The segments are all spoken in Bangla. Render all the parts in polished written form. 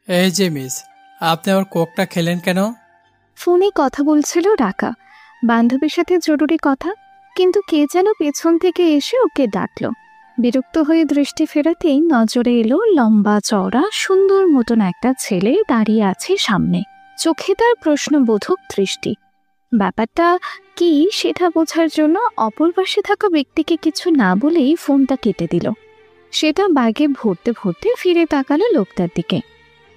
এই যে মিস, আপনি আমার কোকটা খেলেন কেন? ফোনে কথা বলছিল রাকা, বান্ধবীর সাথে জরুরি কথা। কিন্তু কে যেন পেছন থেকে এসে ওকে ডাকলো। বিরক্ত হয়ে দৃষ্টি ফেরাতেই নজরে এলো লম্বা চওড়া সুন্দর মতন একটা ছেলে দাঁড়িয়ে আছে সামনে। চোখে তার প্রশ্নবোধক দৃষ্টি। ব্যাপারটা কি সেটা বোঝার জন্য অপর পাশে থাকা ব্যক্তিকে কিছু না বলেই ফোনটা কেটে দিল। সেটা ব্যাগে ভরতে ভরতে ফিরে তাকালো লোকটার দিকে।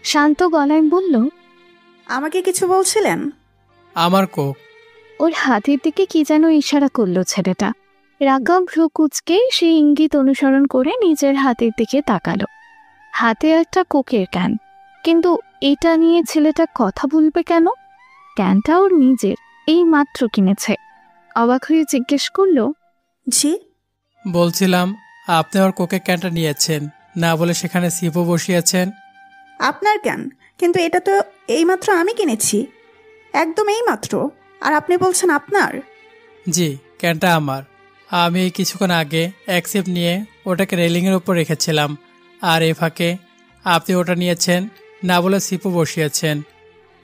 শান্ত গলায় বলল, আমাকে কিছু বলছিলেন? আমার কোক। ওর হাতের দিকে কি যেন ইশারা করলো ছেলেটা। রাগা ভ্রু কুচকে সেই ইঙ্গিত অনুসরণ করে নিজের হাতের দিকে তাকালো। হাতে একটা কোকের ক্যান, কিন্তু এটা নিয়ে ছেলেটা কথা বলবে কেন? ক্যানটা ওর নিজের, এই মাত্র কিনেছে। অবাক হয়ে জিজ্ঞেস করলো, জি? বলছিলাম আপনি আমার কোকের ক্যানটা নিয়েছেন, না বলে সেখানে সিপও বসিয়েছেন। আপনার কেন? কিন্তু এটা তো এইমাত্র আমি কিনেছি, একদম এইমাত্র। আর আপনি বলছেন আপনার? জি, ক্যানটা আমার। আমি কিছুক্ষণ আগে অ্যাকসেপ্ট নিয়ে ওটাকে রেলিংয়ের উপর রেখেছিলাম, আর এ ফাঁকে আপনি ওটা নিয়েছেন, না বলে সিপও বসিয়েছেন।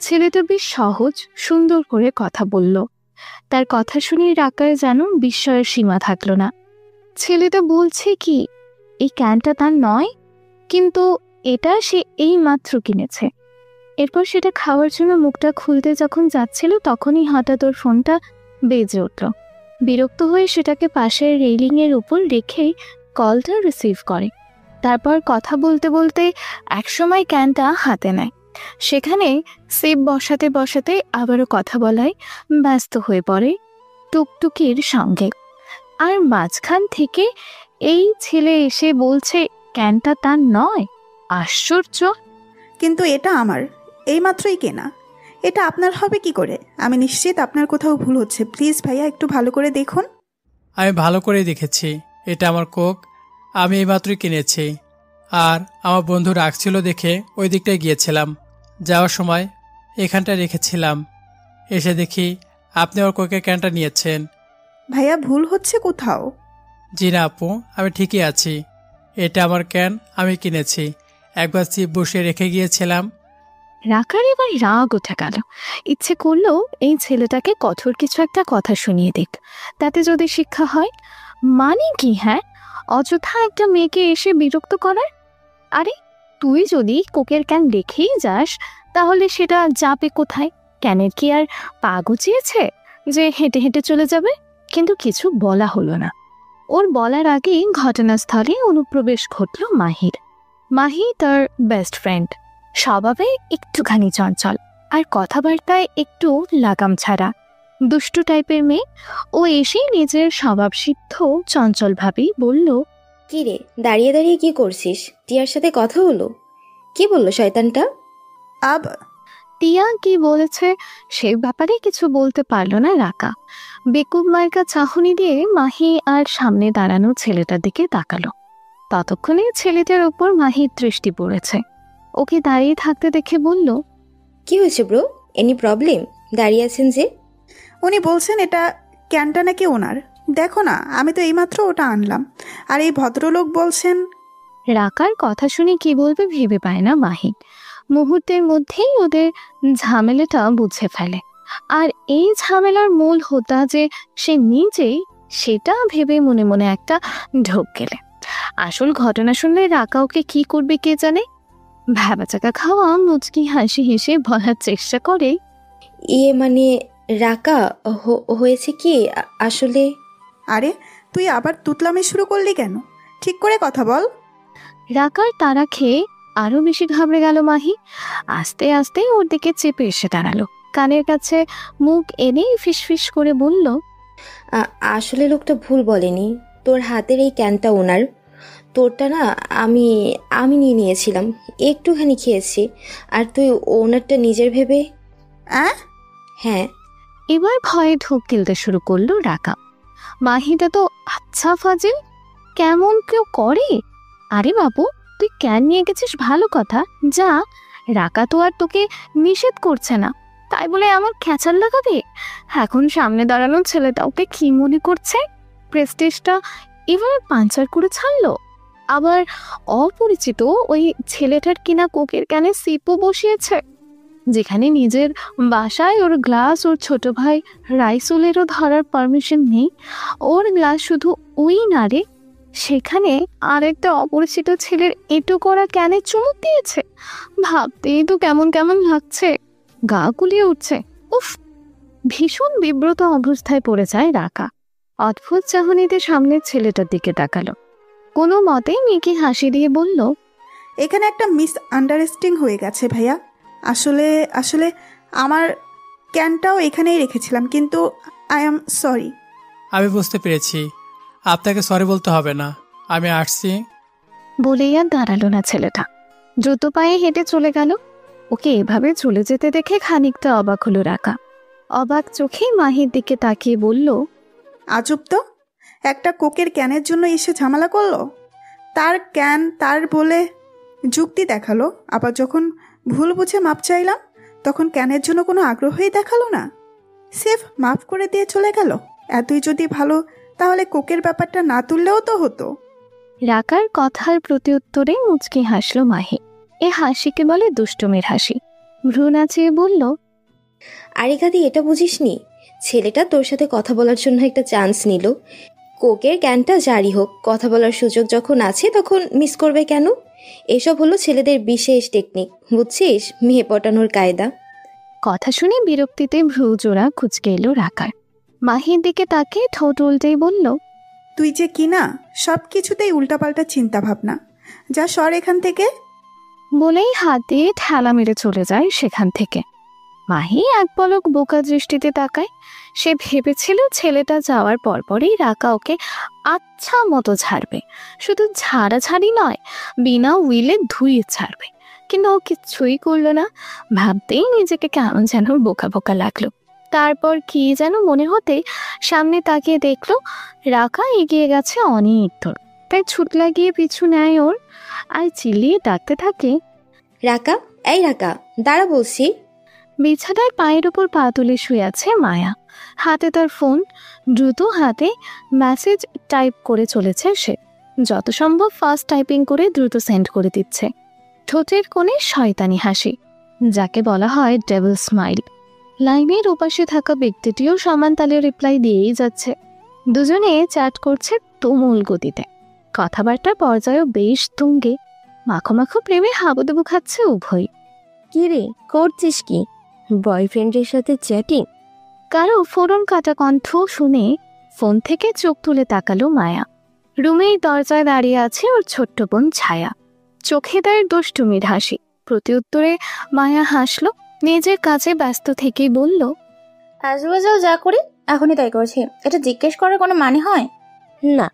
ছেলেটা বেশ সহজ সুন্দর করে কথা বলল। তার কথা শুনে রাকার যেন বিস্ময়ের সীমা থাকলো না। ছেলেটা বলছে কি এই ক্যানটা তার নয়, কিন্তু এটা সে এই মাত্র কিনেছে। এরপর সেটা খাওয়ার জন্য মুখটা খুলতে যখন যাচ্ছিল তখনই হঠাৎ ওর ফোনটা বেজে উঠল। বিরক্ত হয়ে সেটাকে পাশের রেলিংয়ের উপর রেখেই কলটা রিসিভ করে। তারপর কথা বলতে বলতে একসময় ক্যানটা হাতে নেয়। সেখানে সেপ বসাতে বসাতে আবারও কথা বলায় ব্যস্ত হয়ে পড়ে টুকটুকির সঙ্গে। আর মাঝখান থেকে এই ছেলে এসে বলছে ক্যানটা তার নয়। আশ্চর্য! কিন্তু এটা আমার, এইমাত্রই কেনা। এটা আপনার হবে কি করে? আমি নিশ্চিত আপনার কোথাও ভুল হচ্ছে। প্লিজ ভাইয়া, একটু ভালো করে দেখুন। আমি ভালো করেই দেখেছি, এটা আমার কোক। আমি এইমাত্রই কিনেছি। আর আমার বন্ধু রাখছিল দেখে ওই দিকটায় গিয়েছিলাম, যাওয়ার সময় এখানটা রেখেছিলাম। এসে দেখি আপনি আমার কোকের ক্যানটা নিয়েছেন। ভাইয়া, ভুল হচ্ছে কোথাও। জি না আপু, আমি ঠিকই আছি। এটা আমার ক্যান, আমি কিনেছি। একবার চিপ বসিয়ে রেখে গিয়েছিলাম। রাকার এবার রাগ উঠে গেল। ইচ্ছে করলো এই ছেলেটাকে কঠোর কিছু একটা কথা শুনিয়ে দিক, তাতে যদি শিক্ষা হয়। মানে কি হ্যাঁ, অযথা একটা মেয়েকে এসে বিরক্ত করার। আরে তুই যদি কোকের ক্যান রেখেই যাস তাহলে সেটা যাবে কোথায়? ক্যানের কি আর পা গুছিয়েছে যে হেঁটে হেঁটে চলে যাবে? কিন্তু কিছু বলা হলো না। ওর বলার আগেই ঘটনাস্থলে অনুপ্রবেশ ঘটল মাহির। মাহি তার বেস্ট ফ্রেন্ড, স্বভাবে একটুখানি চঞ্চল, আর কথাবার্তায় একটু লাগাম ছাড়া। দুষ্টু টাইপের মেয়ে। ও এসে নিজের স্বভাবসিদ্ধ চঞ্চল ভাবেই বলল, কি রে, দাঁড়িয়ে দাঁড়িয়ে কি করছিস? টিয়ার সাথে কথা হলো? কি বললো শয়তানটা? আব টিয়া কি বলেছে সে ব্যাপারে কিছু বলতে পারলো না রাকা। বেকুব মার্কা চাহনি দিয়ে মাহি আর সামনে দাঁড়ানো ছেলেটার দিকে তাকালো। ততক্ষণে ছেলেটার ওপর মাহির দৃষ্টি পড়েছে। ওকে দাঁড়িয়ে থাকতে দেখে বলল, কি হয়েছে ব্রো? Any problem? দাঁড়িয়ে আছেন যে? উনি বলছেন এটা ক্যানটা নাকি ওনার। দেখো না, আমি তো এইমাত্র ওটা আনলাম। আর এই ভদ্রলোক বলছেন। রাকার কথা শুনে কি বলবে ভেবে পায় না মাহি। মুহূর্তের মধ্যেই ওদের ঝামেলাটা বুঝে ফেলে। আর এই ঝামেলার মূল হোতা যে সে নিজেই, সেটা ভেবে মনে মনে একটা ঢোক গেলে। আসল ঘটনা শুনলে রাকা ওকে কি করবে কে জানে। ভ্যাবাচাকা খাওয়া মুচকি হাসি হেসে বলার চেষ্টা করে, ইয়ে মানে রাকা, হয়েছে কি আসলে। আরে তুই আবার তুতলামি শুরু করলি কেন? ঠিক করে কথা বল। রাকার তারা খেয়ে আরো বেশি ঘাবড়ে গেল মাহি। আস্তে আস্তে ওর দিকে চেপে এসে দাঁড়ালো। কানের কাছে মুখ এনেই ফিসফিস করে বলল, আসলে লোকটা ভুল বলেনি। তোর হাতের এই ক্যানটা ওনার। তোরটা না আমি আমি নিয়ে নিয়েছিলাম, একটুখানি খেয়েছি। আর তুই ওনারটা নিজের ভেবে। হ্যাঁ। এবার ভয়ে ঢোক গিলতে শুরু করলো রাকা। মাহিটা তো আচ্ছা ফাজিল, কেমন কেউ করে। আরে বাবু, তুই ক্যান নিয়ে গেছিস ভালো কথা, যা। রাকা তো আর তোকে নিষেধ করছে না, তাই বলে আমার খেঁচাল লাগাবে? এখন সামনে দাঁড়ানো ছেলেটা ওকে কি মনে করছে? প্রেস্টিজটা এবার পাঞ্চার করে ছাড়লো। আবার অপরিচিত ওই ছেলেটার কিনা কোকের ক্যানে সিপও বসিয়েছে, যেখানে নিজের বাসায় ওর গ্লাস ওর ছোট ভাই রাইসুলেরও ধরার পারমিশন নেই, ওর গ্লাস শুধু ওই নারে, সেখানে আরেকটা অপরিচিত ছেলের এঁটো করা ক্যানে চুমুক দিয়েছে। ভাবতেই তো কেমন কেমন লাগছে, গা গুলিয়ে উঠছে। উফ! ভীষণ বিব্রত অবস্থায় পড়ে যায় রাকা। অদ্ভুত চাহনিতে সামনের ছেলেটার দিকে তাকালো। কোনো মতে মেয়েকে হাসি দিয়ে বলল, এখানে একটা মিস আন্ডারস্ট্যান্ডিং হয়ে গেছে ভাইয়া। আসলে আসলে আমার ক্যানটাও এখানেই রেখেছিলাম, কিন্তু আই এম সরি। আমি বুঝতে পেরেছি, আপনাকে সরি বলতে হবে না, আমি আসছি। বলেই আর দাঁড়ালো না ছেলেটা, দ্রুত পায়ে হেঁটে চলে গেল। ওকে এভাবে চলে যেতে দেখে খানিকটা অবাক হলো রাকা। অবাক চোখে মাহির দিকে তাকিয়ে বলল, আজব তো, একটা কোকের ক্যানের জন্য এসে ঝামেলা করলো। তার ক্যান তার বলে যুক্তি দেখালো, আবার যখন ভুল বুঝে মাপ চাইলাম তখন ক্যানের জন্য কোনো আগ্রহই দেখালো না, সেফ মাফ করে দিয়ে চলে গেল। এতই যদি ভালো তাহলে কোকের ব্যাপারটা না তুললেও তো হতো। রাকার কথার প্রত্যুত্তরে মুচকি হাসলো মাহি। এ হাসিকে বলে দুষ্টুমির হাসি। ভ্রু নাচিয়ে বলল, আরে গাদি, এটা বুঝিসনি? ছেলেটা তোর সাথে কথা বলার জন্য একটা চান্স নিল। কোকের ক্যানটা জারি হোক, কথা বলার সুযোগ যখন আছে তখন মিস করবে কেন? এসব হলো ছেলেদের বিশেষ টেকনিক, বুঝছিস? মেয়ে পটানোর কায়দা। কথা শুনে বিরক্তিতে ভ্রু জোড়া কুঁচকে এলো রাকার। মাহির দিকে তাকে ঠোঁট উল্টেই বলল, তুই যে কিনা সব কিছুতেই উল্টাপাল্টা চিন্তা ভাবনা, যা সর এখান থেকে। বলেই হাত দিয়ে ঠেলা মেরে চলে যায় সেখান থেকে। মাহি এক পলক বোকা দৃষ্টিতে তাকায়। সে ভেবেছিল ছেলেটা যাওয়ার পরপরই রাকা ওকে আচ্ছা মতো ছাড়বে, শুধু ঝাড়াঝাড়ি নয়, বিনা উইলে ধুয়ে ছাড়বে। কিন্তু ও কিচ্ছুই করলো না। ভাবতেই নিজেকে কেমন যেন বোকা বোকা লাগলো। তারপর কি যেন মনে হতে সামনে তাকিয়ে দেখলো রাকা এগিয়ে গেছে অনেক দূর। তাই ছুট লাগিয়ে পিছু নেয় ওর, আর চিল্লিয়ে ডাকতে থাকে, রাকা, এই রাকা, দাঁড়া বলছি। বিছানায় পায়ের ওপর পা তুলে শুয়ে আছে মায়া। হাতে তার ফোন, দ্রুত হাতে মেসেজ টাইপ করে চলেছে সে। যত সম্ভব ফাস্ট টাইপিং করে দ্রুত সেন্ড করে দিচ্ছে। ঠোঁটের কোণে শয়তানি হাসি, যাকে বলা হয় ডেভিল স্মাইল। লাইনের ওপাশে থাকা ব্যক্তিটিও সমান তালে রিপ্লাই দিয়েই যাচ্ছে। দুজনে চ্যাট করছে তুমুল গতিতে। কথাবার্তার পর্যায়েও বেশ তুঙ্গে। মাখো মাখো প্রেমে হাবুডুবু খাচ্ছে উভয়। কি রে, করছিস কি? বয়ফ্রেন্ডের সাথে চ্যাটিং? কারো ফোরন কাটা কণ্ঠ শুনে ফোন থেকে চোখ তুলে তাকালো মায়া। রুমের দরজায় দাঁড়িয়ে আছে ওর ছোট্ট বোন ছায়া। চোখে তার দুষ্টুমির হাসি। প্রত্যুত্তরে মায়া হাসলো, নিজের কাজে ব্যস্ত থেকেই বলল, আজবাজাও যা করি এখনই তাই করছি, এটা জিজ্ঞেস করার কোনো মানে হয়? না,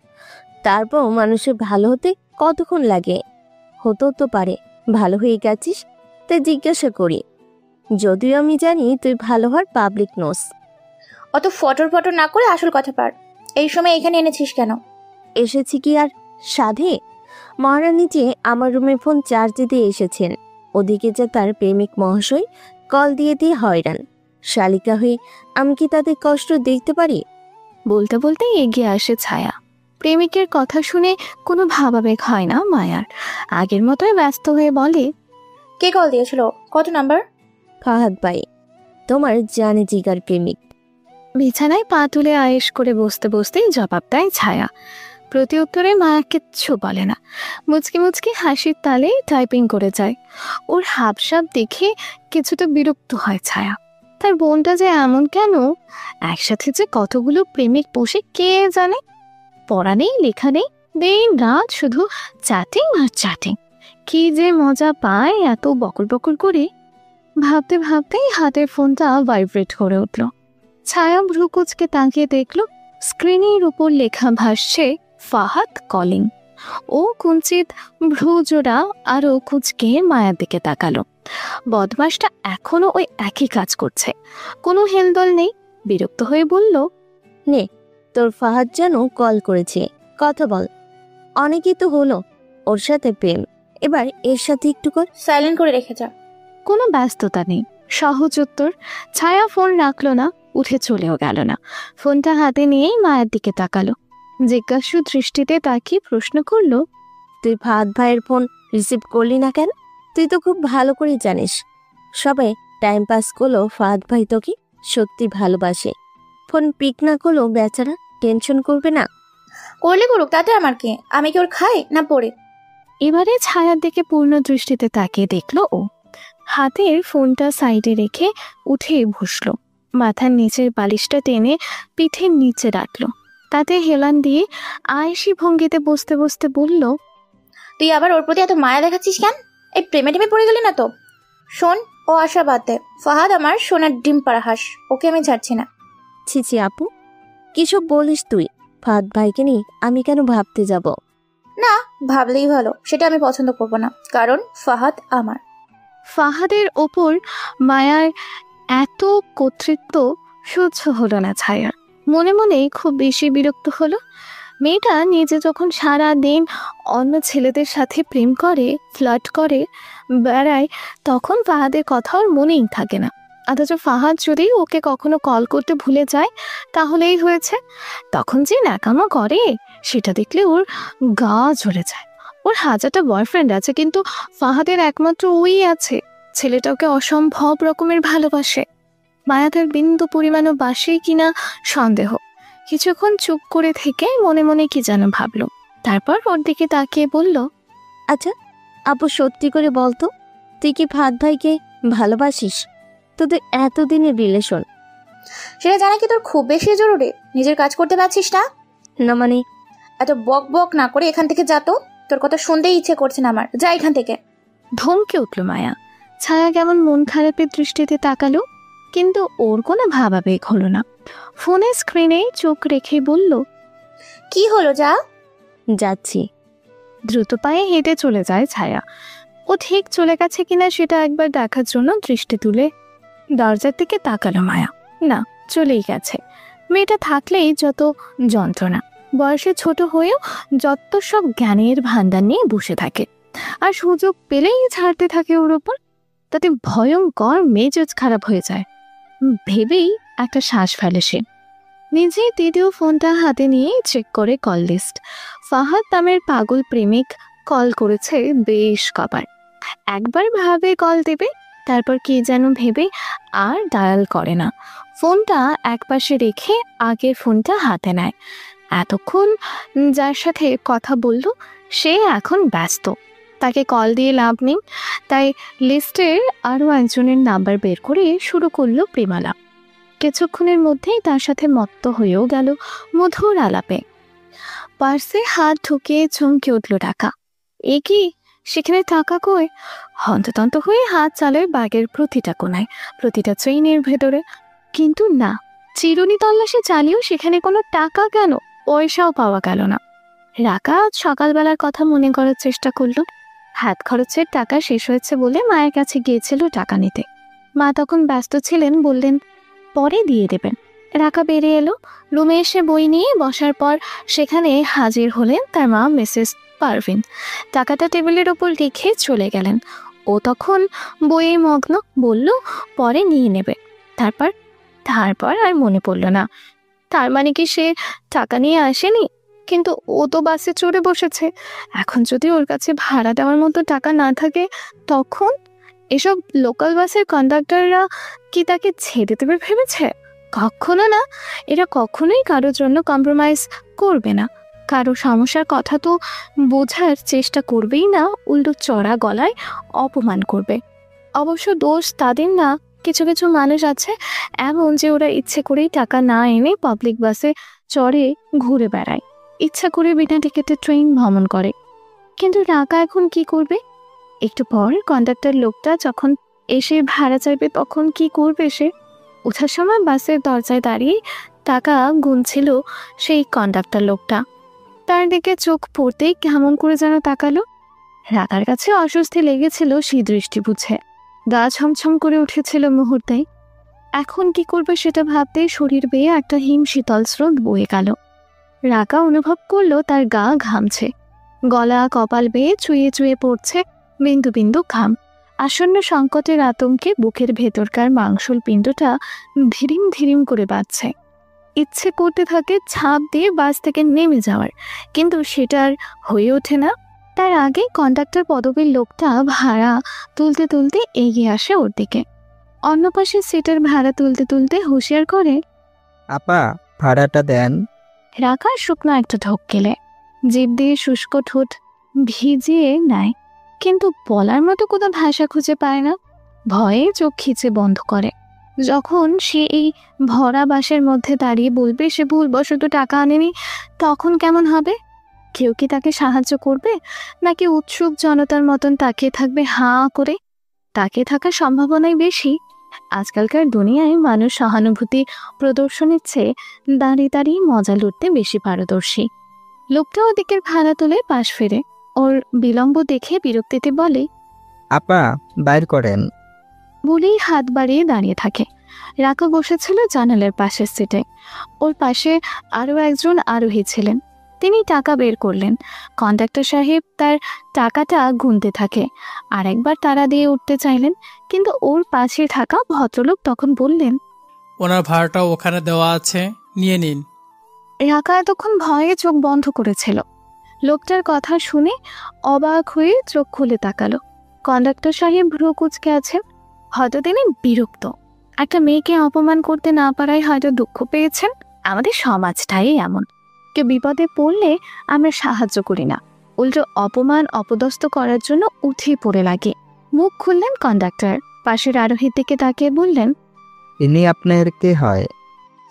তারপর মানুষের ভালো হতে কতক্ষণ লাগে? হতেও তো পারে ভালো হয়ে গেছিস, তাই জিজ্ঞাসা করি। যদিও আমি জানি তুই ভালো হওয়ার পাবলিক নোস। অত ফটর ফটর না করে আসল কথা পার। এই সময় এখানে এনেছিস কেন? এসেছি কি আর সাধে? মহারানী যে আমার রুমে ফোন চার্জে দিয়ে এসেছেন, ওদিকে যে তার প্রেমিক মহাশয় কল দিয়ে দিয়ে হয়রান। শালিকা হয়ে আমি কি তাদের কষ্ট দেখতে পারি? বলতে বলতে এগিয়ে আসে ছায়া। প্রেমিকের কথা শুনে কোনো ভাবাবেগ হয় না মায়ার। আগের মতোই ব্যস্ত হয়ে বলে, কে কল দিয়েছিল? কত নাম্বার? ফাহাদ ভাই, তোমার জানে জিগার প্রেমিক। বিছানায় পা তুলে আয়েশ করে বসতে বসতেই জবাব দেয় ছায়া। প্রত্যুত্তরে মায়া কিচ্ছু বলে না, মুচকি মুচকি হাসির তালে টাইপিং করে যায়। ওর হাবসাব দেখে কিছুটা বিরক্ত হয় ছায়া। তার বোনটা যে এমন কেন? একসাথে যে কতগুলো প্রেমিক বসে কে জানে। পড়া নেই, লেখা নেই, দিন রাত শুধু চ্যাটিং আর চ্যাটিং। কি যে মজা পায় এত বকর বকর করে। ভাবতে ভাবতেই হাতের ফোনটা ভাইব্রেট করে উঠল। ছায়া ভ্রু কুচকে তাকিয়ে দেখল স্ক্রিনের উপর লেখা ভাসছে ফাহাদ কলিং। ও কুঞ্চিত ভ্রুজোড়া আরও কুচকে মায়ার দিকে তাকালো। বদমাসটা এখনো ওই একই কাজ করছে, কোনো হেলদোল নেই। বিরক্ত হয়ে বলল, নে, তোর ফাহাদ যেন কল করেছে, কথা বল। অনেকই তো হলো ওর সাথে প্রেম, এবার এর সাথে একটু কর। সাইলেন্ট করে রেখে যা। কোনো ব্যস্ততা নেই, সহজ উত্তর। ছায়া ফোন রাখলো না, উঠে চলেও গেল না। ফোনটা হাতে নিয়েই মায়ের দিকে তাকালো। জিজ্ঞাসু দৃষ্টিতে তাকিয়ে প্রশ্ন করল, তুই ফাহাদ ভাইয়ের ফোন রিসিভ করলি না কেন? তুই তো খুব ভালো করে জানিস সবাই টাইম পাস করলেও ফাহাদ ভাই তোকে সত্যি ভালোবাসে। ফোন পিক না করলেও বেচারা টেনশন করবে না? করলে করুক, তাতে আমার কি? আমি কি ওর খাই না পড়ে? এবারে ছায়ার দিকে পূর্ণ দৃষ্টিতে তাকিয়ে দেখল ও। হাতের ফোনটা সাইডে রেখে উঠে বসলো, মাথার নিচের বালিশটা টেনে পিঠের নিচে রাখলো, তাতে হেলান দিয়ে আয়েশি ভঙ্গিতে বসতে বসতে বলল, তুই আবার ওর প্রতি এত মায়া দেখাচ্ছিস কেন? এই প্রেমে টেমে পড়ে গেলি না তো? শোন, ও আশা বাদ দে। ফাহাদ আমার সোনার ডিম পাড়া হাঁস, ওকে আমি ছাড়ছি না। ছিছি আপু, কিসব বলিস তুই? ফাহাদ ভাইকে নিয়ে আমি কেন ভাবতে যাব? না, ভাবলেই ভালো। সেটা আমি পছন্দ করব না, কারণ ফাহাদ আমার। ফাহাদের ওপর মায়ার এত কর্তৃত্ব সহ্য হলো না ছায়ার। মনে মনে খুব বেশি বিরক্ত হলো। মেয়েটা নিজে যখন সারা দিন অন্য ছেলেদের সাথে প্রেম করে, ফ্লার্ট করে বেড়ায়, তখন ফাহাদের কথা ওর মনেই থাকে না। অথচ ফাহাদ যদি ওকে কখনো কল করতে ভুলে যায় তাহলেই হয়েছে। তখন যে ন্যাকামো করে সেটা দেখলে ওর গা জ্বলে যায়। ওর হাজারটা বয়ফ্রেন্ড আছে, কিন্তু ফাহাদের একমাত্র ওই আছে। ছেলেটা ওকে অসম্ভব রকমের ভালোবাসে। মায়া তার বিন্দু পরিমাণও বাসে কিনা সন্দেহ। কিছুক্ষণ চুপ করে থেকে মনে মনে কি যেন ভাবলো, তারপর ওর দিকে তাকিয়ে বলল, আচ্ছা আপু, সত্যি করে বলতো, তুই কি ফাহাদ ভাইকে ভালোবাসিস? তোদের এতদিনের রিলেশন। সেটা জানা কি তোর খুব বেশি জরুরি? নিজের কাজ করতে পারছিস না? না মানে? এত বক বক না করে এখান থেকে যা তো। তোর কথা শুনতেই ইচ্ছে করছে না আমার। যা এখান থেকে। ধমকে উঠল মায়া। ছায়া কেমন মন খারাপের দৃষ্টিতে তাকালো, কিন্তু ওর কোনো ভাবাবেগ হলো না। ফোনের স্ক্রিনে চোখ রেখে বলল, কি হলো? যা। যাচ্ছি। দ্রুত পায়ে হেঁটে চলে যায় ছায়া। ও ঠিক চলে গেছে কিনা সেটা একবার দেখার জন্য দৃষ্টি তুলে দরজার দিকে তাকালো মায়া। না, চলেই গেছে। মেয়েটা থাকলেই যত যন্ত্রণা, বয়সে ছোট হয়েও যত সব জ্ঞানের ভান্ডার নিয়ে বসে থাকে, আর সুযোগ পেলেই ছাড়তে থাকে ওর ওপর। তাতে ভয়ঙ্কর মেজাজ খারাপ হয়ে যায়। ভেবেই একটা শ্বাস ফেলে সে। নিজে দ্বিতীয় ফোনটা হাতে নিয়ে চেক করে কল লিস্ট। ফাহাদ নামের পাগল প্রেমিক কল করেছে বেশ কবার। একবার ভাবে কল দেবে, তারপর কি যেন ভেবে আর ডায়াল করে না। ফোনটা একপাশে রেখে আগের ফোনটা হাতে নেয়। এতক্ষণ যার সাথে কথা বলল সে এখন ব্যস্ত, তাকে কল দিয়ে লাভ নেই। তাই লিস্টের আরও একজনের নাম্বার বের করে শুরু করলো প্রেমালাপ। কিছুক্ষণের মধ্যেই তার সাথে মত্ত হয়েও গেল মধুর আলাপে। পার্সে হাত ঢুকিয়ে চমকে উঠল টাকা। এ কি, সেখানে টাকা কই? হন্ততন্ত হয়ে হাত চালায় ব্যাগের প্রতিটা কোনায়, প্রতিটা চেইনের ভেতরে। কিন্তু না, চিরুনি তল্লাশি চালিয়েও সেখানে কোনো টাকা কেন, পয়সাও পাওয়া গেল না। রাকা সকালবেলার কথা মনে করার চেষ্টা করলো। হাত খরচের টাকা শেষ হয়েছে বলে মায়ের কাছে গিয়েছিল টাকা নিতে। মা তখন ব্যস্ত ছিলেন, বললেন পরে দিয়ে দেবেন। রাকা বেরিয়ে এলো। রুমে এসে বই নিয়ে বসার পর সেখানে হাজির হলেন তার মা মিসেস পারভিন। টাকাটা টেবিলের ওপর রেখে চলে গেলেন। ও তখন বইয়ে মগ্ন, বলল পরে নিয়ে নেবে। তারপর আর মনে পড়ল না। তার মানে কি সে টাকা নিয়ে আসেনি? কিন্তু ও তো বাসে চড়ে বসেছে। এখন যদি ওর কাছে ভাড়া দেওয়ার মতো টাকা না থাকে, তখন এসব লোকাল বাসের কন্ডাক্টররা কি তাকে ছেড়ে দেবে ভেবেছে? কখনো না। এরা কখনোই কারোর জন্য কম্প্রোমাইজ করবে না। কারো সমস্যার কথা তো বোঝার চেষ্টা করবেই না, উল্টো চড়া গলায় অপমান করবে। অবশ্য দোষ তাদের না, কিছু কিছু মানুষ আছে এমন যে ওরা ইচ্ছে করেই টাকা না এনে পাবলিক বাসে চড়ে ঘুরে বেড়ায়, ইচ্ছা করে বিনা টিকিটে ট্রেন ভ্রমণ করে। কিন্তু টাকা এখন কি করবে? একটু পর কন্ডাক্টর লোকটা যখন এসে ভাড়া চাইবে তখন কি করবে সে? ওঠার সময় বাসের দরজায় দাঁড়িয়ে টাকা গুনছিল সেই কন্ডাক্টর লোকটা। তার দিকে চোখ পড়তেই কেমন করে যেন তাকালো। রাকার কাছে অস্বস্তি লেগেছিল সেই দৃষ্টি বুঝে। গা ছমছম করে উঠেছিল মুহূর্তে। এখন কি করবে সেটা ভাবতেই শরীর বেয়ে একটা হিম শীতল স্রোত বয়ে গেল। রাকা অনুভব করলো তার গা ঘামছে, গলা কপাল বেয়ে চুয়ে চুয়ে পড়ছে বিন্দু বিন্দু ঘাম। আসন্ন সংকটের আতঙ্কে বুকের ভেতরকার মাংসল পিণ্ডটা ধীরিম ধীরিম করে বাজছে। ইচ্ছে করতে থাকে ঝাঁপ দিয়ে বাস থেকে নেমে যাওয়ার, কিন্তু সেটা আর হয়ে ওঠে না। তার আগে কন্ডাক্টর পদবীর লোকটা ভাড়া তুলতে তুলতে এগিয়ে আসে ওর দিকে। অন্য পাশের সিটের ভাড়া তুলতে তুলতে হুঁশিয়ার করে, আপা ভাড়াটা দেন। রাখা শুকনো একটা ঢোক গেলে জিভ দিয়ে শুষ্ক ঠোঁট ভিজিয়ে নেয়, কিন্তু বলার মতো কোনো ভাষা খুঁজে পায় না। ভয়ে চোখ খিচে বন্ধ করে। যখন সে এই ভরা বাসের মধ্যে দাঁড়িয়ে বলবে সে ভুলবশত টাকা আনেনি, তখন কেমন হবে? কেউ কি তাকে সাহায্য করবে, নাকি উৎসুক জনতার মতন তাকিয়ে থাকবে হাঁ করে? তাকিয়ে থাকার সম্ভাবনাই বেশি। আজকালকার দুনিয়ায় মানুষ সহানুভূতি প্রদর্শনের চেয়ে দাঁড়িয়ে দাঁড়িয়ে মজা লুটতে বেশি পারদর্শী। লোকটা ওদিকের ভাড়া তুলে পাশ ফেরে ওর বিলম্ব দেখে বিরক্তিতে বলে, আপা বাইর করেন। বলেই হাত বাড়িয়ে দাঁড়িয়ে থাকে। রাকা বসেছিল জানালার পাশের সিটে। ওর পাশে আরও একজন আরোহী ছিলেন। তিনি টাকা বের করলেন। কন্ডাক্টর সাহেব তার টাকাটা গুনতে থাকে। আর একবার তাড়া দিয়ে উঠতে চাইলেন, কিন্তু ওর পাশে থাকা ভদ্রলোক তখন বললেন, ওনার ভাড়াটাও ওখানে দেওয়া আছে, নিয়ে নিন। রাকা এতক্ষণ ভয়ে চোখ বন্ধ করেছিল। লোকটার কথা শুনে অবাক হয়ে চোখ খুলে তাকালো। কন্ডাক্টর সাহেব ভ্রু কুঁচকে আছেন। হয়তো তিনি বিরক্ত। একটা মেয়েকে অপমান করতে না পারায় হয়তো দুঃখ পেয়েছেন। আমাদের সমাজটাই এমন, কেউ বিপদে পড়লে আমরা সাহায্য করি না, উল্টো অপমান অপদস্থ করার জন্য উঠে পড়ে লাগে। মুখ খুললেন কন্ডাক্টর। পাশের আরোহীর দিকে তাকিয়ে বললেন, ইনি আপনার কে হয়?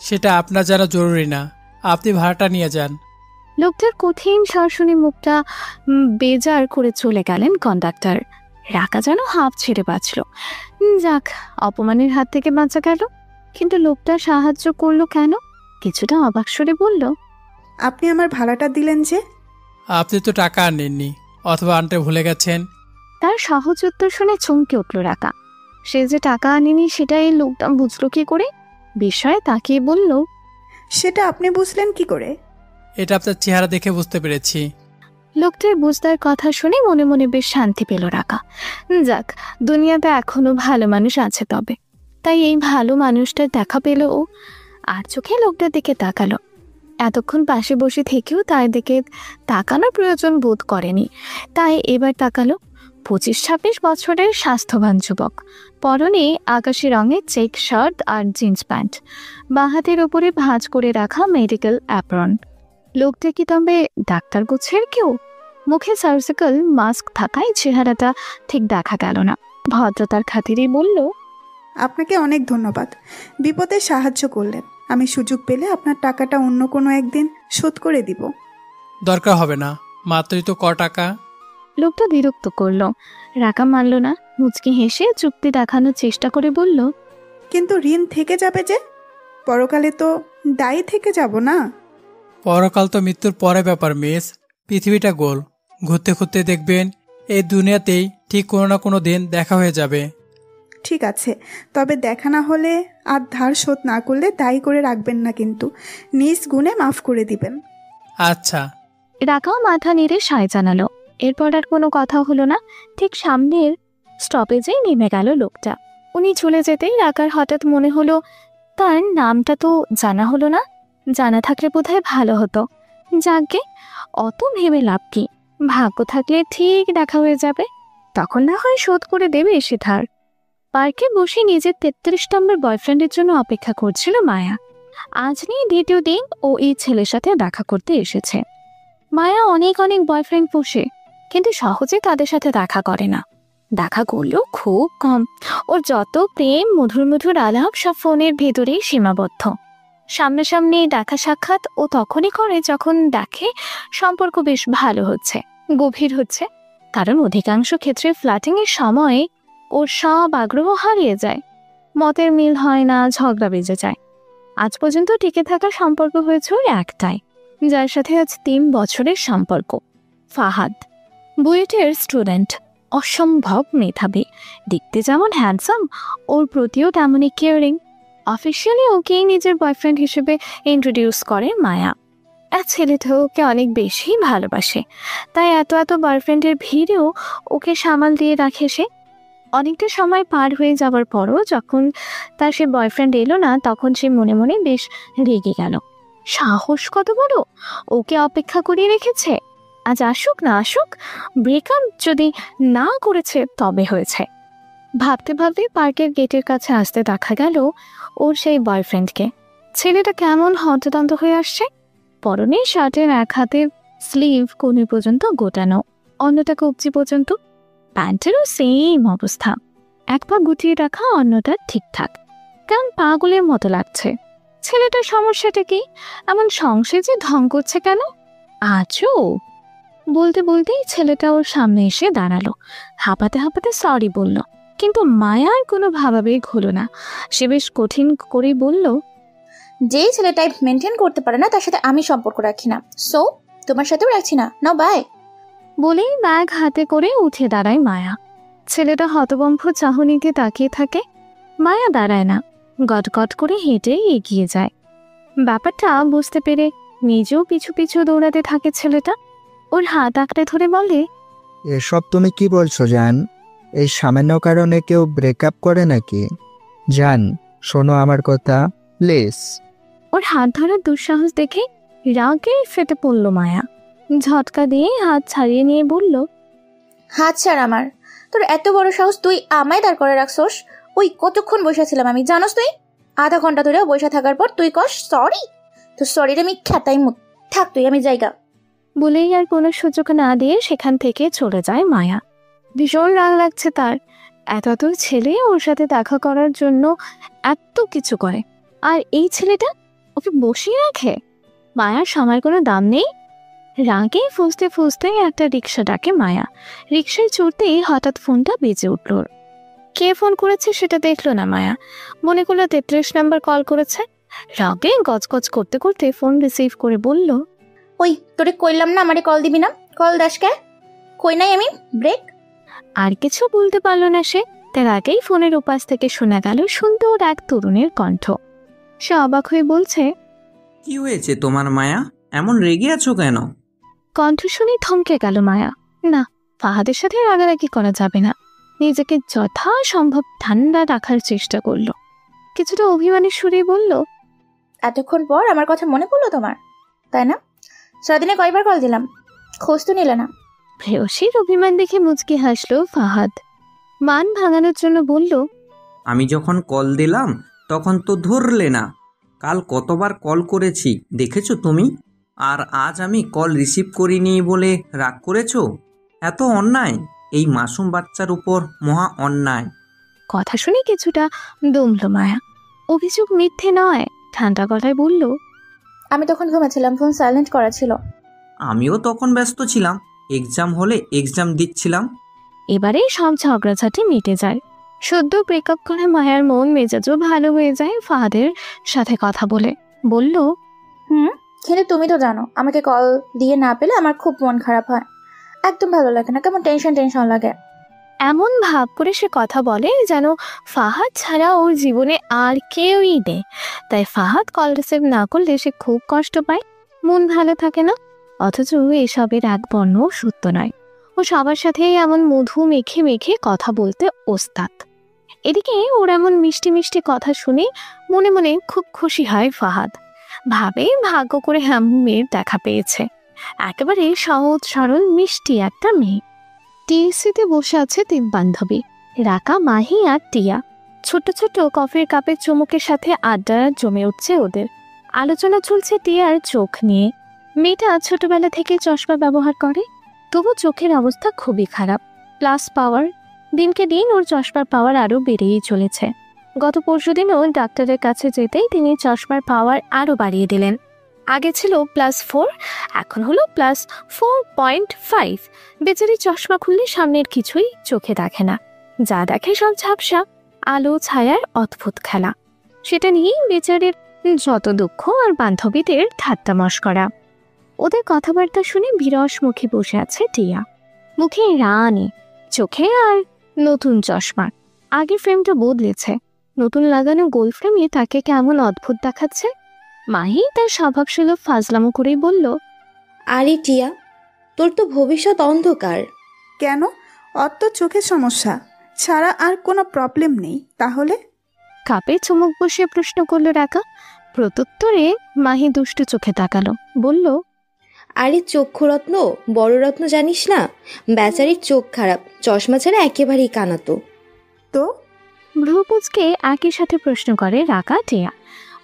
সেটা আপনার জানা জরুরি না, আপনি ভাড়াটা নিয়ে যান। লোকটার কঠিন স্বর শুনে মুখটা বেজার করে চলে গেলেন কন্ডাক্টর। রাকা যেন হাঁপ ছেড়ে বাঁচল। যাক, অপমানের হাত থেকে বাঁচা গেল। কিন্তু লোকটা সাহায্য করলো কেন? কিছুটা অবাক স্বরে বলল, আপনি আমার ভাড়াটা দিলেন যে? আপনি তো টাকা আনেননি, অথবা আনতে ভুলে গেছেন। তার সহজ উত্তর শুনে চমকে উঠল রাকা। সে যে টাকা আনেনি সেটা এই লোকটা বুঝলো কি করে? বিস্ময়ে তাকিয়ে বলল, সেটা আপনি বুঝলেন কি করে? এটা আপনার চেহারা দেখে বুঝতে পেরেছি। লোকটার বুঝদার কথা শুনে মনে মনে বেশ শান্তি পেল রাকা। যাক, দুনিয়াতে এখনো ভালো মানুষ আছে। তবে তাই এই ভালো মানুষটার দেখা পেল ও। আর চোখে লোকটার দিকে তাকালো। এতক্ষণ পাশে বসে থেকেও তার দিকে তাকানোর প্রয়োজন বোধ করেনি, তাই এবার তাকালো। 25-26 বছরের স্বাস্থ্যবান যুবক। পরনে আকাশি রঙের চেক শার্ট আর জিন্স প্যান্ট। বাঁ হাতের ওপরে ভাঁজ করে রাখা মেডিকেল অ্যাপ্রন। লোকটা কি তবে ডাক্তার গোছের কেউ? মুখে সার্জিক্যাল মাস্ক থাকায় চেহারাটা ঠিক দেখা গেল না। ভদ্রতার খাতিরে বলল, আপনাকে অনেক ধন্যবাদ, বিপদে সাহায্য করলেন। আমি সুযোগ পেলে আপনার টাকাটা অন্য কোনো একদিন শোধ করে দিব। দরকার হবে না, মাত্রই তো টাকা। লোকটা বিরক্ত করলো। রাকা মানল না। মুচকি হেসে চুক্তি দেখানোর চেষ্টা করে বলল, কিন্তু ঋণ থেকে যাবে যে? পরকালে তো দায়ী থেকে যাব না? পরকাল তো মৃত্যুর পরে ব্যাপার মিস। পৃথিবীটা গোল, ঘুরতে ঘুরতে দেখবেন এই দুনিয়াতেই ঠিক কোনো না কোনো দিন দেখা হয়ে যাবে। ঠিক আছে, তবে দেখা না হলে আর ধার শোধ না করলে দায়ী করে রাখবেন না, কিন্তু নিজ গুণে মাফ করে দিবেন। আচ্ছা। রাকাও মাথা নেড়ে সায় জানালো। এরপর আর কোনো কথা হলো না। ঠিক সামনের স্টপেজেই নেমে গেল লোকটা। উনি চলে যেতেই রাকার হঠাৎ মনে হলো তার নামটা তো জানা হলো না। জানা থাকলে বোধহয় ভালো হতো। যাকে অত ভেবে লাভ কি? ভাগ্য থাকলে ঠিক দেখা হয়ে যাবে, তখন না হয় শোধ করে দেবে এসে ধার। পার্কে বসে নিজের 33 নম্বর বয়ফ্রেন্ডের জন্য অপেক্ষা করছিল মায়া। আজ নিয়ে দ্বিতীয় দিন ও এই ছেলের সাথে দেখা করতে এসেছে। মায়া অনেক অনেক বয়ফ্রেন্ড পোষে, কিন্তু সহজে তাদের সাথে দেখা করে না। দেখা করলেও খুব কম। ওর যত প্রেম মধুর মধুর আলাপ সব ফোনের ভেতরেই সীমাবদ্ধ। সামনাসামনি দেখা সাক্ষাৎ ও তখনই করে যখন দেখে সম্পর্ক বেশ ভালো হচ্ছে, গভীর হচ্ছে। কারণ অধিকাংশ ক্ষেত্রে ফ্ল্যাটিংয়ের সময়ে ওর সব আগ্রহ হারিয়ে যায়। মতের মিল হয় না, ঝগড়া বেজে যায়। আজ পর্যন্ত টিকে থাকা সম্পর্ক হয়েছে ওই একটাই, যার সাথে আজ 3 বছরের সম্পর্ক। ফাহাদ বুয়েটের স্টুডেন্ট, অসম্ভব মেধাবী, দেখতে যেমন হ্যান্ডসাম ওর প্রতিও তেমনই কেয়ারিং। অফিসিয়ালি ওকেই নিজের বয়ফ্রেন্ড হিসেবে ইন্ট্রোডিউস করে মায়া। এক ছেলেটা ওকে অনেক বেশি ভালোবাসে, তাই এত এত বয়ফ্রেন্ডের ভিড়েও ওকে সামাল দিয়ে রাখে সে। অনেকটা সময় পার হয়ে যাওয়ার পরও যখন তার সে বয়ফ্রেন্ড এলো না, তখন সে মনে মনে বেশ রেগে গেল। সাহস কত বড়, ওকে অপেক্ষা করিয়ে রেখেছে। আজ আসুক না আসুক, ব্রেকআপ যদি না করেছে তবে হয়েছে। ভাবতে ভাবতে পার্কের গেটের কাছে আসতে দেখা গেল ওর সেই বয়ফ্রেন্ডকে। ছেলেটা কেমন হন্তদন্ত হয়ে আসছে। পরনে শার্টের এক হাতের স্লিভ কোণে পর্যন্ত গোটানো, অন্যটা কবজি পর্যন্ত। প্যান্টেরও সেম অবস্থা, এক পা গুটিয়ে রাখা, অন্যটা ঠিকঠাক। কেমন পাগলের মতো লাগছে। ছেলেটার সমস্যাটা কি? এমন সংসেজে ঢং করছে কেন? আজও বলতে বলতেই ছেলেটা ওর সামনে এসে দাঁড়ালো। হাঁপাতে হাঁপাতে সরি বলল, কিন্তু মায়ার কোনো ভাবাবেগ হলো না। সে বেশ কঠিন করে বলল, যেই ছেলে টাইপ মেনটেন করতে পারে না তার সাথে আমি সম্পর্ক রাখি না, সো তোমার সাথেও রাখছি না, নাও বাই। বলেই ব্যাগ হাতে করে উঠে দাঁড়ায় মায়া। ছেলেটা হতবম্ব চাহনিতে তাকিয়ে থাকে। মায়া দাঁড়ায় না, গটগট করে হেঁটে এগিয়ে যায়। ব্যাপারটা বুঝতে পেরে নিজেও পিছু পিছু দৌড়াতে থাকে ছেলেটা। ওর হাত আঁকড়ে ধরে বলে, এসব তুমি কি বলছো জান? এই সামান্য কারণে কেউ ব্রেকআপ করে নাকি? জান, শোনো আমার কথা প্লিজ। ওর হাত ধরার দুঃসাহস দেখে রাগে ফেটে পড়ল মায়া। ঝটকা দিয়ে হাত ছাড়িয়ে নিয়ে বলল, হাত ছাড় আমার। তোর এত বড় সাহস, তুই আমায় দাঁড় করে রাখছোস? ওই কতক্ষণ বসে ছিলাম আমি, জানোস তুই? আধা ঘন্টা ধরে বসে থাকার পর তুই কস সরি। তো সরিটা আমি খেতাই মুখ। থাক তুই, আমি জায়গা। বলেই আর কোনো সুযোগ না দিয়ে সেখান থেকে চলে যায় মায়া। ভীষণ রাগ লাগছে তার। এত ছেলে ওর সাথে দেখা করার জন্য এত কিছু করে, আর এই ছেলেটা ওকে বসিয়ে রাখে। মায়ার সময়ের কোনো দাম নেই। রাগে ফুসতে ফুসতে একটা রিক্সা ডাকে মায়া। রিক্সায় চড়তেই হঠাৎ ফোনটা বেজে উঠল। কে ফোন করেছে সেটা দেখলো না মায়া, মনে করলো 33 নাম্বার কল করেছে। রাগে গজগজ করতে করতে ফোন রিসিভ করে বলল, ওই তোরে কইলাম না আমারে কল দিবি না, কল দাস কে? কই নাই আমি, ব্রেক। আর কিছু বলতে পারল না সে। তার আগেই ফোনের উপাস থেকে শোনা গেল সুন্দর এক তরুণের কণ্ঠ। সে অবাক হয়ে বলছে, কি হয়েছে তোমার মায়া? এমন রেগে আছো কেন? কণ্ঠ শুনে থমকে গেল মায়া। না, ফাহাদের সাথে রাগারাগি করা যাবে না। নিজেকে যথাসম্ভব ঠান্ডা রাখার চেষ্টা করলো। কিছুটা অভিমানের সুরে বলল, এতক্ষণ পর আমার কথা মনে পড়লো তোমার, তাই না? সারাদিনে কয়বার কল দিলাম, খোঁজ তো নিলে না। প্রেয়সীর অভিমান দেখে মুচকি হাসলো ফাহাদ। মান ভাঙানোর জন্য বলল, আমি যখন কল দিলাম তখন তো ধরলে না। কাল কতবার কল করেছি দেখেছো তুমি? আর আজ আমি কল রিসিভ করিনি বলে রাগ করেছো? এত অন্যায়, এই মাসুম বাচ্চার উপর মহা অন্যায়। কথা শুনে কিছুটা দমল মায়া। অভিযোগ মিথ্যে নয়, ঠান্ডা গলায় বলল, আমি তখন ঘুমাচ্ছিলাম, ফোন সাইলেন্ট করা ছিল। আমিও তখন ব্যস্ত ছিলাম, এক্সাম হলে এক্সাম দিচ্ছিলাম। এবারে সব ঝগড়াঝাটি মিটে যায়। সদ্য ব্রেকআপ করে মায়ার মন মেজাজও ভালো হয়ে যায় ফাহাদের সাথে কথা বলে। বলল, কিন্তু তুমি তো জানো আমাকে কল দিয়ে না পেলে আমার খুব মন খারাপ হয়, একদম ভালো লাগে না, কেমন টেনশন টেনশন লাগে। এমন ভাব করে সে কথা বলে যেন ফাহাদ ছাড়া ওর জীবনে আর কেউই নেই। তাই ফাহাদ কল রিসিভ না করলে সে খুব কষ্ট পায়, মন ভালো থাকে না। অথচ এসবের এক বর্ণ সত্য নয়। ও সবার সাথে এমন মধু মেখে মেখে কথা বলতে ওস্তাদ। এদিকে ওর এমন মিষ্টি মিষ্টি কথা শুনে মনে মনে খুব খুশি হয় ফাহাদ। ভাবে ভাগ্য করে এমন মেয়ের দেখা পেয়েছে। একেবারে সহজ সরল মিষ্টি একটা মেয়ে। টিএসসিতে বসে আছে 3 বান্ধবী, রাকা, মাহি আর টিয়া। ছোট ছোট কফির কাপের চুমুকের সাথে আড্ডা জমে উঠছে ওদের। আলোচনা চলছে টিয়ার চোখ নিয়ে। মেয়েটা ছোটবেলা থেকে চশমা ব্যবহার করে, তবু চোখের অবস্থা খুবই খারাপ। প্লাস পাওয়ার, দিনকে দিন ওর চশমার পাওয়ার আরও বেড়েই চলেছে। গত পরশুদিনও ডাক্তারের কাছে যেতেই তিনি চশমার পাওয়ার আরও বাড়িয়ে দিলেন। আগে ছিল +4, এখন হলো +4.5। বেচারি চশমা খুললে সামনের কিছুই চোখে দেখে না, যা দেখে সব ঝাপসা, আলো ছায়ার অদ্ভুত খেলা। সেটা নিয়েই বেচারির যত দুঃখ আর বান্ধবীদের ঠাট্টা মশকরা। ওদের কথাবার্তা শুনে বিরস মুখে বসে আছে টিয়া। মুখে রানি, চোখে আর নতুন চশমা। আগের ফ্রেমটা বদলেছে, নতুন লাগানো গোল ফ্রেমে তাকে কেমন অদ্ভুত দেখাচ্ছে। মাহি তার স্বভাবসুলভ ফাজলামো করেই বলল, আরে টিয়া, তোর তো ভবিষ্যৎ অন্ধকার। কেন? অত চোখের সমস্যা ছাড়া আর কোনো প্রবলেম নেই তাহলে? কাপে চুমুক বসিয়ে প্রশ্ন করল রাকা। প্রত্যুত্তরে মাহি দুষ্টু চোখে তাকালো, বলল, আরে চক্ষুরত্ন বড় রত্ন জানিস না, বেচারির চোখ খারাপ, চশমা ছাড়া একেবারেই কানাতো। তো ভ্রুকুচকে একই সাথে প্রশ্ন করে রাকা টিয়া।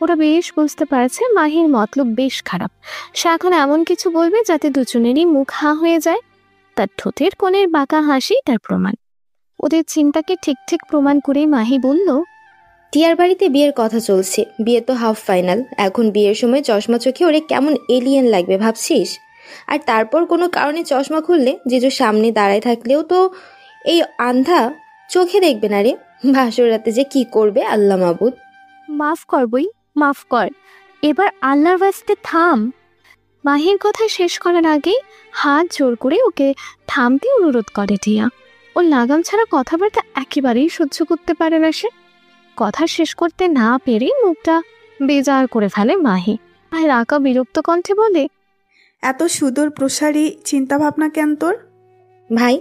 ওরা বেশ বুঝতে পারছে মাহির মতলব বেশ খারাপ। সে এখন এমন কিছু বলবে যাতে দুজনেরই মুখ হাঁ হয়ে যায়। তার ঠোঁটের কোণের বাঁকা হাসি তার প্রমাণ। ওদের চিন্তাকে ঠিক ঠিক প্রমাণ করেই মাহি বলল, টিয়ার বাড়িতে বিয়ের কথা চলছে, বিয়ে তো হাফ ফাইনাল, এখন বিয়ের সময় চশমা চোখে ওরে কেমন এলিয়েন লাগবে ভাবছিস? আর তারপর কোনো কারণে চশমা খুললে জিজু সামনে দাঁড়ায় থাকলেও তো এই আন্ধা চোখে দেখবে না রে। ভাসুর রাতে যে কি করবে আল্লাহ মাবুদ। মাফ কর বই, মাফ কর, এবার আল্লাহর ওয়াস্তে থাম। মাহির কথা শেষ করার আগেই হাত জোর করে ওকে থামতে অনুরোধ করে টিয়া। ওর লাগাম ছাড়া কথাবার্তা একেবারেই সহ্য করতে পারে না সে। কথা শেষ করতে না পেরে মুখটা বেজার করে ফেলে মাহি। আর রাকা বিরক্ত কণ্ঠে বলে, এত সুদূর প্রসারী চিন্তাভাবনা কেন তোর? ভাই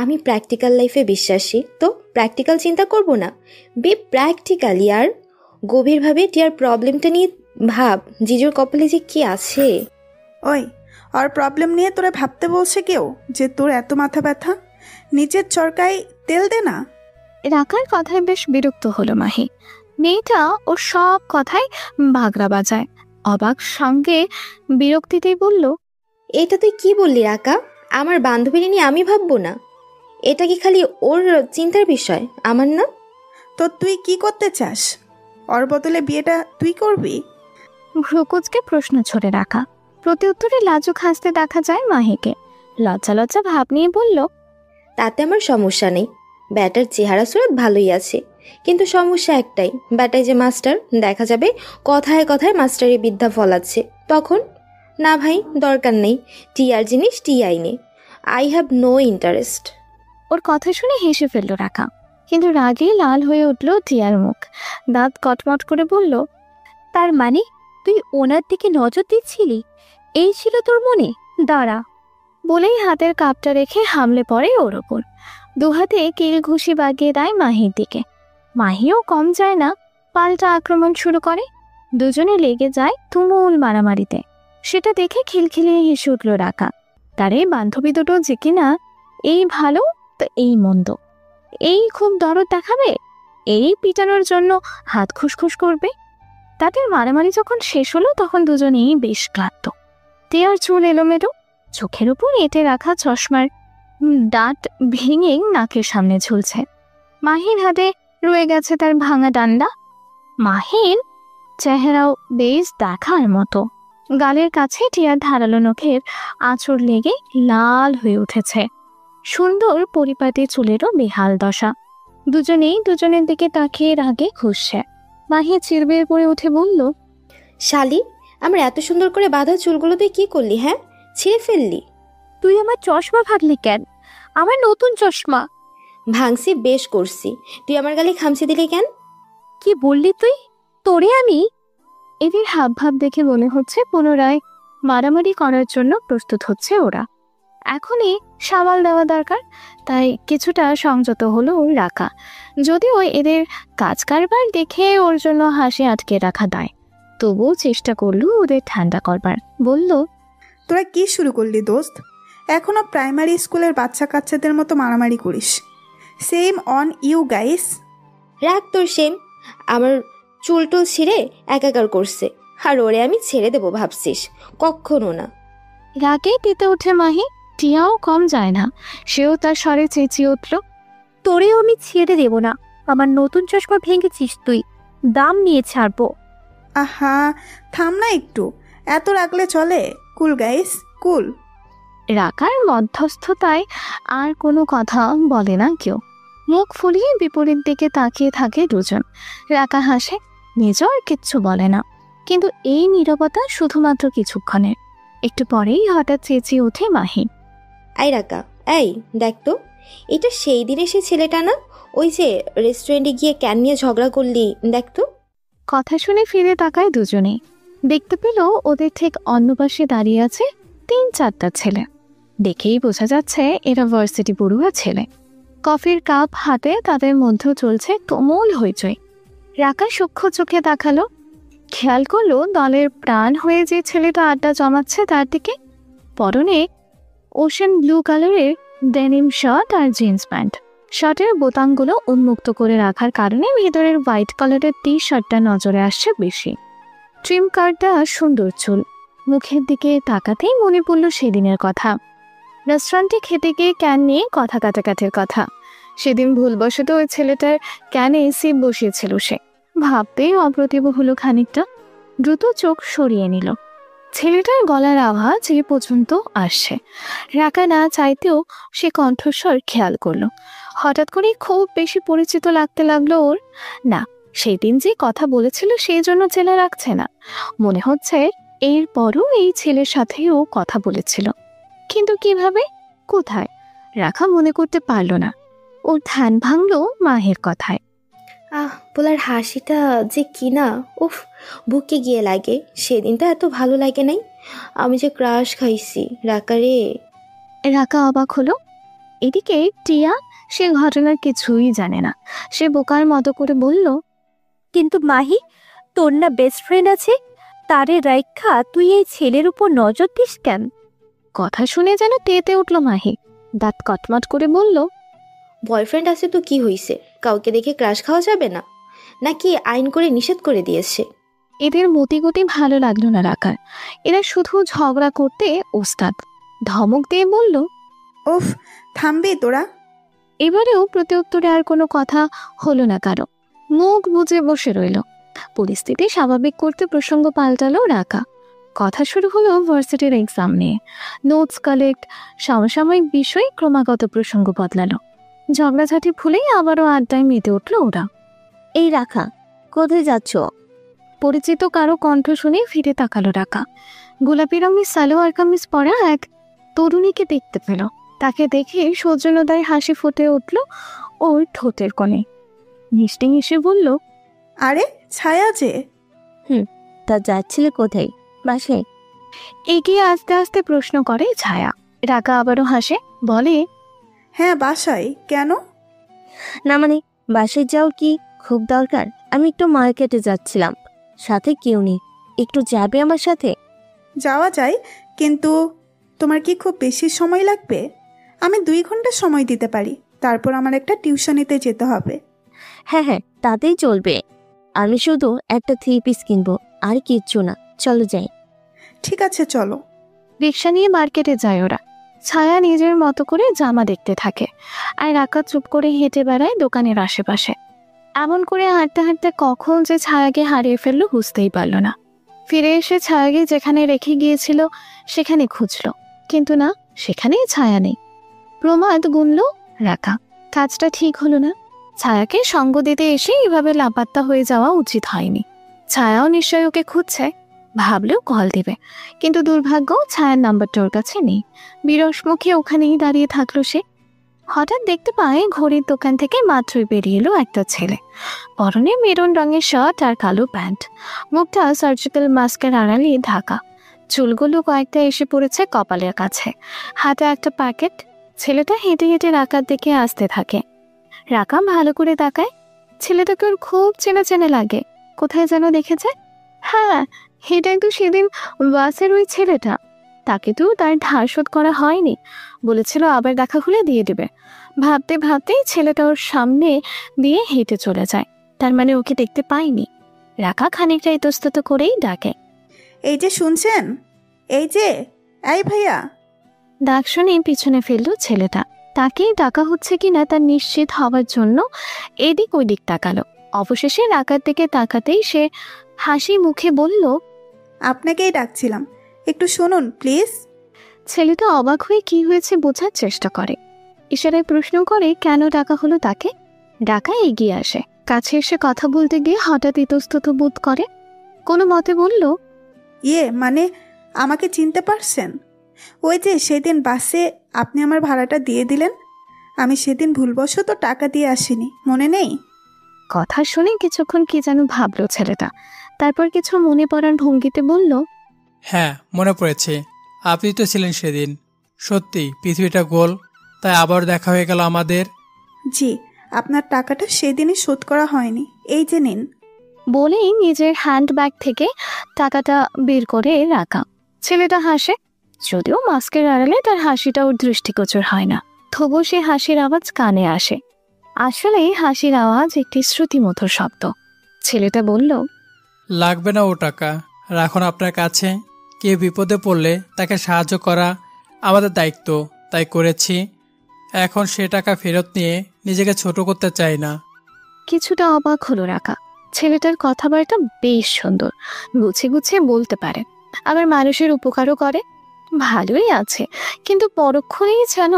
আমি প্র্যাকটিক্যাল লাইফে বিশ্বাসী, তো প্র্যাকটিক্যাল চিন্তা করব না? বি প্র্যাকটিক্যাল ইয়ার। গভীরভাবে টিয়ার প্রবলেমটা নিয়ে ভাব, জিজুর কপালে যে কি আছে। ওই, ওর প্রবলেম নিয়ে তোরা ভাবতে বলছে কেউ যে তোর এত মাথা ব্যথা? নিচের চরকায় তেল দে না। রাকার কথায় বেশ বিরক্ত হলো মাহি। মেয়েটা ওর সব কথায় বাগড়া বাজায়। অবাক সঙ্গে বিরক্তিতেই বলল, এটা তুই কি বললি রাকা? আমার বান্ধবীর নিয়ে আমি ভাববো না? এটা কি খালি ওর চিন্তার বিষয়, আমার না? তো তুই কি করতে চাস? ওর বদলে বিয়েটা তুই করবি? ভ্রুকুচকে প্রশ্ন ছড়ে রাখা। প্রতি উত্তরে লাজুক হাসতে দেখা যায় মাহিকে। লজ্জা লজ্জা ভাব নিয়ে বলল, তাতে আমার সমস্যা নেই, ব্যাটার চেহারা সুরত ভালোই আছে, কিন্তু সমস্যা একটাই, ব্যাটায় যে মাস্টার, দেখা যাবে কথায় কথায় মাস্টারের বিদ্যা ফলাচ্ছে। তখন না ভাই, দরকার নেই, টিয়ার জিনিস টিয়াই নে, আই হ্যাভ নো ইন্টারেস্ট। ওর কথা শুনে হেসে ফেলল রাখা, কিন্তু রাগে লাল হয়ে উঠল টিয়ার মুখ। দাঁত কটমট করে বলল, তার মানে তুই ওনার দিকে নজর দিচ্ছিলি? এই ছিল তোর মনে? দাঁড়া। বলেই হাতের কাপটা রেখে হামলে পড়ে ওর ওপর। দুহাতে কিল ঘুষি বাগিয়ে দেয় মাহির দিকে। মাহিও কম যায় না, পাল্টা আক্রমণ শুরু করে। দুজনে লেগে যায় তুমুল মারামারিতে। সেটা দেখে খিলখিলিয়ে হেসে উঠল রাকা। তার এই বান্ধবী দুটো যে কিনা এই ভালো তো এই মন্দ, এই খুব দরদ দেখাবে, এই পিটানোর জন্য হাত খুসখুস করবে। তাদের মারামারি যখন শেষ হলো তখন দুজনেই বেশ ক্লান্ত। টিয়ার চুল এলোমেলো, চোখের উপর এঁটে রাখা চশমার দাঁত ভেঙে নাকের সামনে ঝুলছে। মাহির হাতে রয়ে গেছে তার ভাঙা ডান্ডা। মাহির চেহারাও বেশ দেখার মতো। গালের কাছে টিয়ার ধারালো নখের আঁচড় লেগে লাল হয়ে উঠেছে। সুন্দর পরিপাটি চুলেরও বেহাল দশা। দুজনেই দুজনের দিকে তাকিয়ে রাগে খুঁজছে। মাহি চিরবির করে উঠে বলল, শালি, আমার এত সুন্দর করে বাঁধা চুলগুলো তুই কি করলি? হ্যাঁ, ছিঁড়ে ফেললি? তুই আমার চশমা ভাগলি কেন? আমার নতুন চশমা। ভাঙছি বেশ করছি, তুই আমার গালে খামচি দিলি কেন? কি বললি তুই? তোরে আমি? এদের হাবভাব দেখে মনে হচ্ছে পুনরায় মারামারি করার জন্য প্রস্তুত হচ্ছে ওরা। এখনই সামাল দেওয়া দরকার, তাই কিছুটা সংযত হলো ওর রাখা। যদিও এদের কাজ কারবার দেখে ওর জন্য হাসি আটকে রাখা দায়, তবুও চেষ্টা করলো ওদের ঠান্ডা করবার। বলল, তোরা কি শুরু করলি দোস্ত? এখনো প্রাইমারি স্কুলের বাচ্চা কাচ্চাদের মতো মারামারি করিস। Shame on you guys. রাগ তোর সেম, আমার চুল টুল ছিঁড়ে একাকার করছে, আর ওরে আমি ছেড়ে দেবো ভাবছিস? কখনো না। রাগে তেতে ওঠে মাহি। টিয়াও কম যায় না, সেও তার স্বরে চেঁচিয়ে উঠল, তোরেও আমি ছেড়ে দেব না। আমার নতুন চশমা ভেঙেছিস তুই, দাম নিয়ে ছাড়বো। আহা, থাম না একটু, এত রাগলে চলে? কুল গাইস, কুল। রাকার মধ্যস্থতায় আর কোনো কথা বলে না কেউ। মুখ ফুলিয়ে বিপরীত দিকে তাকিয়ে থাকে দুজন। রাকা হাসে, নিজও আর কিচ্ছু বলে না। কিন্তু এই নীরবতা শুধুমাত্র কিছুক্ষণের। একটু পরেই হঠাৎ চেঁচিয়ে ওঠে মাহি, এই রাকা, এই দেখ তো, এটা সেই দিনে সে ছেলেটা না? ওই যে রেস্টুরেন্টে গিয়ে ক্যান নিয়ে ঝগড়া করলি, দেখ তো। কথা শুনে ফিরে তাকায় দুজনেই। দেখতে পেল ওদের ঠিক অন্য পাশে দাঁড়িয়ে আছে 3-4টা ছেলে। দেখেই বোঝা যাচ্ছে এরা ভার্সিটি পড়ুয়া ছেলে। কফির কাপ হাতে তাদের মধ্যেও চলছে তুমুল হইচই। রাকা সূক্ষ্ম চোখে তাকালো, খেয়াল করলো দলের প্রাণ হয়ে যে ছেলেটা আড্ডা জমাচ্ছে তার দিকে। পরনে ওশেন ব্লু কালারের ডেনিম শার্ট আর জিন্স প্যান্ট। শার্টের বোতামগুলো উন্মুক্ত করে রাখার কারণে ভেতরের হোয়াইট কালারের টি শার্টটা নজরে আসছে বেশি। ট্রিম কাটটা সুন্দর চুল। মুখের দিকে তাকাতেই মনে পড়ল সেদিনের কথা, রেস্টুরেন্টে খেতে গিয়ে ক্যান নিয়ে কথা কাটাকাটির কথা। সেদিন ভুলবশত ওই ছেলেটার ক্যানে সিপ বসিয়েছিল সে। ভাবতেই অপ্রতিভ হলো খানিকটা। দ্রুত চোখ সরিয়ে নিল। ছেলেটার গলার আওয়াজ এ পর্যন্ত আসছে। রাকা না চাইতেও সে কণ্ঠস্বর খেয়াল করলো। হঠাৎ করে খুব বেশি পরিচিত লাগতে লাগলো ওর। না, সেদিন যে কথা বলেছিল সেই জন্য ছেলে রাখছে না। মনে হচ্ছে এরপরও এই ছেলের সাথেও কথা বলেছিল, কিন্তু কিভাবে, কোথায়, রাখা মনে করতে পারল না। ওর ধ্যান ভাঙল মাহের কথায়। পোলার হাসিটা যে কি না, উফ, বুকে গিয়ে লাগে। সেদিনটা এত ভালো লাগে নাই। আমি যে ক্রাশ খাইছি রাকারে। রাকা অবাক হলো। এদিকে টিয়া সে ঘটনার কিছুই জানে না। সে বোকার মতো করে বলল, কিন্তু মাহি, তোর না বেস্ট ফ্রেন্ড আছে, তারে রাইখা তুই এই ছেলের উপর নজর দিস কেন? কথা শুনে যেন তেতে উঠল মাহি। দাঁত কটমট করে বলল, বয়ফ্রেন্ড আছে তো কি হইছে, কাউকে দেখে ক্রাশ খাওয়া যাবে না নাকি আইন করে নিষেধ করে দিয়েছে? এদের মতিগতি ভালো লাগলো না রাকার। এরা শুধু ঝগড়া করতে ওস্তাদ। ধমক দিয়ে বলল, ওফ, থামবি তোরা? এবারেও প্রত্যুত্তরে আর কোনো কথা হলো না কারো। মুখ বুজে বসে রইল। পরিস্থিতি স্বাভাবিক করতে প্রসঙ্গ পাল্টালো রাকা। কথা শুরু হলো ভার্সিটির এক্সাম নিয়ে। নোটস কালেক্ট, সমসাময়িক বিষয়, ক্রমাগত প্রসঙ্গ বদলালো। ঝগড়াঝাটি ভুলেই আবারও আড্ডায় মেতে উঠল ওরা। এই রাখা, কোথায় যাচ্ছ? পরিচিত কারো কণ্ঠ শুনে ফিরে তাকালো রাকা। গোলাপি রঙের সালোয়ার কামিজ পরা এক তরুণীকে দেখতে পেল। তাকে দেখে সৌজন্যতায় হাসি ফুটে উঠল ওর ঠোঁটের কোণে। মিষ্টি হেসে বলল, আরে ছায়া যে। তা যাচ্ছিলে কোথায়? বাসায়? এগিয়ে আস্তে আস্তে প্রশ্ন করে ছায়া। রাকা আবারও হাসে, বলে, হ্যাঁ বাসায়। কেন? না মানে, বাসায় যাও কি খুব দরকার? আমি একটু মার্কেটে যাচ্ছিলাম, সাথে কেউ নেই, একটু যাবে আমার সাথে? যাওয়া যায়, কিন্তু তোমার কি খুব বেশি সময় লাগবে? আমি 2 ঘন্টা সময় দিতে পারি, তারপর আমার একটা টিউশনিতে যেতে হবে। হ্যাঁ হ্যাঁ, তাতেই চলবে। আমি শুধু একটা 3 পিস কিনবো, আর কিচ্ছু না। চলো যাই। ঠিক আছে চলো। রিক্সা নিয়ে মার্কেটে যায় ওরা। ছায়া নিজের মতো করে জামা দেখতে থাকে, আর রাকা চুপ করে হেঁটে বেড়ায় দোকানের আশেপাশে। এমন করে হাঁটতে হাঁটতে কখন যে ছায়াকে হারিয়ে ফেললো বুঝতেই পারল না। ফিরে এসে ছায়াকে যেখানে রেখে গিয়েছিল সেখানে খুঁজলো, কিন্তু না, সেখানেই ছায়া নেই। প্রমাদ গুনল রাকা। কাজটা ঠিক হলো না। ছায়াকে সঙ্গ দিতে এসে এভাবে লাপাত্তা হয়ে যাওয়া উচিত হয়নি। ছায়াও নিশ্চয়ই ওকে খুঁজছে। ভাবলেও কল দিবে, কিন্তু দুর্ভাগ্য ছায়ার নাম্বারটা ওর কাছে নেই। বিরস মুখে ওখানেই দাঁড়িয়ে থাকলো সে। হঠাৎ দেখতে পায় ঘড়ির দোকান থেকে মাত্রই বেরিয়ে এলো একটা ছেলে। পরনে মেরুন রঙের শার্ট আর কালো প্যান্ট। মুখটা সার্জিক্যাল মাস্কের আড়ালে ঢাকা। চুলগুলো কয়েকটা এসে পড়েছে কপালের কাছে। হাতে একটা প্যাকেট। ছেলেটা হেঁটে হেঁটে রাকার দিকে আসতে থাকে। রাকা ভালো করে তাকায়। ছেলেটাকে ওর খুব চেনা চেনা লাগে। কোথায় যেন দেখেছে। হ্যাঁ, এটাই তো সেদিন বাসের ওই ছেলেটা। তাকে তো তার ধার শোধ করা হয়নি, বলেছিল আবার দেখা হলে দিয়ে দেবে। ভাবতে ভাবতেই ছেলেটা ওর সামনে দিয়ে হেঁটে চলে যায়। তার মানে ওকে দেখতে পাইনি। রাকা খানিকটা ইতস্তত করেই ডাকে, এই যে শুনছেন, এই যে, এই ভাইয়া। ডাক শুনে পিছনে ফেললো ছেলেটা। তাকেই ডাকা হচ্ছে কিনা তার নিশ্চিত হওয়ার জন্য এদিক ওইদিক তাকালো। অবশেষে রাকার দিকে তাকাতেই সে হাসি মুখে বলল, আপনাকেই ডাকছিলাম, একটু শুনুন প্লিজ। ছেলেটা অবাক হয়ে কি হয়েছে বোঝার চেষ্টা করে। ইশারায় প্রশ্ন করে কেন ডাকা হলো তাকে। ডাকা এগিয়ে আসে। কাছে এসে কথা বলতে গিয়ে হঠাৎ ইতস্তত বোধ করে। কোনো মতে বলল, মানে আমাকে চিনতে পারছেন? ওই যে সেদিন বাসে আপনি আমার ভাড়াটা দিয়ে দিলেন, আমি সেদিন ভুলবশত টাকা দিয়ে আসিনি, মনে নেই? কথা শুনে কিছুক্ষণ কি যেন ভাবলো ছেলেটা। তারপর কিছু মনে পড়ার ভঙ্গিতে বলল, হ্যাঁ মনে পড়েছে, আপনি তো ছিলেন সেদিন। সত্যি পৃথিবীটা গোল, তাই আবার দেখা হয়ে গেল আমাদের। জি, আপনার টাকাটা সেদিনই শোধ করা হয়নি, এই যে নিন। বলেই নিজের হ্যান্ড ব্যাগ থেকে টাকাটা বের করে রাখা। ছেলেটা হাসে। যদিও মাস্কের আড়ালে তার হাসিটা ওর দৃষ্টিগোচর হয় না, তবুও সে হাসির আওয়াজ কানে আসে। আসলে হাসির আওয়াজ একটি শ্রুতিমধুর শব্দ। ছেলেটা বলল, লাগবে না ও টাকা, রাখুন আপনার কাছে। কেউ বিপদে পড়লে তাকে সাহায্য করা আমাদের দায়িত্ব, তাই করেছি। এখন সে টাকা ফেরত নিয়ে নিজেকে ছোট করতে চাই না। কিছুটা অবাক হলো রাকা। ছেলেটার কথাবার্তা বেশ সুন্দর, গুছিয়ে গুছিয়ে বলতে পারে, আবার মানুষের উপকারও করে। ভালোই আছে, কিন্তু পরক্ষণেই যেন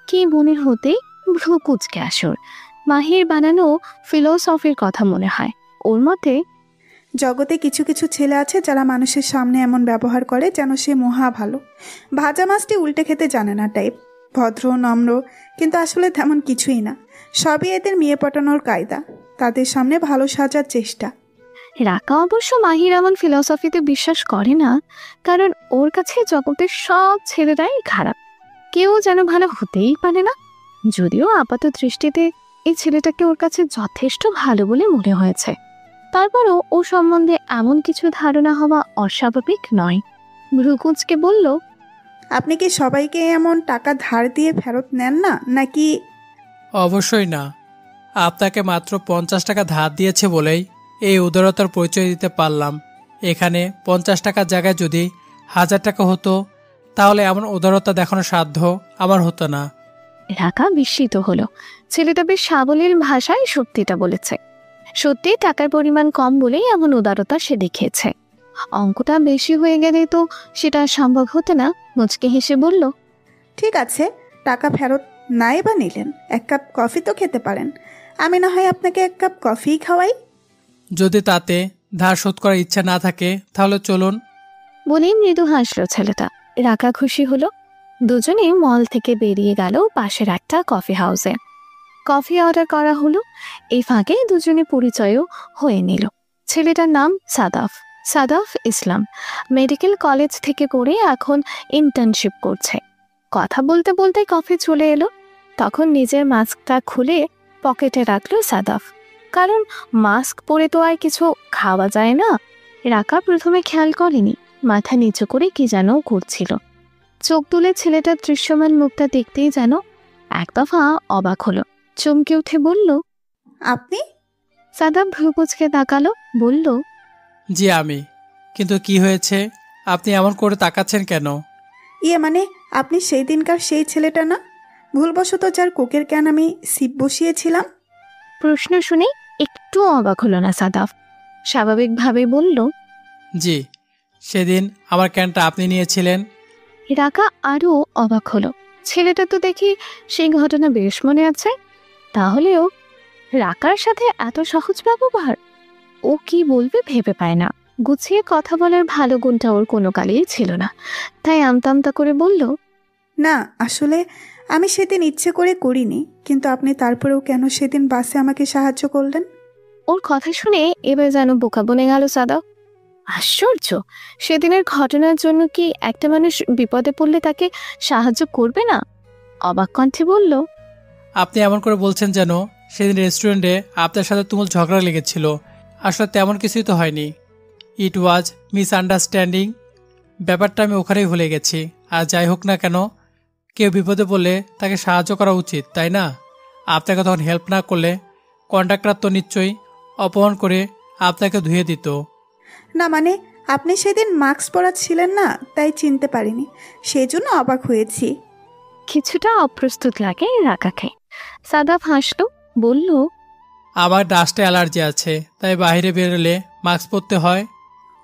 কি মনে হতেই ভ্রু কুচকে আসর। মাহির বানানো ফিলোসফির কথা মনে হয়। ওর মতে, জগতে কিছু কিছু ছেলে আছে যারা মানুষের সামনে এমন ব্যবহার করে যেন সে মহা ভালো, ভাজা মাছটি উল্টে খেতে জানে না টাইপ, ভদ্র নম্র, কিন্তু আসলে তেমন কিছুই না। সবই এদের মেয়ে পটানোর কায়দা, তাদের সামনে ভালো সাজার চেষ্টা। রাকা অবশ্য মাহির এমন ফিলসফিতে বিশ্বাস করে না, কারণ ওর কাছে জগতের সব ছেলেরাই খারাপ, কেউ যেন ভালো হতেই পারে না। যদিও আপাত দৃষ্টিতে এই ছেলেটাকে ওর কাছে যথেষ্ট ভালো বলে মনে হয়েছে, তারপরও ও সম্বন্ধে এমন কিছু ধারণা হওয়া অস্বাভাবিক নয়। ভ্রুকুঁচকে বলল, আপনি কি সবাইকে এমন টাকা ধার দিয়ে ফেরত নেন না নাকি? অবশ্যই না, আপনাকে মাত্র 50 টাকা ধার দিয়েছে বলেই এই উদারতার পরিচয় দিতে পারলাম। এখানে 50 টাকার জায়গায় যদি 1000 টাকা হতো, তাহলে এমন উদারতা দেখানোর সাধ্য আমার হতো না। রাকা বিস্মিত হলো। ছেলেটা বেশ সাবলীল ভাষায় সত্যিটা বলেছে। সত্যি টাকার পরিমাণ কম বলেই এমন উদারতা সে দেখিয়েছে। অঙ্কটা বেশি হয়ে গেলে তো সেটা সম্ভব হতো না। মুচকে হেসে বলল, ঠিক আছে, টাকা ফেরত নাই বা নিলেন, এক কাপ কফি তো খেতে পারেন। আমি না হয় আপনাকে এক কাপ কফিই খাওয়াই। যদি তাতে ধার শোধ করার ইচ্ছা না থাকে তাহলে চলুন। বলেই মৃদু হাসলো ছেলেটা। রাকা খুশি হলো। দুজনেই মল থেকে বেরিয়ে গেল পাশের একটা কফি হাউসে। কফি অর্ডার করা হলো। এই ফাঁকে দুজনে পরিচয়ও হয়ে নিল। ছেলেটার নাম সাদাফ, সাদাফ ইসলাম। মেডিকেল কলেজ থেকে পড়ে এখন ইন্টার্নশিপ করছে। কথা বলতে বলতে কফি চলে এলো। তখন নিজের মাস্কটা খুলে পকেটে রাখলো সাদাফ, কারণ মাস্ক পরে তো আর কিছু খাওয়া যায় না। রাকা প্রথমে খেয়াল করেনি, মাথা নিচু করে কি যেন করছিল। চোখ তুলে ছেলেটার দৃশ্যমান মুখটা দেখতেই যেন এক দফা অবাক হলো। চমকে উঠে বলল, আপনি? সাদাফ ভ্রু কুঁচকে তাকালো, বলল, জি আমি। কিন্তু কি হয়েছে, আপনি এমন করে তাকাচ্ছেন কেন? মানে আপনি সেই দিনকার সেই ছেলেটা না, ভুলবশত যার কোকের ক্যান আমি সিপ বসিয়েছিলাম? প্রশ্ন শুনে একটু অবাক হলো না সাদাফ। স্বাভাবিকভাবে বলল, জি, সেদিন আমার ক্যানটা আপনি নিয়েছিলেন। রাকা আরও অবাক হলো। ছেলেটা তো দেখি সেই ঘটনা বেশ মনে আছে। তাহলেও রাকার সাথে এত সহজ ব্যবহার, ও কি বলবে ভেবে পায় না। গুছিয়ে কথা বলার ভালো গুণটা ওর কোনো কালেই ছিল না, তাই আমতা করে বলল, না, আসলে আমি সেদিন ইচ্ছে করে করিনি, কিন্তু আপনি তারপরেও কেন সেদিন বাসে আমাকে সাহায্য করলেন? ওর কথা শুনে এবার যেন বোকা বনে গেল সাদাফ। আশ্চর্য, সেদিনের ঘটনার জন্য কি একটা মানুষ বিপদে পড়লে তাকে সাহায্য করবে না? অবাক কণ্ঠে বলল, আপনি এমন করে বলছেন যেন সেদিন রেস্টুরেন্টে আপনার সাথে তুমুল ঝগড়া লেগেছিল। আসলে তেমন কিছুই তো হয়নি। ইট ওয়াজ মিসআন্ডারস্ট্যান্ডিং। ব্যাপারটা আমি ওখানেই ভুলে গেছি। আর যাই হোক না কেন, কেউ বিপদে পড়লে তাকে সাহায্য করা উচিত, তাই না? আপনাকে তখন হেল্প না করলে কন্ট্রাক্টর তো নিশ্চয়ই অপমান করে আপনাকে ধুয়ে দিত। না মানে, আপনি সেদিন মাস্ক পরা ছিলেন না, তাই চিনতে পারিনি, সেই জন্য অবাক হয়েছি। কিছুটা অপ্রস্তুত লাগে রাকাকে। সাদাফ হাসলো, বলল, আমার ডাস্টে অ্যালার্জি আছে, তাই বাইরে বেরোলে মাস্ক পরতে হয়।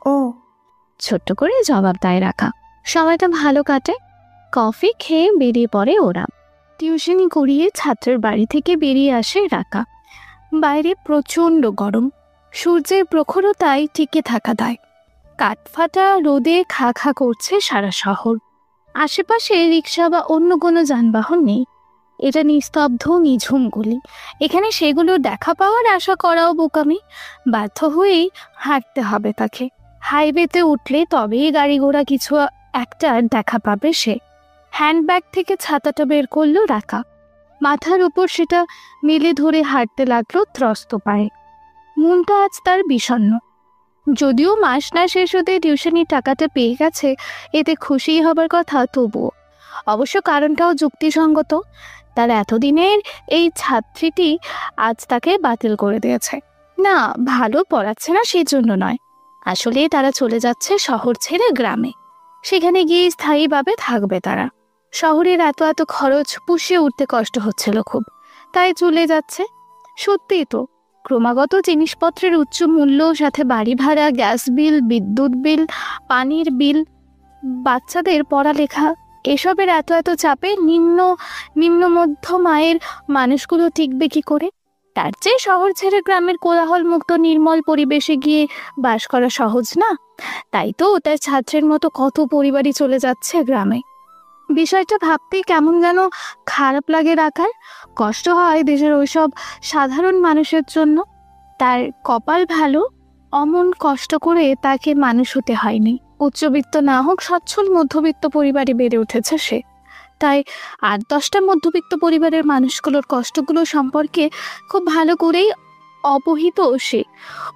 ও, ছোট্ট করে জবাব দেয় রাকা। সময়টা ভালো কাটে। কফি খেয়ে বেরিয়ে পড়ে ওরা। টিউশনি করিয়ে ছাত্রের বাড়ি থেকে বেরিয়ে আসে রাকা। বাইরে প্রচণ্ড গরম, সূর্যের প্রখরতায় টিকে থাকা দায়। কাঠফাটা রোদে খা খা করছে সারা শহর। আশেপাশে রিক্সা বা অন্য কোনো যানবাহন নেই। এটা নিস্তব্ধ নিঝুম গলি। এখানে সেগুলো দেখা পাওয়ার আশা করাও বোকামি। বাধ্য হয়েই হাঁটতে হবে তাকে। হাইওয়েতে উঠলে তবেই গাড়ি ঘোড়া কিছু একটা দেখা পাবে সে। হ্যান্ডব্যাগ থেকে ছাতাটা বের করলো রাকা। মাথার উপর সেটা মেলে ধরে হাঁটতে লাগলো ত্রস্ত পায়ে। মনটা আজ তার বিষণ্ণ। যদিও মাস না শেষ হতে টিউশনির টাকাটা পেয়ে গেছে, এতে খুশি হবার কথা, তবুও অবশ্য কারণটাও যুক্তিসঙ্গত। তার এতদিনের এই ছাত্রীটি আজ তাকে বাতিল করে দিয়েছে। না, ভালো পড়াচ্ছে না সেই জন্য নয়, আসলে তারা চলে যাচ্ছে শহর ছেড়ে গ্রামে। সেখানে গিয়ে স্থায়ীভাবে থাকবে তারা। শহরের এত এত খরচ পুষিয়ে উঠতে কষ্ট হচ্ছিল খুব, তাই চলে যাচ্ছে। সত্যিই তো, ক্রমাগত জিনিসপত্রের উচ্চ মূল্য, সাথে বাড়ি ভাড়া, গ্যাস বিল, বিদ্যুৎ বিল, পানির বিল, বাচ্চাদের পড়ালেখা, এসবের এত এত চাপে নিম্ন মধ্যম আয়ের মানুষগুলো টিকবে কি করে? তার চেয়ে শহর ছেড়ে গ্রামের কোলাহল মুক্ত নির্মল পরিবেশে গিয়ে বাস করা সহজ না? তাই তো তার ছাত্রের মতো কত পরিবারই চলে যাচ্ছে গ্রামে। বিষয়টা ভাবতেই কেমন যেন খারাপ লাগে রাখার। কষ্ট হয় দেশের ওইসব সাধারণ মানুষের জন্য। তার কপাল ভালো, অমন কষ্ট করে তাকে মানুষ হতে হয়নি। উচ্চবিত্ত না হোক, সচ্ছল মধ্যবিত্ত পরিবারে বেড়ে উঠেছে সে। তাই 8-10টা মধ্যবিত্ত পরিবারের মানুষগুলোর কষ্টগুলো সম্পর্কে খুব ভালো করেই অবহিত সে।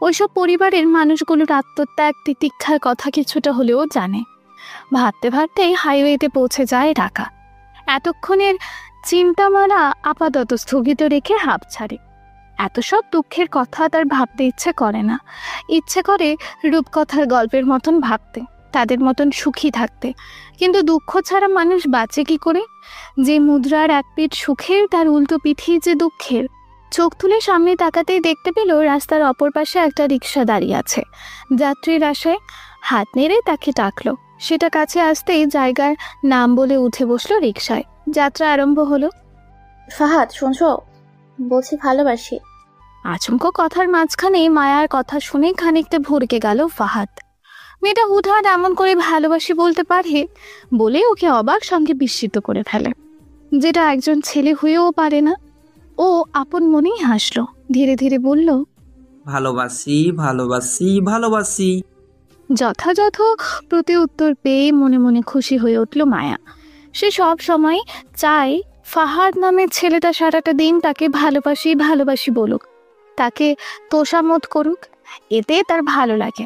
ওইসব পরিবারের মানুষগুলোর আত্মত্যাগ, তিতিক্ষার কথা কিছুটা হলেও জানে। ভাবতে ভাবতেই হাইওয়েতে পৌঁছে যায় ঢাকা। এতক্ষণের চিন্তামারা আপাতত স্থগিত রেখে হাঁপ ছাড়ে। এত সব দুঃখের কথা তার ভাবতে ইচ্ছে করে না। ইচ্ছে করে রূপকথার গল্পের মতন ভাবতে, তাদের মতন সুখী থাকতে। কিন্তু দুঃখ ছাড়া মানুষ বাঁচে কি করে? যে মুদ্রার এক পিঠ সুখের, তার উল্টো পিঠে যে দুঃখের। চোখ তুলে সামনে তাকাতেই দেখতে পেল রাস্তার অপর পাশে একটা রিক্সা দাঁড়িয়ে আছে। যাত্রীর আশায় হাত নেড়ে তাকে ডাকলো। সেটা কাছে আসতেই জায়গার নাম বলে উঠে বসলো রিক্সায়। যাত্রা আরম্ভ হলো। ফাহাদ, শুনছো? বলছি ভালোবাসি। আচমকা কথার মাঝখানে মায়ার কথা শুনে খানিকটা ভরকে গেল ফাহাদ। মেয়েটা হুটহাট এমন করে ভালোবাসি বলতে পারে বলে ওকে অবাক সঙ্গে বিস্মিত করে ফেলে, যেটা একজন ছেলে হয়েও পারে না। ও আপন মনেই হাসলো, ধীরে ধীরে বলল, ভালোবাসি ভালোবাসি ভালোবাসি। যথাযথ প্রতি উত্তর পেয়ে মনে মনে খুশি হয়ে উঠল মায়া। সে সব সময় চায় ফাহাদ নামের ছেলেটা সারাটা দিন তাকে ভালোবাসি ভালোবাসি বলুক, তাকে তোষামত করুক, এতে তার ভালো লাগে।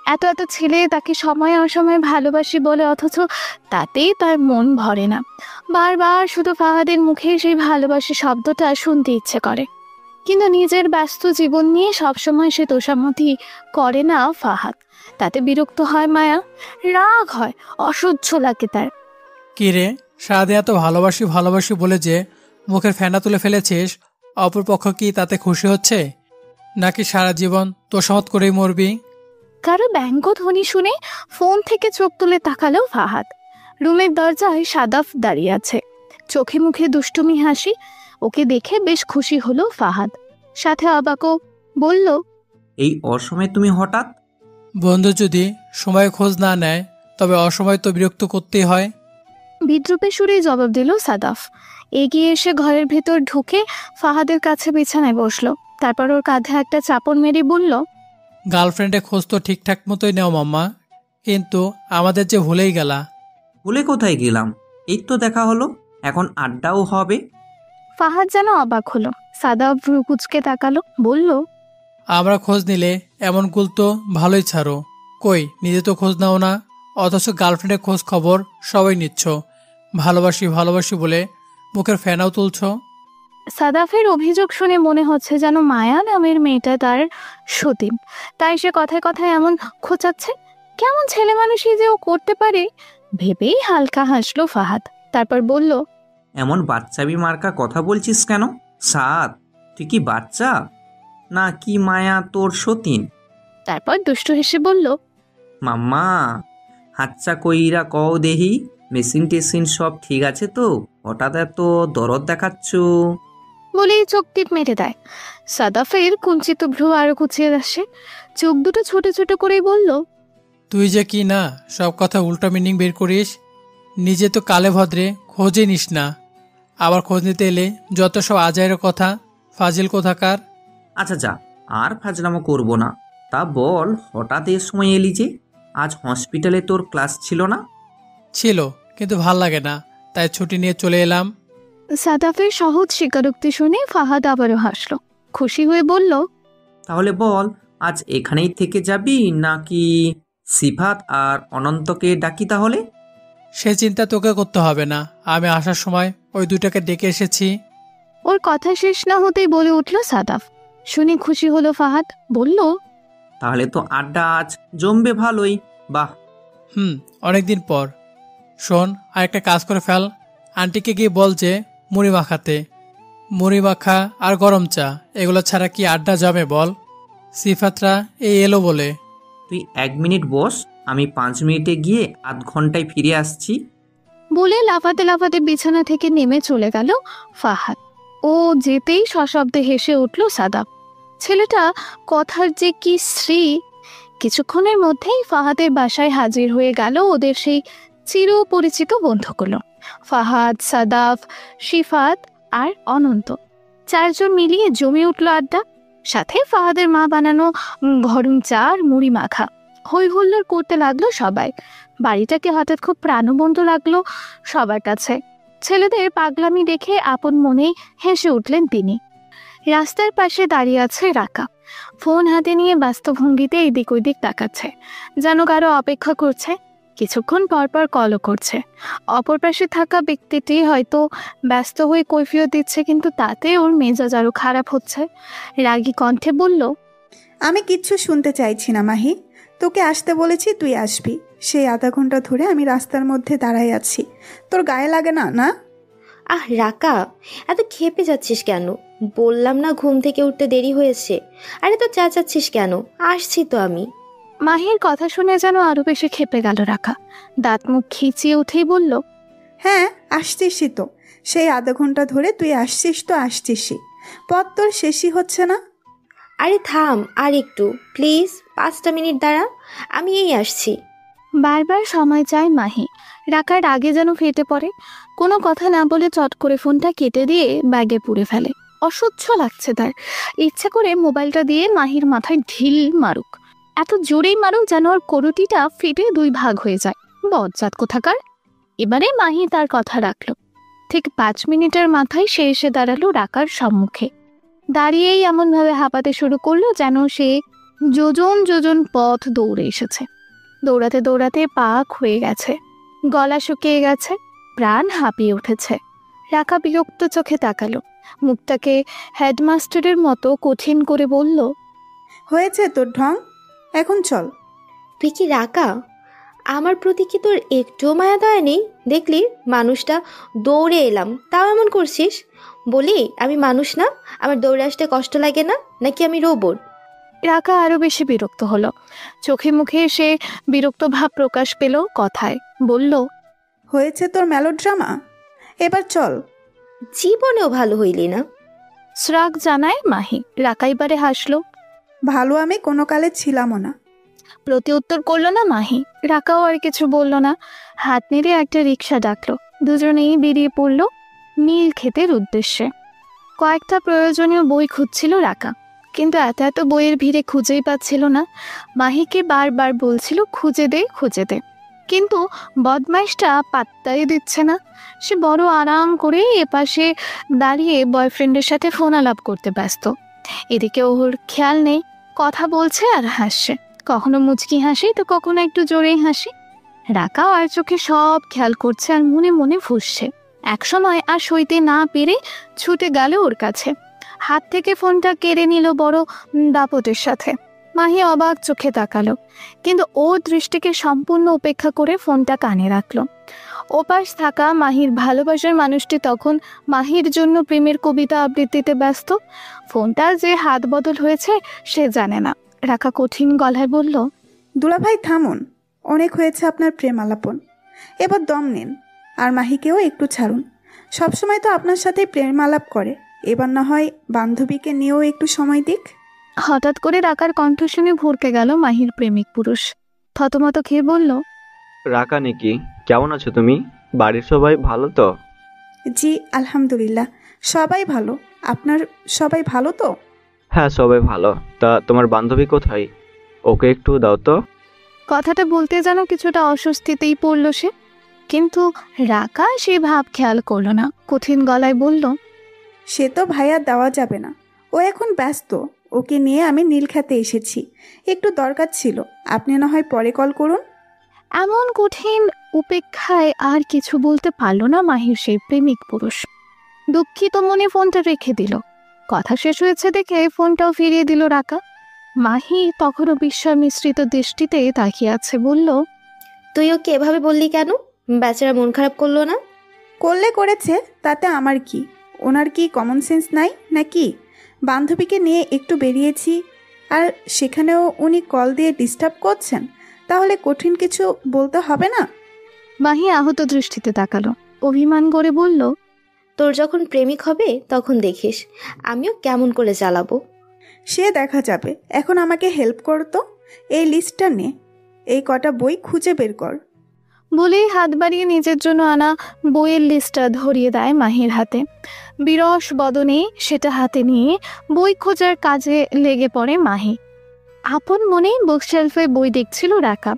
এত এত ছেলে তাকে সময়ে অসময়ে ভালোবাসি বলে, অথচ তাতেই তার মন ভরে না। বারবার শুধু ফাহাদের মুখে সেই ভালোবাসি শব্দটা শুনতে ইচ্ছে করে। কিন্তু নিজের ব্যস্ত জীবন নিয়ে সবসময় সে তোষামতি করে না ফাহাদ। তাতে বিরক্ত হয় মায়া, রাগ হয়, অসহ্য লাগে তার। কি রে, সারাদিন এত ভালোবাসি ভালোবাসি বলে যে মুখের ফেনা তুলে ফেলেছিস, অপরপক্ষ কি তাতে খুশি হচ্ছে? নাকি সারা জীবন তোষামত করেই মরবি? কারো ব্যঙ্গধ্বনি শুনে ফোন থেকে চোখ তুলে তাকালো ফাহাদ। রুমের দরজায় সাদাফ দাঁড়িয়ে আছে, চোখে মুখে দুষ্টুমি হাসি। ওকে দেখে বেশ খুশি হলো ফাহাদ, সাথে অবাকও। বলল, এই অসময়ে তুমি হঠাৎ? বন্ধু যদি সময় খোঁজ না নেয় তবে অসময় তো বিরক্ত করতেই হয়। বিদ্রুপে সুরে জবাব দিল সাদাফ। এগিয়ে এসে ঘরের ভেতর ঢুকে ফাহাদের কাছে বিছানায় বসলো। তারপর ওর কাঁধে একটা চাপড় মেরে বলল, গার্লফ্রেন্ডের খোঁজ তো ঠিকঠাক মতোই নেও মাম্মা, কিন্তু আমাদের যে ভুলেই গেলা। ভুলে কোথায় গেলাম? এই তো দেখা হলো, এখন আড্ডাও হবে। ফাহাদ যেন অবাক হলো। সাদাফ ভ্রু কুচকে তাকালো, বলল, আমরা খোঁজ নিলে এমন গুল তো ভালোই ছাড়ো, কই নিজে তো খোঁজ নাও না, অথচ গার্লফ্রেন্ডের খোঁজ খবর সবাই নিচ্ছ। ভালোবাসি ভালোবাসি বলে মুখের ফেনাও তুলছ। সাদাফের অভিযোগ শুনে মনে হচ্ছে যেন মায়া নামের মেয়েটা তার সতীন, তাই সে কথায় কথায় এমন খোঁচাচ্ছে। কেমন ছেলে মানুষই যে ও করতে পারে ভেবেই হালকা হাসলো ফাহাদ। তারপর বলল, এমন বাচ্চাবি মার্কা কথা বলছিস কেন? সাদ, তুই কি বাচ্চা না কি মায়া তোর সতীন? তারপর দুষ্টু হেসে বলল, মাম্মা, হাচ্চা কইরা কও দেহি, মেশিন টেশিন সব ঠিক আছে তো? হঠাৎ এত দরদ দেখাচ্ছ? বলেই চোখ টিপ মেরে দেয়। সাদাফের কুঞ্চিত ভ্রু আরো কুচিয়ে আসে, চোখ দুটো ছোট ছোট করেই বলল, তুই যে কি না সব কথা উল্টা মিনিং বের করিস। নিজে তো কালে ভদ্রে খোঁজই নিস না, আবার খোঁজ নিতে এলে যত সব আজাইয়ের কথা, ফাজিল কোথাকার। আচ্ছা যা, আর ফাজলামো করবো না। তা বল, হঠাৎ এ সময় এলি যে? আজ হসপিটালে তোর ক্লাস ছিল না? ছিল, কিন্তু ভাল লাগে না, তাই ছুটি নিয়ে চলে এলাম। সাদাফের সহজ স্বীকারোক্তি শুনে ফাহাদ আবারও হাসলো, খুশি হয়ে বলল, তাহলে বল, আজ এখানেই থেকে যাবি নাকি সিফাত আর অনন্তকে ডাকি তাহলে? সে চিন্তা তোকে করতে হবে না, আমি আসার সময় ওই দুটাকে ডেকে এসেছি। ওর কথা শেষ না হতেই বলে উঠল সাদাফ। শুনে খুশি হলো ফাহাদ, বলল, তাহলে তো আড্ডা আজ জমবে ভালোই। বাহ, অনেকদিন পর। শোন, আর একটা কাজ করে ফেল, আন্টিকে গিয়ে বল যে মুড়ি মাখাতে। মুড়ি মাখা আর গরম চা এগুলো ছাড়া কি আড্ডা জমে বল? সিফাতরা এই এলো বলে। তুই 1 মিনিট বস, আমি 5 মিনিটে গিয়ে আধ ঘন্টায় ফিরে আসছি। বলে লাফাতে লাফাতে বিছানা থেকে নেমে চলে গেল ফাহাদ। ও যেতেই সশব্দে হেসে উঠল সাদাব। ছেলেটা কথার যে কি শ্রী! কিছুক্ষণের মধ্যেই ফাহাদের বাসায় হাজির হয়ে গেল ওদের সেই চিরপরিচিত বন্ধুগুলো, ফাহাদ, সাদাফ, শিফাত আর অনন্ত। 4 জন মিলিয়ে জমে উঠল আড্ডা। সাথে ফাহাদের মা বানানো গরম চা আর মুড়ি মাখা। হই হুল্লোড় করতে লাগলো সবাই। বাড়িটাকে হঠাৎ খুব প্রাণবন্ত লাগলো সবার কাছে। ছেলেদের পাগলামি দেখে আপন মনেই হেসে উঠলেন তিনি। রাস্তার পাশে দাঁড়িয়ে আছে রাকা, ফোন হাতে নিয়ে ব্যস্ত ভঙ্গিতে এদিক ওদিক তাকাচ্ছে, যেন কারো অপেক্ষা করছে। কিছুক্ষণ পরপর কলও করছে। অপর পাশে থাকা ব্যক্তিটি হয়তো ব্যস্ত হয়ে কৈফিয়ত দিচ্ছে, কিন্তু তাতে ওর মেজাজ আরো খারাপ হচ্ছে। রাগী কণ্ঠে বলল, আমি কিচ্ছু শুনতে চাইছি না মাহি, তোকে আসতে বলেছি, তুই আসবি। সেই আধা ঘন্টা ধরে আমি রাস্তার মধ্যে দাঁড়াই আছি, তোর গায়ে লাগে না? না আহ রাকা, এত ক্ষেপে যাচ্ছিস কেন? বললাম না ঘুম থেকে উঠতে দেরি হয়েছে। আরে তো চেঁচাচ্ছিস কেন? আসছি তো আমি। মাহির কথা শুনে যেন আরো বেশি ক্ষেপে গেল রাকা। দাঁত মুখ খিচিয়ে উঠেই বলল, হ্যাঁ আসছিসই তো, সেই আধা ঘন্টা ধরে তুই আসছিস তো আসছিসই, পথ তোর শেষই হচ্ছে না। আরে থাম আর একটু প্লিজ, 5টা মিনিট দাঁড়া, আমি এই আসছি। বারবার সময় চায় মাহি। রাকার আগে যেন ফেটে পড়ে। কোনো কথা না বলে চট করে ফোনটা কেটে দিয়ে ব্যাগে পুরে ফেলে। অসহ্য লাগছে তার। ইচ্ছা করে মোবাইলটা দিয়ে মাহির মাথায় ঢিল মারুক, এত জোরেই মারুক যেন ওর করুটিটা ফেটে 2 ভাগ হয়ে যায়। বজ্জাত কোথাকার। এবারে মাহি তার কথা রাখলো। ঠিক 5 মিনিটের মাথায় সে এসে দাঁড়ালো রাকার সম্মুখে। দাঁড়িয়েই এমনভাবে হাঁপাতে শুরু করলো যেন সে যোজন যোজন পথ দৌড়ে এসেছে। দৌড়াতে দৌড়াতে পা ক্ষয়ে গেছে, গলা শুকিয়ে গেছে, প্রাণ হাঁপিয়ে উঠেছে। রাকা বিরক্ত চোখে তাকালো, মুখটাকে হেডমাস্টারের মতো কঠিন করে বলল, হয়েছে তোর ঢং, এখন চল। তুই কি রাকা? আমার প্রতি কি তোর একটুও মায়া দয়া নেই? দেখলি মানুষটা, দৌড়ে এলাম তাও এমন করছিস। বলি আমি মানুষ না? আমার দৌড়ে আসতে কষ্ট লাগে না? নাকি আমি রোবট? রাকা আরো বেশি বিরক্ত হলো। চোখে মুখে সে বিরক্ত ভাব প্রকাশ পেল কথায়। বলল, হয়েছে তোর মেলোড্রামা, এবার চল। জীবনেও ভালো হইলি না। শ্রাগ জানায় মাহি। রাকা এবারে হাসলো। ভালো আমি কোনো কালে ছিলামও না। প্রতি উত্তর করলো না মাহি। রাকাও আর কিছু বলল না। হাত নেড়ে একটা রিক্সা ডাকলো। দুজনেই বেরিয়ে পড়লো নীল ক্ষেতের উদ্দেশ্যে। কয়েকটা প্রয়োজনীয় বই খুঁজছিল রাকা, কিন্তু এত এত বইয়ের ভিড়ে খুঁজেই পাচ্ছিল না। মাহিকে বারবার বলছিল খুঁজে দে খুঁজে দে, কিন্তু বদমাইশটা পাত্তাই দিচ্ছে না। সে বড় আরাম করে এপাশে দাঁড়িয়ে বয়ফ্রেন্ডের সাথে ফোন আলাপ করতে ব্যস্ত। এদিকে ওর খেয়াল নেই, কথা বলছে আর হাসছে, কখনো মুচকি হাসি তো কখনো একটু জোরেই হাসি। রাকাও আর চোখে সব খেয়াল করছে আর মনে মনে ফুঁসছে। একসময় আর সইতে না পেরে ছুটে গেল ওর কাছে, হাত থেকে ফোনটা কেড়ে নিল বড় দাপটের সাথে। মাহি অবাক চোখে তাকালো, কিন্তু ওর দৃষ্টিকে সম্পূর্ণ উপেক্ষা করে ফোনটা কানে রাখলো। ওপাশ থাকা মাহির ভালোবাসার মানুষটি তখন মাহির জন্য প্রেমের কবিতা আবৃত্তিতে ব্যস্ত। ফোনটা যে হাত বদল হয়েছে সে জানে না। রাকা কঠিন গলায় বলল, দুলাভাই থামুন, অনেক হয়েছে আপনার প্রেম আলাপন, এবার দম নিন, আর মাহিকেও একটু ছাড়ুন। সবসময় তো আপনার সাথে প্রেম আলাপ করে, এবার না হয় বান্ধবীকে নিয়েও একটু সময় দিক। হঠাৎ করে রাকার কণ্ঠ শুনে ভরকে গেল মাহির প্রেমিক পুরুষ। থতমত খেয়ে বলল, রাকা নাকি? কেমন আছো তুমি? বাড়ির সবাই ভালো তো? জি আলহামদুলিল্লাহ, সবাই ভালো। আপনার সবাই ভালো তো? হ্যাঁ সবাই ভালো। তা তোমার বান্ধবী কোথায়? ওকে একটু দাও তো। কথাটা বলতে যেন কিছুটা অস্বস্তিতেই পড়ল সে, কিন্তু রাকা সে ভাব খেয়াল করলো না। কঠিন গলায় বলল, সে তো ভাইয়া দেওয়া যাবে না, ও এখন ব্যস্ত, ওকে নিয়ে আমি নীলক্ষেতে এসেছি, একটু দরকার ছিল। আপনি না হয় পরে কল করুন। এমন কঠিন উপেক্ষায় আর কিছু বলতে পারল না মাহির সেই প্রেমিক পুরুষ। দুঃখিত মনে ফোনটা রেখে দিল। কথা শেষ হয়েছে দেখে ফোনটাও ফিরিয়ে দিল রাকা। মাহি তখনও বিস্ময় মিশ্রিত দৃষ্টিতে তাকিয়ে আছে, বলল, তুই ওকে এভাবে বললি কেন? বেচারা মন খারাপ করলো না? করলে করেছে, তাতে আমার কি? ওনার কি কমন সেন্স নাই নাকি? বান্ধবীকে নিয়ে একটু বেরিয়েছি আর সেখানেও উনি কল দিয়ে ডিস্টার্ব করছেন, তাহলে কঠিন কিছু বলতে হবে না? মাহি আহত দৃষ্টিতে তাকালো, অভিমান করে বলল, তোর যখন প্রেমিক হবে তখন দেখিস আমিও কেমন করে জ্বালাবো। সে দেখা যাবে, এখন আমাকে হেল্প করতো। এই লিস্টটা নে, এই কটা বই খুঁজে বের কর। বলেই হাত বাড়িয়ে নিজের জন্য আনা বইয়ের লিস্টটা ধরিয়ে দেয় মাহির হাতে। বিরস বদনে সেটা হাতে নিয়ে বই খোঁজার কাজে লেগে পড়ে মাহি। আপন মনেই বুকশেলফে বই দেখছিল রাকা।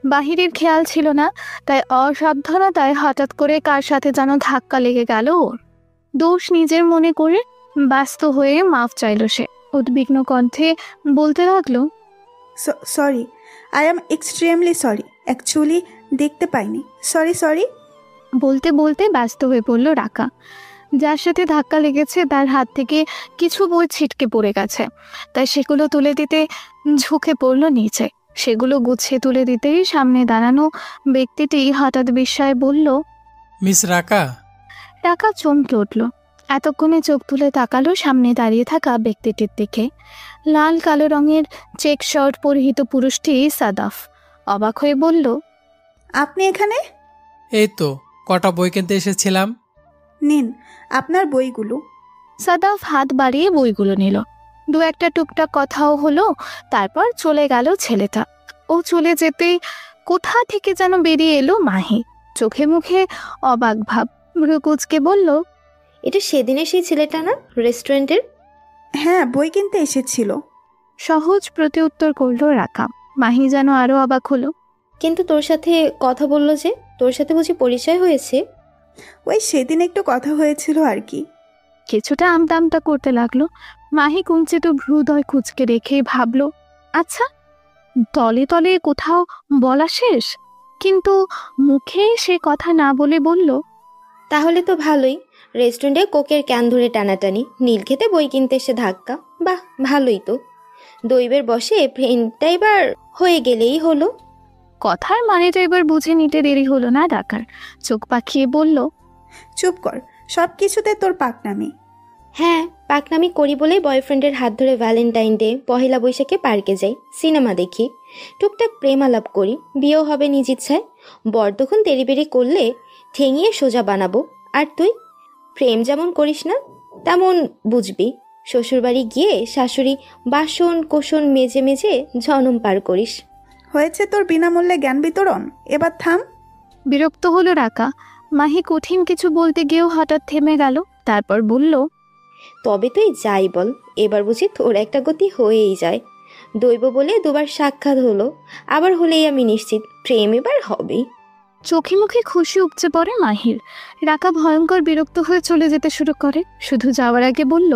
বাহিরের খেয়াল ছিল না, তাই অসাবধানতায় হঠাৎ করে কার সাথে যেন ধাক্কা লেগে গেল ওর। দোষ নিজের মনে করে ব্যস্ত হয়ে মাফ চাইল সে। উদ্বিগ্ন কণ্ঠে বলতে লাগলো, sorry, I am extremely sorry, actually দেখতে পাইনি, সরি। বলতে বলতে ব্যস্ত হয়ে পড়ল রাকা। যার সাথে ধাক্কা লেগেছে তার হাত থেকে কিছু বই ছিটকে পড়ে গেছে, তাই সেগুলো তুলে দিতে ঝুঁকে পড়ল নিচে। সেগুলো গুছিয়ে তুলে দিতেই সামনে দাঁড়ানো ব্যক্তিটি হঠাৎ বিস্ময়ে বলল, মিস রাকা। রাকা চমকে উঠল। এতক্ষণে চোখ তুলে তাকালো সামনে দাঁড়িয়ে থাকা ব্যক্তিটির দিকে। লাল কালো রঙের চেক শার্ট পরিহিত পুরুষটি সাদাফ। অবাক হয়ে বলল, আপনি এখানে? এই তো কটা বই কিনতে এসেছিলাম। নিন আপনার বইগুলো। সাদাফ হাত বাড়িয়ে বইগুলো নিল। দু একটা টুকটাক কথাও হলো, তারপর চলে গেল ছেলেটা। ও চলে যেতেই কোথা থেকে যেন বেরিয়ে এলো মাহি। চোখে মুখে অবাক ভাব, ভ্রুকুচকে বলল, এটা সেদিনের সেই ছেলেটা না রেস্টুরেন্টের? হ্যাঁ, বই কিনতে এসেছিল। সহজ প্রতিউত্তর করলো রাকা। মাহি যেন আরো অবাক হলো। কিন্তু তোর সাথে কথা বললো যে, তোর সাথে বুঝি পরিচয় হয়েছে? ওই সেদিন একটু কথা হয়েছিল আর কি। কিছুটা আমতা আমতা করতে লাগলো। মাহি কুঞ্চিত ভ্রুদয় কুচকে রেখে ভাবলো, আচ্ছা তলে তলে কোথাও বলা শেষ, কিন্তু মুখে সে কথা না বলে বলল, তাহলে তো ভালোই। রেস্টুরেন্টে কোকের ক্যান ধরে টানাটানি, নীলক্ষেতে বই কিনতে এসে ধাক্কা। বাহ, ভালোই তো। দৈবের বসে প্রেমটা এবার হয়ে গেলেই হলো। কথার মানেটা এবার বুঝে নিতে দেরি হলো না ডাকার। চোখ পাকিয়ে বলল, চুপ কর, সব কিছুতে তোর পাকনামি। হ্যাঁ, পাকনামি করি বলেই বয়ফ্রেন্ডের হাত ধরে ভ্যালেন্টাইন ডে, পহেলা বৈশাখে পার্কে যাই, সিনেমা দেখি, টুকটাক প্রেম আলাপ করি, বিয়েও হবে নিজ ইচ্ছায়। বর তখন তেড়িবেড়ি করলে ঠেঙিয়ে সোজা বানাবো। আর তুই প্রেম যেমন করিস না তেমন বুঝবি, শ্বশুরবাড়ি গিয়ে শাশুড়ি বাসন কোসন মেজে মেজে জনম পার করিস। হয়েছে তোর বিনামূল্যে জ্ঞান বিতরণ, এবার থাম। বিরক্ত হলো রাকা। মাহি কঠিন কিছু বলতে গিয়েও হঠাৎ থেমে গেল। তারপর বলল, তবে তুই যাই বল, এবার বুঝি তোর একটা গতি হয়েই যায়। দৈব বলে দুবার সাক্ষাৎ হলো, আবার হলেই আমি নিশ্চিত প্রেম এবার হবেই। চোখে মুখে খুশি উপচে পড়ে মাহির। রাকা ভয়ঙ্কর বিরক্ত হয়ে চলে যেতে শুরু করে। শুধু যাওয়ার আগে বলল,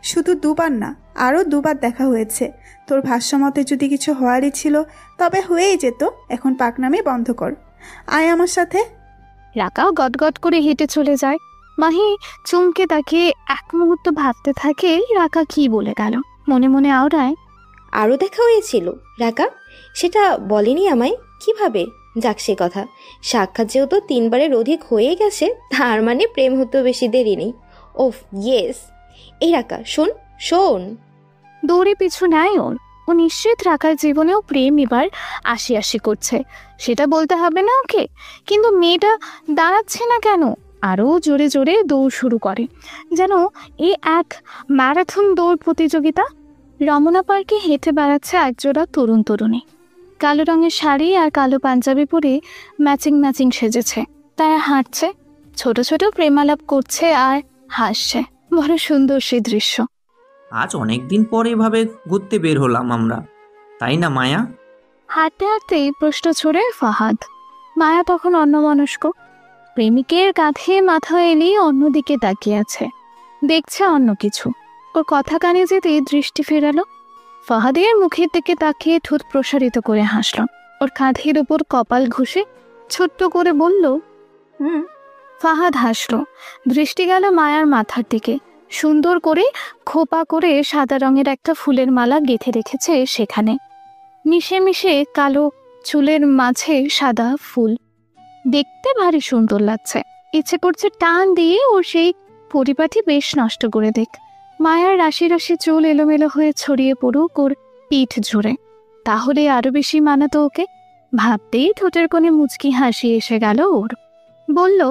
শুধু দুবার না, আরও দুবার দেখা হয়েছে। তোর ভাষ্যমতে যদি কিছু হওয়ারই ছিল তবে হয়েই যেত। এখন পাকনামি বন্ধ কর, আয় আমার সাথে। রাকাও গটগট করে হেঁটে চলে যায়। মাহি চমকে তাকে এক মুহূর্ত ভাবতে থাকে রাকা কি বলে গেল। মনে মনে আওড়ায়, আরও দেখা হয়েছিল রাকা? সেটা বলেনি আমায়, কিভাবে? যাক সে কথা, সাক্ষাৎ যেহেতু 3 বারের অধিক হয়ে গেছে, তার মানে প্রেম হতেও বেশি দেরি নেই। ওফ ইয়েস। এই রাকা, শোন শোন। দৌড়ে পিছু নেয় ওর। ও নিশ্চিত রাকার জীবনেও প্রেম এবার আসি আসি করছে। সেটা বলতে হবে না ওকে। কিন্তু মেয়েটা দাঁড়াচ্ছে না কেন? আরও জোরে জোরে দৌড় শুরু করে, যেন এ এক ম্যারাথন দৌড় প্রতিযোগিতা। রমনা পার্কে হেঁটে বেড়াচ্ছে একজোড়া তরুণ তরুণী। কালো রঙের শাড়ি আর কালো পাঞ্জাবি পরে ম্যাচিং ম্যাচিং সেজেছে। তারা হাঁটছে, ছোট ছোট প্রেমালাপ করছে আর হাসছে। বড় সুন্দর সেই দৃশ্য। আজ অনেক দিন পর এভাবে ঘুরতে বের হলাম আমরা, তাই না মায়া? হাঁটতে হাঁটতেই প্রশ্ন ছড়ে ফাহাদ। মায়া তখন অন্যমনস্ক। প্রেমিকের কাঁধে মাথা এলিয়ে অন্যদিকে তাকিয়ে আছে, দেখছে অন্য কিছু। ওর কথা কানে যেতে দৃষ্টি ফেরালো। ফাহাদের মুখের দিকে তাকিয়ে ঠোঁট প্রসারিত করে হাসল। ওর কাঁধের উপর কপাল ঘষে ছোট্ট করে বলল, হুম। ফাহাদ হাসল। দৃষ্টি গেল মায়ার মাথার দিকে। সুন্দর করে খোপা করে সাদা রঙের একটা ফুলের মালা গেঁথে রেখেছে সেখানে। মিশে মিশে কালো চুলের মাঝে সাদা ফুল, দেখতে ভারী সুন্দর লাগছে। ইচ্ছে করছে টান দিয়ে ওর সেই পরিপাটি বেশ নষ্ট করে দেখ। মায়ার রাশি রাশি চুল এলোমেলো হয়ে ছড়িয়ে পড়ুক ওর পিঠ জুড়ে, তাহলে আরো বেশি মানাতো ওকে। ভাবতেই ঠোঁটের কোণে মুচকি হাসি এসে গেল ওর। বলল,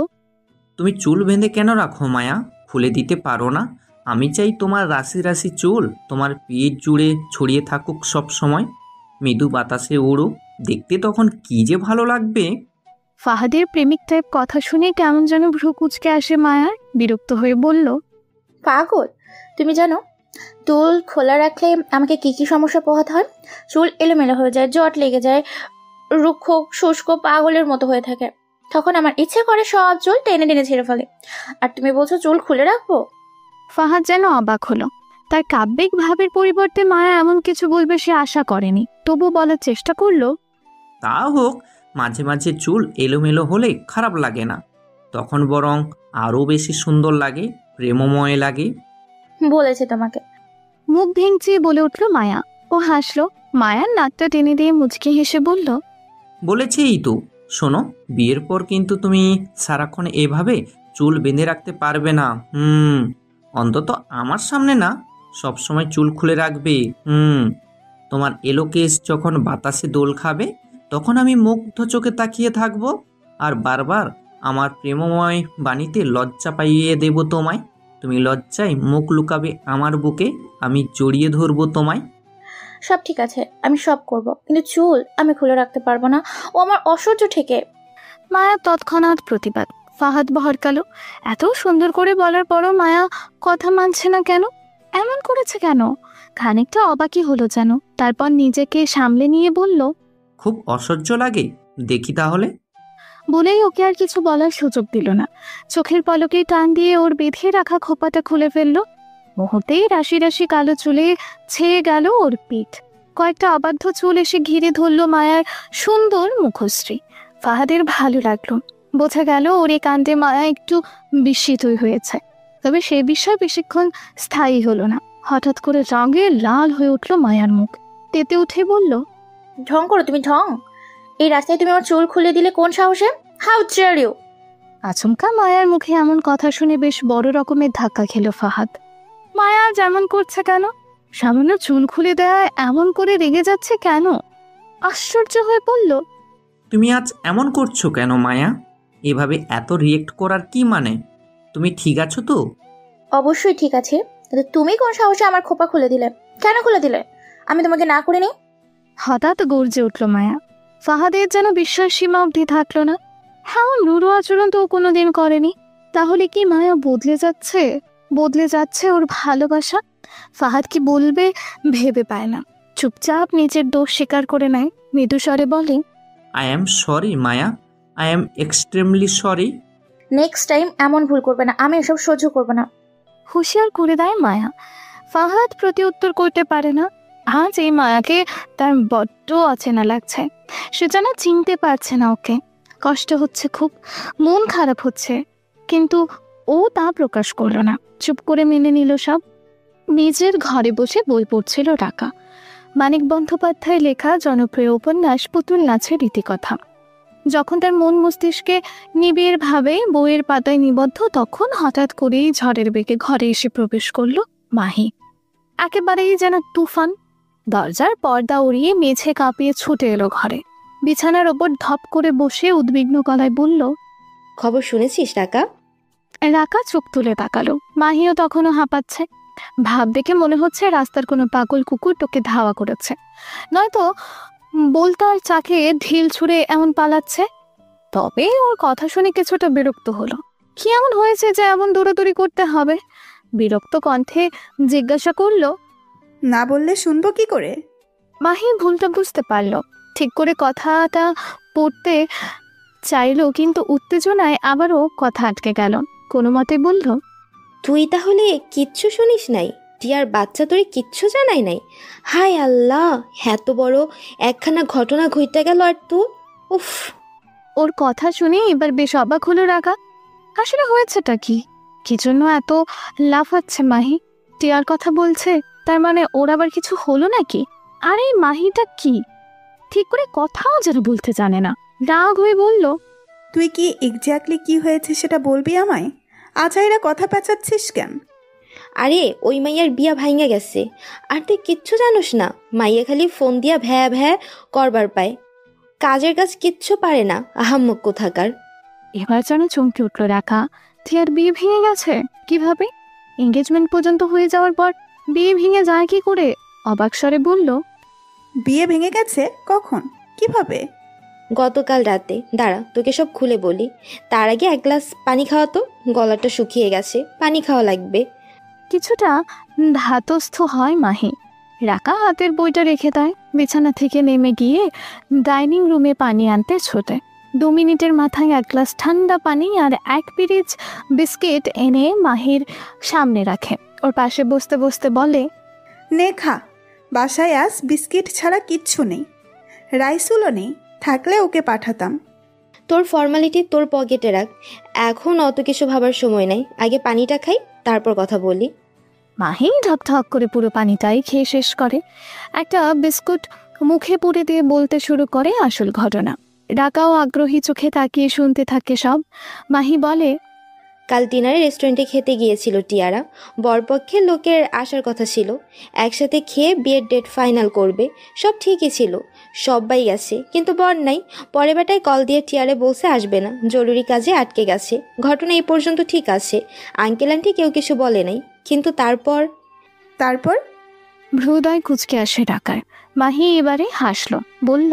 তুমি চুল বেঁধে কেন রাখো মায়া? খুলে দিতে পারো না? আমি চাই তোমার রাশি রাশি চুল তোমার পিঠ জুড়ে ছড়িয়ে থাকুক সব সময়, মৃদু বাতাসে উড়ুক, দেখতে তখন কি যে ভালো লাগবে। ফাহাদের প্রেমিক টাইপ কথা শুনে কেমন যেন ভ্রু কুচকে আসে মায়ার। বিরক্ত হয়ে বলল, পাগল, তুমি জানো চুল খোলা রাখলে আমাকে কি কি সমস্যা পোহাতে হয়? চুল এলোমেলো হয়ে যায়, জট লেগে যায়, রুক্ষ শুষ্ক পাগলের মতো হয়ে থাকে। তখন আমার ইচ্ছে করে সব চুল টেনে টেনে ছেড়ে ফেলে। আর তুমি বলছো চুল খুলে রাখবো? ফাহাদ যেন অবাক হলো। তার কাব্যিক ভাবের পরিবর্তে মায়া এমন কিছু বলবে সে আশা করেনি। তবু বলার চেষ্টা করলো, তা হোক, মাঝে মাঝে চুল এলোমেলো হলে খারাপ লাগে না, তখন বরং আরও বেশি সুন্দর লাগে, প্রেমময় লাগে। বলেছে তোমাকে? মুখ ভেঙচিয়ে বলে উঠল মায়া। ও হাসলো। মায়ার নাকটা টেনে দিয়ে মুচকি হেসে বলল, বলেছেই তো। শোনো, বিয়ের পর কিন্তু তুমি সারাক্ষণ এভাবে চুল বেঁধে রাখতে পারবে না। অন্তত আমার সামনে না, সব সময় চুল খুলে রাখবে। তোমার এলো কেস যখন বাতাসে দোল খাবে, তখন আমি মুগ্ধ চোখে তাকিয়ে থাকবো, আর বারবার আমার প্রেমময় বাণীতে লজ্জা পাইয়ে দেব তোমায়। তুমি লজ্জায় মুখ লুকাবে আমার বুকে, আমি জড়িয়ে ধরবো তোমায়। সব ঠিক আছে, আমি সব করব, কিন্তু চুল আমি খুলে রাখতে পারবো না, ও আমার অসহ্য ঠেকে। মায়া তৎক্ষণাৎ প্রতিবাদ। ফাহাদ ভড়কালো। এত সুন্দর করে বলার পরও মায়া কথা মানছে না কেন? এমন করেছে কেন? খানিকটা অবাকই হলো যেন। তারপর নিজেকে সামলে নিয়ে বলল, খুব অসহ্য লাগে? দেখি তাহলে। বলেই ওকে আর কিছু বলার সুযোগ দিল না। চোখের পলকে টান দিয়ে ওর বেঁধে রাখা খোপাটা খুলে ফেললো। মুহূর্তেই রাশি রাশি কালো চুলে ছেয়ে গেল ওর পিঠ। কয়েকটা অবাধ্য চুল এসে ঘিরে ধরল মায়ার সুন্দর মুখশ্রী। ফাহাদের ভালো লাগলো। বোঝা গেল ওর এই কাণ্ডে মায়া একটু বিস্মিতই হয়েছে। তবে সে বিষয় বেশিক্ষণ স্থায়ী হলো না। হঠাৎ করে রঙে লাল হয়ে উঠল মায়ার মুখ। তেতে উঠে বলল, ঢং করো তুমি, ঢং! এই রাস্তায় তুমি আমার চুল খুলে দিলে কোন সাহসে? How dare you! আচমকা মায়ার মুখে এমন কথা শুনে বেশ বড় রকমের ধাক্কা খেল ফাহাদ। মায়া যেমন করছে কেন? সামান্য চুল খুলে দেয় এমন করে রেগে যাচ্ছে কেন? আশ্চর্য হয়ে পড়ল। তুমি আজ এমন করছো কেন মায়া? এভাবে এত রিয়েক্ট করার কি মানে? তুমি ঠিক আছো তো? অবশ্যই ঠিক আছে, কিন্তু তুমি কোন সাহসে আমার খোপা খুলে দিলে? কেন খুলে দিলে? আমি তোমাকে না করে নি? হঠাৎ গর্জে উঠল মায়া। ফাহাদের যেন বিশ্বাস সীমা অবধি থাকলো না। হ্যাঁ, নুরু আচরণ তো ও কোনোদিন করেনি। তাহলে কি মায়া বদলে যাচ্ছে? বদলে যাচ্ছে ওর ভালোবাসা? ফাহাদ কি বলবে ভেবে পায় না। চুপচাপ নিজের দোষ স্বীকার করে নেয়। মৃদু স্বরে বলে, I am sorry Maya, I am extremely sorry. Next time এমন ভুল করবে না, আমি এসব সহ্য করবো না। হুঁশিয়ার করে দেয় মায়া। ফাহাদ প্রতি উত্তর করতে পারে না। আজ এই মায়াকে তার বড্ড অচেনা লাগছে। সে যেন চিনতে পারছে না ওকে। কষ্ট হচ্ছে খুব, মন খারাপ হচ্ছে, কিন্তু ও তা প্রকাশ করলো না। চুপ করে মেনে নিল সব। নিজের ঘরে বসে বই পড়ছিল রাকা। মানিক বন্দ্যোপাধ্যায়ের লেখা জনপ্রিয় উপন্যাস পুতুল নাচের রীতিকথা। যখন তার মন মস্তিষ্কে নিবিড় ভাবে বইয়ের পাতায় নিবদ্ধ, তখন হঠাৎ করেই ঝড়ের বেগে ঘরে এসে প্রবেশ করলো মাহি। একেবারেই যেন তুফান। দরজার পর্দা উড়িয়ে মেঝে কাঁপিয়ে ছুটে এলো ঘরে। বিছানার ওপর ধপ করে বসে উদ্বিগ্ন গলায় বলল, খবর শুনেছিস টাকা? রাকা চোখ তুলে তাকালো। মাহিও তখনও হাঁপাচ্ছে। ভাব দেখে মনে হচ্ছে রাস্তার কোনো পাগল কুকুর তোকে ধাওয়া করেছে, নয়তো বলতার চাকে ঢিল ছুঁড়ে এমন পালাচ্ছে। তবে ওর কথা শুনে কিছুটা বিরক্ত হলো। কি এমন হয়েছে যে এমন দৌড়াদৌড়ি করতে হবে? বিরক্ত কণ্ঠে জিজ্ঞাসা করলো, না বললে শুনবো কি করে? মাহি ভুলটা বুঝতে পারলো। ঠিক করে কথাটা পড়তে চাইলো, কিন্তু উত্তেজনায় আবারও কথা আটকে গেল। কোনো মতে বলল, তুই তাহলে কিচ্ছু শুনিস নাই? টিয়ার বাচ্চা তোরে কিচ্ছু জানাই নাই? হায় আল্লাহ, এত বড় একখানা ঘটনা ঘটতে গেল আর তোর। উফ। ওর কথা শুনে এবার বেশ অবাক হলো রাগা। আসলে হয়েছেটা কি? কি জন্য এত লাফাচ্ছে মাহি? টিয়ার কথা বলছে, তার মানে ওর আবার কিছু হলো নাকি? আর এই মাহিটা কি, ঠিক করে কথাও যেন বলতে জানে না। রাগ হয়ে বলল, তুই কি এক্স্যাক্টলি কি হয়েছে সেটা বলবি আমায়? আচাইরা কথা পেঁচাচ্ছিস কেন? আরে ওই মাইয়ার বিয়া ভাইঙ্গা গেছে, আর তুই কিচ্ছু জানোস না। মাইয়া খালি ফোন দিয়া ভ্যা ভ্যা করবার পায়, কাজের কাজ কিচ্ছু পারে না, আহাম্মক কোথাকার। এবার যেন চমকে উঠল রাখা। টিয়ার বিয়ে ভেঙে গেছে কিভাবে? এঙ্গেজমেন্ট পর্যন্ত হয়ে যাওয়ার পর বিয়ে ভেঙে যায় কি করে? অবাক স্বরে বলল, বিয়ে ভেঙে গেছে? কখন? কিভাবে? গতকাল রাতে। দাঁড়া তোকে সব খুলে বলি, তার আগে এক গ্লাস পানি খাওয়া তো, গলাটা শুকিয়ে গেছে, পানি খাওয়া লাগবে। কিছুটা ধাতস্থ হয় মাহি। রাকা হাতের বইটা রেখে দেয়, বিছানা থেকে নেমে গিয়ে ডাইনিং রুমে পানি আনতে ছোটে। 2 মিনিটের মাথায় এক গ্লাস ঠান্ডা পানি আর 1 পিরিচ বিস্কিট এনে মাহির সামনে রাখে। ওর পাশে বসতে বসতে বলে, নে খা, বাসায় আজ বিস্কিট ছাড়া কিচ্ছু নেই, রাইসুলও নেই, থাকলে ওকে পাঠাতাম। তোর ফর্মালিটি তোর পকেটে রাখ, এখন অত কিছু ভাবার সময় নাই, আগে পানিটা খাই তারপর কথা বলি। মাহি ঢকঢক করে পুরো পানিটাই খেয়ে শেষ করে। একটা বিস্কুট মুখে পুরে দিয়ে বলতে শুরু করে আসল ঘটনা। রাকাও আগ্রহী চোখে তাকিয়ে শুনতে থাকে সব। মাহি বলে, কাল ডিনারে রেস্টুরেন্টে খেতে গিয়েছিল টিয়ারা, বরপক্ষের লোকের আসার কথা ছিল, একসাথে খেয়ে বিয়ের ডেট ফাইনাল করবে, সব ঠিকই ছিল, সবাই গেছে, কিন্তু বর নাই। পরে বেটায় কল দিয়ে টিয়ারে বলছে আসবে না, জরুরি কাজে আটকে গেছে। ঘটনা এই পর্যন্ত ঠিক আছে, আঙ্কেল আন্টি কেউ কিছু বলে নাই, কিন্তু তারপর ভ্রুদয় কুচকে আসে রাকার। মাহি এবারে হাসলো, বলল,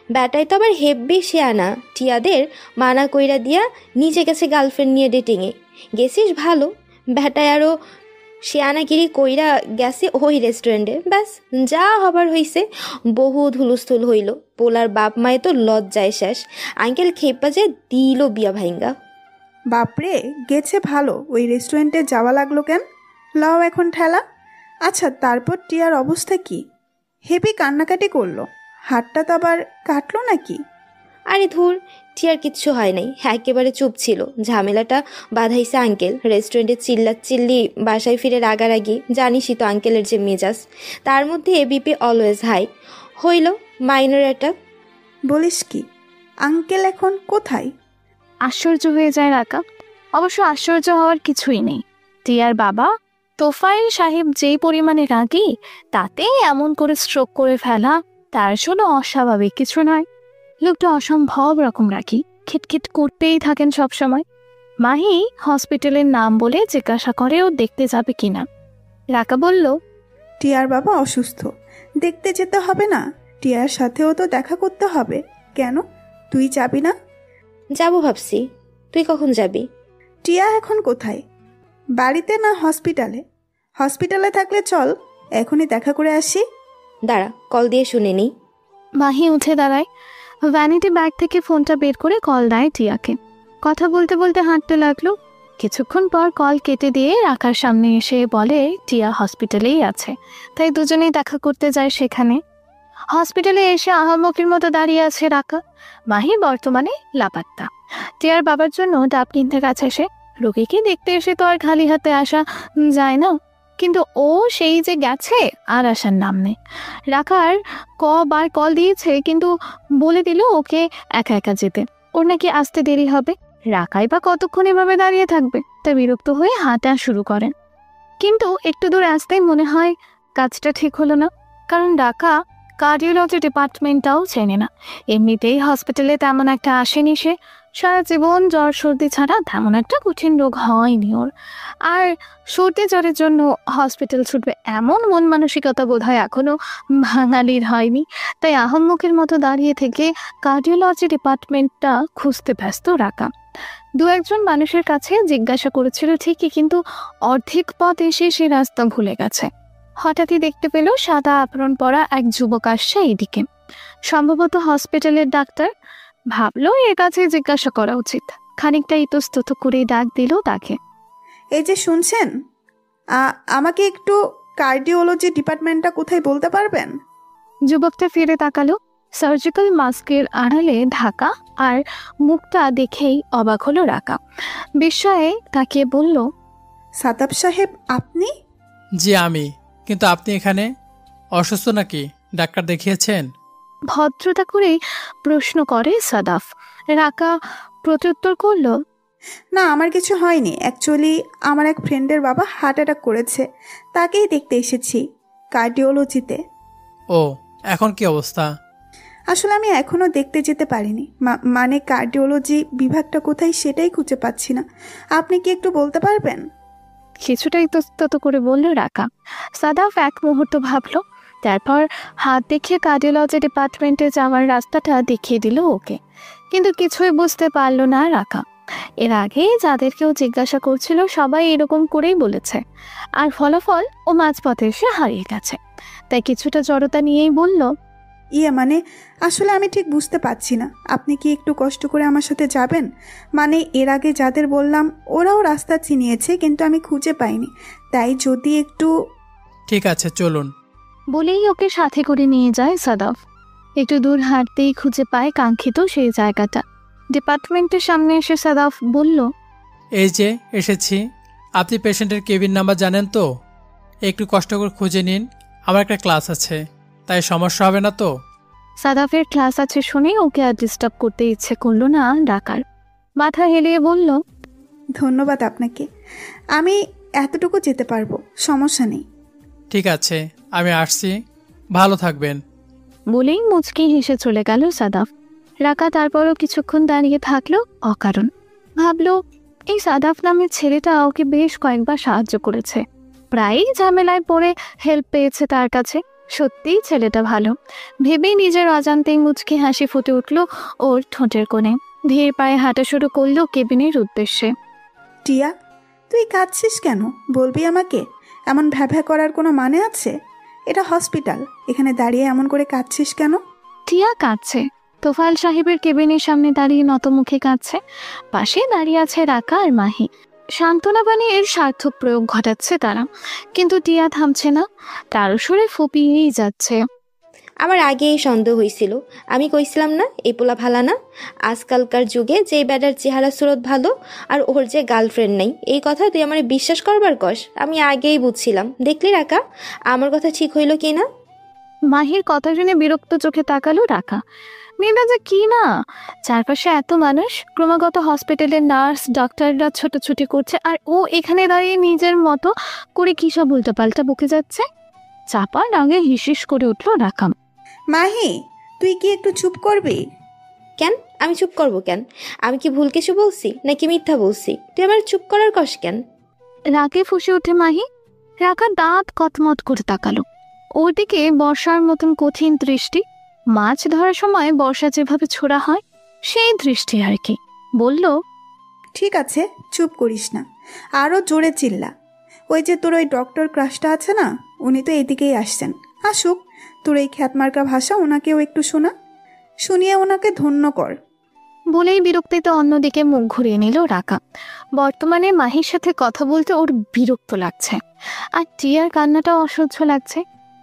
ব্যাটাই তো আবার হেব্বি শেয়ানা, টিয়াদের মানা কইরা দিয়া নিচে গেছে গার্লফ্রেন্ড নিয়ে ডেটিংয়ে। গেছিস ভালো, ব্যাটায় আরও শেয়ানাগিরি কইরা গেছে ওই রেস্টুরেন্টে। ব্যাস যা হবার হইছে, বহু ধুলুস্থুল হইল। পোলার বাপ মায়ে তো লজ্জায় শেষ, আঙ্কেল খেপা যে দিল বিয়া ভাইঙ্গা। বাপরে, গেছে ভালো, ওই রেস্টুরেন্টে যাওয়া লাগলো কেন? লাও এখন ঠেলা। আচ্ছা, তারপর টিয়ার অবস্থা কি? হেবি কান্নাকাটি করলো, হাতটা তো আবার কাটলো নাকি? আরে ধুর, টিয়ার কিচ্ছু হয় নাই, একেবারে চুপ ছিল। ঝামেলাটা বাধাইছে আঙ্কেল, রেস্টুরেন্টে চিল্লি, বাসায় ফিরে রাগারাগি, জানিসই তো আঙ্কেলের যে মেজাজ। তার মধ্যে এবিপি অলওয়েজ হাই। হইল মাইনর অ্যাটাক। বলিস কি? আঙ্কেল এখন কোথায়? আশ্চর্য হয়ে যায় রাকা। অবশ্য আশ্চর্য হওয়ার কিছুই নেই। টিয়ার বাবা তোফায়েল সাহেব যেই পরিমাণে রাগী, তাতে এমন করে স্ট্রোক করে ফেলা তার জন্য অস্বাভাবিক কিছু নয়। লোকটা অসম্ভব রকম রাগী, খিটখিট করতেই থাকেন সবসময়। মাহি হসপিটালের নাম বলে জিজ্ঞাসা করে ও দেখতে যাবে কিনা। রাকা বলল, টিয়ার বাবা অসুস্থ, দেখতে যেতে হবে না? টিয়ার সাথেও তো দেখা করতে হবে। কেন, তুই যাবি না? যাবো ভাবছি, তুই কখন যাবি? টিয়া এখন কোথায়? বাড়িতে না হসপিটালে? হসপিটালে থাকলে চল, এখনই দেখা করে আসি। দাঁড়া, কল দিয়ে শুনে নি। মাহি উঠে দাঁড়ায়, ভ্যানিটি ব্যাগ থেকে ফোনটা বের করে কল দেয় টিয়াকে। কথা বলতে বলতে হাঁটতে লাগলো। কিছুক্ষণ পর কল কেটে দিয়ে রাকার সামনে এসে বলে টিয়া হসপিটালেই আছে, তাই দুজনেই দেখা করতে যায় সেখানে। হসপিটালে এসে আহাম্মকের মতো দাঁড়িয়ে আছে রাকা। মাহি বর্তমানে লাপাত্তা। টিয়ার বাবার জন্য ডাব কিনতে কাছে এসে, রোগীকে দেখতে এসে তো আর খালি হাতে আসা যায় না, কিন্তু ও সেই যে গেছে আর আসার নাম নেই। রাকার কবার কল দিয়েছে, কিন্তু বলে দিল ওকে একা একা যেতে, ওর নাকি আসতে দেরি হবে। রাকাই বা কতক্ষণ এভাবে দাঁড়িয়ে থাকবে, তাই বিরক্ত হয়ে হাঁটা শুরু করেন। কিন্তু একটু দূর আসতেই মনে হয় কাজটা ঠিক হলো না, কারণ রাকা কার্ডিওলজি ডিপার্টমেন্টটাও চেনে না। এমনিতেই হসপিটালে তেমন একটা আসেনি সে, সারা জীবন জ্বর সর্দি ছাড়া তেমন একটা কঠিন রোগ হয়নি ওর। আর সর্দি জ্বরের জন্য হসপিটাল ছুটবে এমন মন মানসিকতা বোধহয় এখনো বাঙালির হয়নি। তাই আহম্মকের মতো দাঁড়িয়ে থেকে কার্ডিওলজি ডিপার্টমেন্টটা খুঁজতে ব্যস্ত রাকা। 2-1 মানুষের কাছে জিজ্ঞাসা করেছিল ঠিকই, কিন্তু অর্ধেক পথ এসে সে রাস্তা ভুলে গেছে। হঠাৎই দেখতে পেল সাদা আবরণ পরা এক যুবক আসছে এইদিকে, সম্ভবত হসপিটালের ডাক্তার। ভাবলো এর কাছে জিজ্ঞাসা করা উচিত। খানিকটা ইতস্তত করে ডাক দিল তাকে। এই যে শুনছেন, আমাকে একটু কার্ডিওলজি ডিপার্টমেন্টটা কোথায় বলতে পারবেন? যুবকটা ফিরে তাকালো। সার্জিক্যাল মাস্কের আড়ালে ঢাকা, আর মুখটা দেখেই অবাক হলো রাকা। বিস্ময়ে তাকিয়ে বলল, সাদাব সাহেব আপনি? জি আমি। কিন্তু আপনি এখানে অসুস্থ নাকি? ডাক্তার দেখিয়েছেন? ভদ্রতা করেই প্রশ্ন করে সাদাফ। রাকা প্রত্যুত্তর করল, না, আমার কিছু হয়নি। অ্যাকচুয়ালি আমার এক ফ্রেন্ডের বাবা হার্ট অ্যাটাক করেছে, তাকেই দেখতে এসেছি কার্ডিওলজিতে। ও, এখন কি অবস্থা? আসলে আমি এখনও দেখতে যেতে পারিনি, মানে কার্ডিওলজি বিভাগটা কোথায় সেটাই খুঁজে পাচ্ছি না। আপনি কি একটু বলতে পারবেন? কিছুটাই ইতস্তত করে বলল রাকা। সাদাফ এক মুহূর্ত ভাবল, তারপর হাত দেখিয়ে কার্ডিওলজি ডিপার্টমেন্টে যাওয়ার রাস্তাটা দেখিয়ে দিল ওকে। কিন্তু কিছুই বুঝতে পারল না রাকা। এর আগে যাদেরকেও জিজ্ঞাসা করছিল সবাই এরকম করেই বলেছে, আর ফলাফল ও মাঝপথে এসে হারিয়ে গেছে। তাই কিছুটা জড়তা নিয়েই বলল, মানে আসলে আমি ঠিক বুঝতে পারছি না। আপনি কি একটু কষ্ট করে আমার সাথে যাবেন? মানে এর আগে যাদের বললাম ওরাও রাস্তা চিনিয়েছে, কিন্তু আমি খুঁজে পাইনি। তাই যদি একটু... ঠিক আছে, চলুন। বলেই ওকে সাথে করে নিয়ে যায় সাদাফ। একটু দূর হাঁটতেই খুঁজে পায় কাঙ্ক্ষিত সেই জায়গাটা। ডিপার্টমেন্টের সামনে এসে সাদাফ বলল, এই যে এসেছি। আপনি পেশেন্টের কেবিন নাম্বার জানেন তো? একটু কষ্ট করে খুঁজে নিন, আমার একটা ক্লাস আছে, তাই সমস্যা হবে না তো? সাদাফের ক্লাস আছে শুনে ওকে আর ডিস্টার্ব করতে ইচ্ছে করলো না ডাকার। মাথা হেলিয়ে বলল, ধন্যবাদ আপনাকে, আমি এতটুকু যেতে পারবো, সমস্যা নেই। ঠিক আছে, আমি আসছি, ভালো থাকবেন। বলেই মুচকি হেসে চলে গেল সাদাফ। রাকা তারপরও কিছুক্ষণ দাঁড়িয়ে থাকলো অকারণ। ভাবলো, এই সাদাফ নামের ছেলেটা ওকে বেশ কয়েকবার সাহায্য করেছে, প্রায়ই ঝামেলায় পড়ে হেল্প পেয়েছে তার কাছে। সত্যিই ছেলেটা ভালো ভেবেই নিজের অজান্তেই মুচকি হাসি ফুটে উঠল ওর ঠোঁটের কোণে। ধীর পায়ে হাঁটা শুরু করলো কেবিনের উদ্দেশ্যে। টিয়া, তুই কাঁদছিস কেন? বলবি আমাকে? এমন ভ্যাভ্যা করার কোনো মানে আছে? এটা হসপিটাল, এখানে দাঁড়িয়ে এমন করে কাঁদছিস কেন? টিয়া কাঁদছে। তোফায়েল সাহেবের কেবিনের সামনে দাঁড়িয়ে নত মুখে কাঁদছে। পাশে দাঁড়িয়ে আছে রাকা আর মাহি। সান্ত্বনা বানিয়ে এর সার্থক প্রয়োগ ঘটাচ্ছে তারা, কিন্তু টিয়া থামছে না, তার সুরে ফুপিয়েই যাচ্ছে। আমার আগেই সন্দেহ হয়েছিল। আমি কইছিলাম না এই পোলা ভালা না। আজকালকার যুগে যে বেটার চেহারা সুরত ভালো আর ওর যে গার্লফ্রেন্ড নেই, এই কথা তুই আমার বিশ্বাস করবার কস? আমি আগেই বুঝছিলাম। দেখলি রাকা, আমার কথা ঠিক হইল কি না? মাহির কথা শুনে বিরক্ত চোখে তাকালো রাকা। মেয়েটা যে কি না, চারপাশে এত মানুষ, ক্রমাগত হসপিটালের নার্স ডাক্তাররা ছোটাছুটি করছে, আর ও এখানে দাঁড়িয়ে নিজের মতো করে কি সব উল্টাপাল্টা বকে যাচ্ছে। চাপার আগে হিসিস করে উঠল রাকাম। মাহি, তুই কি একটু চুপ করবি? কেন আমি চুপ করব কেন? আমি কি ভুল কিছু বলছি নাকি মিথ্যা বলছি? তুই আমার চুপ করার কস কেন? রাগে ফুঁসে ওঠে মাহি। রাকা দাঁত কটমট করে তাকালো। ওর দিকে বর্ষার মতন কঠিন দৃষ্টি। মাছ ধরার সময় বর্ষা যেভাবে ছোড়া হয় সেই দৃষ্টি আর কি। বলল, ঠিক আছে, চুপ করিস না, আরও জোরে চিল্লা। ওই যে তোর ওই ডক্টর ক্রাশটা আছে না, উনি তো এদিকেই আসছেন। আসুক, তোর এই খ্যাতমার্কা ভাষা ওনাকেও একটু শুনিয়ে ওনাকে ধন্য কর। বলেই বিরক্তিতে অন্যদিকে মুখ ঘুরিয়ে নিল রাকা। বর্তমানে মাহির সাথে কথা বলতে ওর বিরক্ত লাগছে, আর টিয়ার কান্নাটাও অসহ্য লাগছে।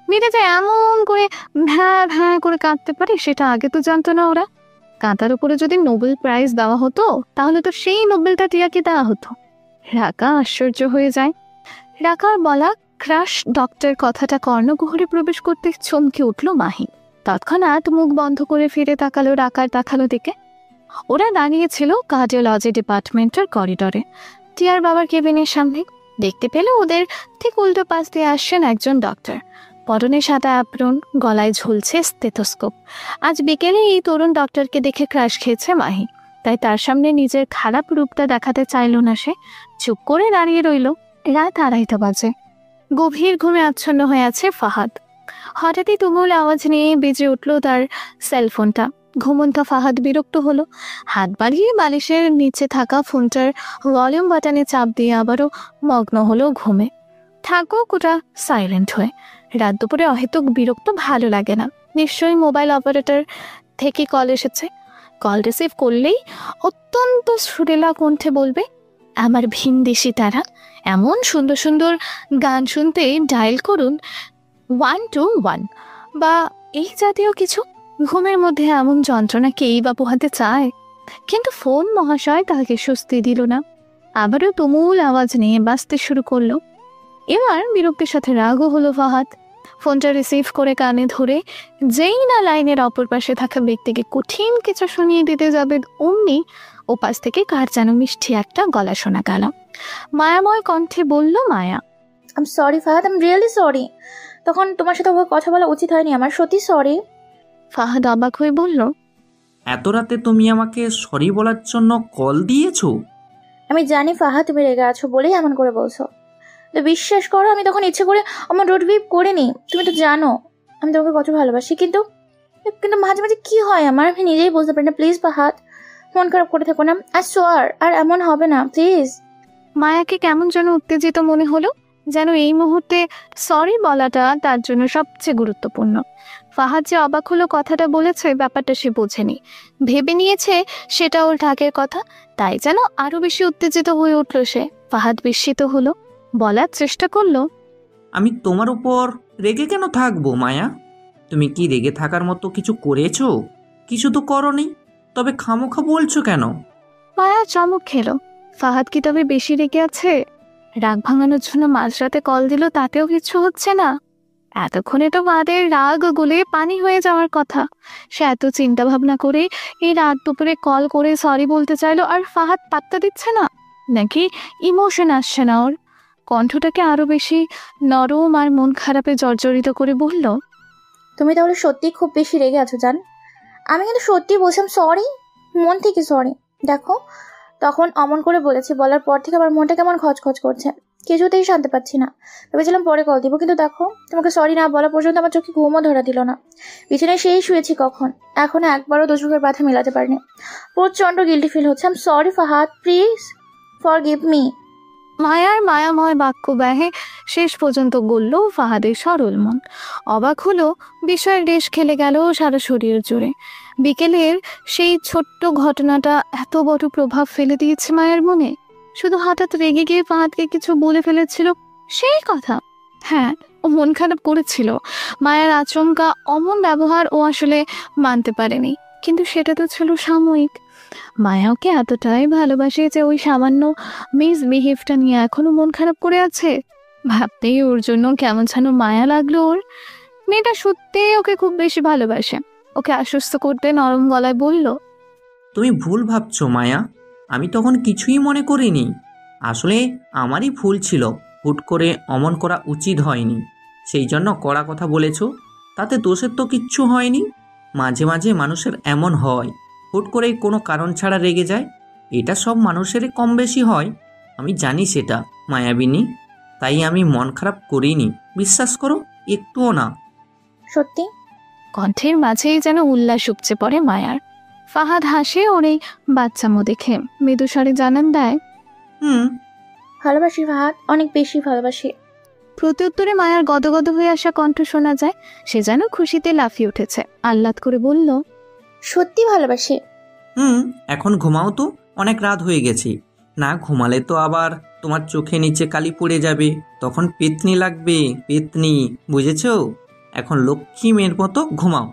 মেয়েটা যে এমন করে ভ্যাঁ ভ্যাঁ করে কাঁদতে পারে সেটা আগে তো জানতো না ওরা। কাঁদার উপরে যদি নোবেল প্রাইজ দেওয়া হতো তাহলে তো সেই নোবেলটা টিয়াকে দেওয়া হতো। রাকা আশ্চর্য হয়ে যায়। রাকার বলা ক্রাশ ডক্টর কথাটা কর্ণকুহরে প্রবেশ করতে চমকে উঠল মাহি। তৎক্ষণাৎ মুখ বন্ধ করে ফিরে তাকালো রাকার তাকালো দিকে। ওরা দাঁড়িয়েছিল কার্ডিওলজি ডিপার্টমেন্টের করিডরে, টিয়ার বাবার কেবিনের সামনে। দেখতে পেল ওদের ঠিক উল্টো পাশ দিয়ে আসছেন একজন ডক্টর। পরনে সাদা অ্যাপ্রন, গলায় ঝুলছে স্টেথোস্কোপ। আজ বিকেলে এই তরুণ ডক্টরকে দেখে ক্রাশ খেয়েছে মাহি, তাই তার সামনে নিজের খারাপ রূপটা দেখাতে চাইল না সে। চুপ করে দাঁড়িয়ে রইল। রাত 2:30 বাজে। গভীর ঘুমে আচ্ছন্ন হয়ে আছে ফাহাদ। হঠাৎই তুমুল আওয়াজ নিয়ে বেজে উঠল তার সেলফোনটা। ঘুমন্ত ফাহাদ বিরক্ত হলো। হাত বাড়িয়ে বালিশের নিচে থাকা ফোনটার ভলিউম বাটনে চাপ দিয়ে আবারও মগ্ন হলো ঘুমে। থাকুক ওটা সাইলেন্ট হয়ে। রাত দুপুরে অহেতুক বিরক্ত ভালো লাগে না। নিশ্চয়ই মোবাইল অপারেটর থেকে কল এসেছে। কল রিসিভ করলেই অত্যন্ত সুরেলা কণ্ঠে বলবে, আমার ভিনদেশি তারা, এমন সুন্দর সুন্দর গান শুনতে ডায়াল করুন 121 বা এই জাতীয় কিছু। ঘুমের মধ্যে এমন যন্ত্রণা কেই বা পোহাতে চায়? কিন্তু ফোন মহাশয় তাকে স্বস্তি দিল না। আবারও তুমুল আওয়াজ নিয়ে বাজতে শুরু করলো। এবার বিরক্তির সাথে রাগও হলো ফাহাদ। ফোনটা রিসিভ করে কানে ধরে যেই না লাইনের অপর পাশে থাকা ব্যক্তিকে কঠিন কিছু শুনিয়ে দিতে যাবে, অমনি ওপাশ থেকে কার যেন মিষ্টি একটা গলা শোনা গেল। মায়াময় কণ্ঠে বলল মায়া, আম sorry Fahad, I'm really sorry. তখন তোমার সাথে ওভাবে কথা বলা উচিত হয়নি আমার, সত্যি সরি। ফাহাদ অবাক হয়ে বলল, এত রাতে তুমি আমাকে সরি বলার জন্য কল দিয়েছো? আমি জানি ফাহাদ তুমি রেগে আছো বলেই এমন করে বলছো, তো বিশ্বাস করো আমি তখন ইচ্ছে করে আমার রোড ভিপ করিনি। তুমি তো জানো আমি তোমাকে কত ভালোবাসি, কিন্তু কিন্তু মাঝে মাঝে কি হয় আমার, আমি নিজেই বুঝতে পারি না। প্লিজ ফাহাদ, মন খারাপ করে থাকো না, আর সোয়ার আর এমন হবে না প্লিজ। মায়াকে কেমন যেন উত্তেজিত মনে হলো, যেন এই মুহূর্তে সরি বলাটা তার জন্য সবচেয়ে গুরুত্বপূর্ণ। ফাহাদ যে অবাক হলো কথাটা বলেছে, ব্যাপারটা সে বোঝেনি, ভেবে নিয়েছে সেটা ওর ঢাকের কথা, তাই যেন আরো বেশি উত্তেজিত হয়ে উঠল সে। ফাহাদ বিস্মিত হলো, বলার চেষ্টা করলো, আমি তোমার উপর রেগে কেন থাকবো মায়া? তুমি কি রেগে থাকার মতো কিছু করেছো? কিছু তো করনি, তবে খামোখা বলছো কেন? মায়া চমক খেলো। ফাহাদ কি তবে বেশি রেগে আছে? রাগ ভাঙানোর জন্য মাঝরাতে কল দিল, তাতেও কিছু হচ্ছে না। এতক্ষণে তো বাদের রাগ গলে পানি হয়ে যাওয়ার কথা। সে এত চিন্তা ভাবনা করে এই রাত দুপুরে কল করে সরি বলতে চাইলো, আর ফাহাদ পাত্তা দিচ্ছে না? নাকি ইমোশন আসছে না ওর? কণ্ঠটাকে আরো বেশি নরম আর মন খারাপে জর্জরিত করে বলল, তুমি তাহলে সত্যি খুব বেশি রেগে আছো জান। আমি কিন্তু সত্যি বলছিলাম সরি, মন থেকে সরি। দেখো তখন অমন করে বলেছি, বলার পর থেকে আমার মনটা কেমন খচখচ করছে, কিছুতেই শান্তি পাচ্ছি না। ভেবেছিলাম পরে কল দিব, কিন্তু দেখো তোমাকে সরি না বলা পর্যন্ত আমার চোখে ঘুমও ধরা দিল না। বিছানায় সেই শুয়েছি কখন, এখনো একবারও দু চোখের ব্যথা মেলাতে পারিনি। প্রচন্ড গিল্টি ফিল হচ্ছে। I am sorry Fahad, please forgive me. মায়ার মায়াময় বাক্য ব্যহে শেষ পর্যন্ত গলল ফাহাদের সরল মন। অবাক হলো, বিষয়ের রেশ খেলে গেল সারা শরীর জুড়ে। বিকেলের সেই ছোট্ট ঘটনাটা এত বড় প্রভাব ফেলে দিয়েছে মায়ের মনে। শুধু হঠাৎ রেগে গিয়ে ফাহাদকে কিছু বলে ফেলেছিল সেই কথা। হ্যাঁ, ও মন খারাপ করেছিল। মায়ের আচমকা অমন ব্যবহার ও আসলে মানতে পারেনি, কিন্তু সেটা তো ছিল সাময়িক। মায়া ওকে এতটাই ভালোবাসে যে ওই সামান্য মিসবিহেভটা নিয়ে এখনো মন খারাপ করে আছে। ভাবতেই ওর জন্য কেমন যেন মায়া লাগলো ওর। মেয়েটা সত্যি ওকে খুব বেশি ভালোবাসে। ওকে আশ্বস্ত করতে নরম গলায় বলল, তুমি ভুল ভাবছো মায়া, আমি তখন কিছুই মনে করিনি। আসলে আমারই ভুল ছিল, হুট করে অমন করা উচিত হয়নি। সেই জন্য কড়া কথা বলেছো, তাতে দোষের তো কিচ্ছু হয়নি। মাঝে মাঝে মানুষের এমন হয়, হুট করেই কোনো কারণ ছাড়া রেগে যায়। এটা সব মানুষেরই কম বেশি হয়, আমি জানি সেটা মায়াবিনী। তাই আমি মন খারাপ করিনি, বিশ্বাস করো, একটুও না। সত্যি? কণ্ঠের মাঝেই যেন উল্লাস উপচে পড়ে মায়ার। ফাহাদ হাসে ওর এই বাচ্চামো দেখে, মৃদু স্বরে জানান দেয়, ভালোবাসি ফাহাদ, অনেক বেশি ভালোবাসি। প্রত্যুত্তরে মায়ার গদগদ হয়ে আসা কণ্ঠ শোনা যায়। সে যেন খুশিতে লাফিয়ে উঠেছে, আহ্লাদ করে বলল, সত্যি ভালোবাসি। এখন ঘুমাও তো, অনেক রাত হয়ে গেছে। না ঘুমালে তো আবার তোমার চোখে নিচে কালি পড়ে যাবে, তখন পেতনি লাগবে, পেতনি, বুঝেছো? এখন লক্ষ্মী মেয়ের মতো ঘুমাও।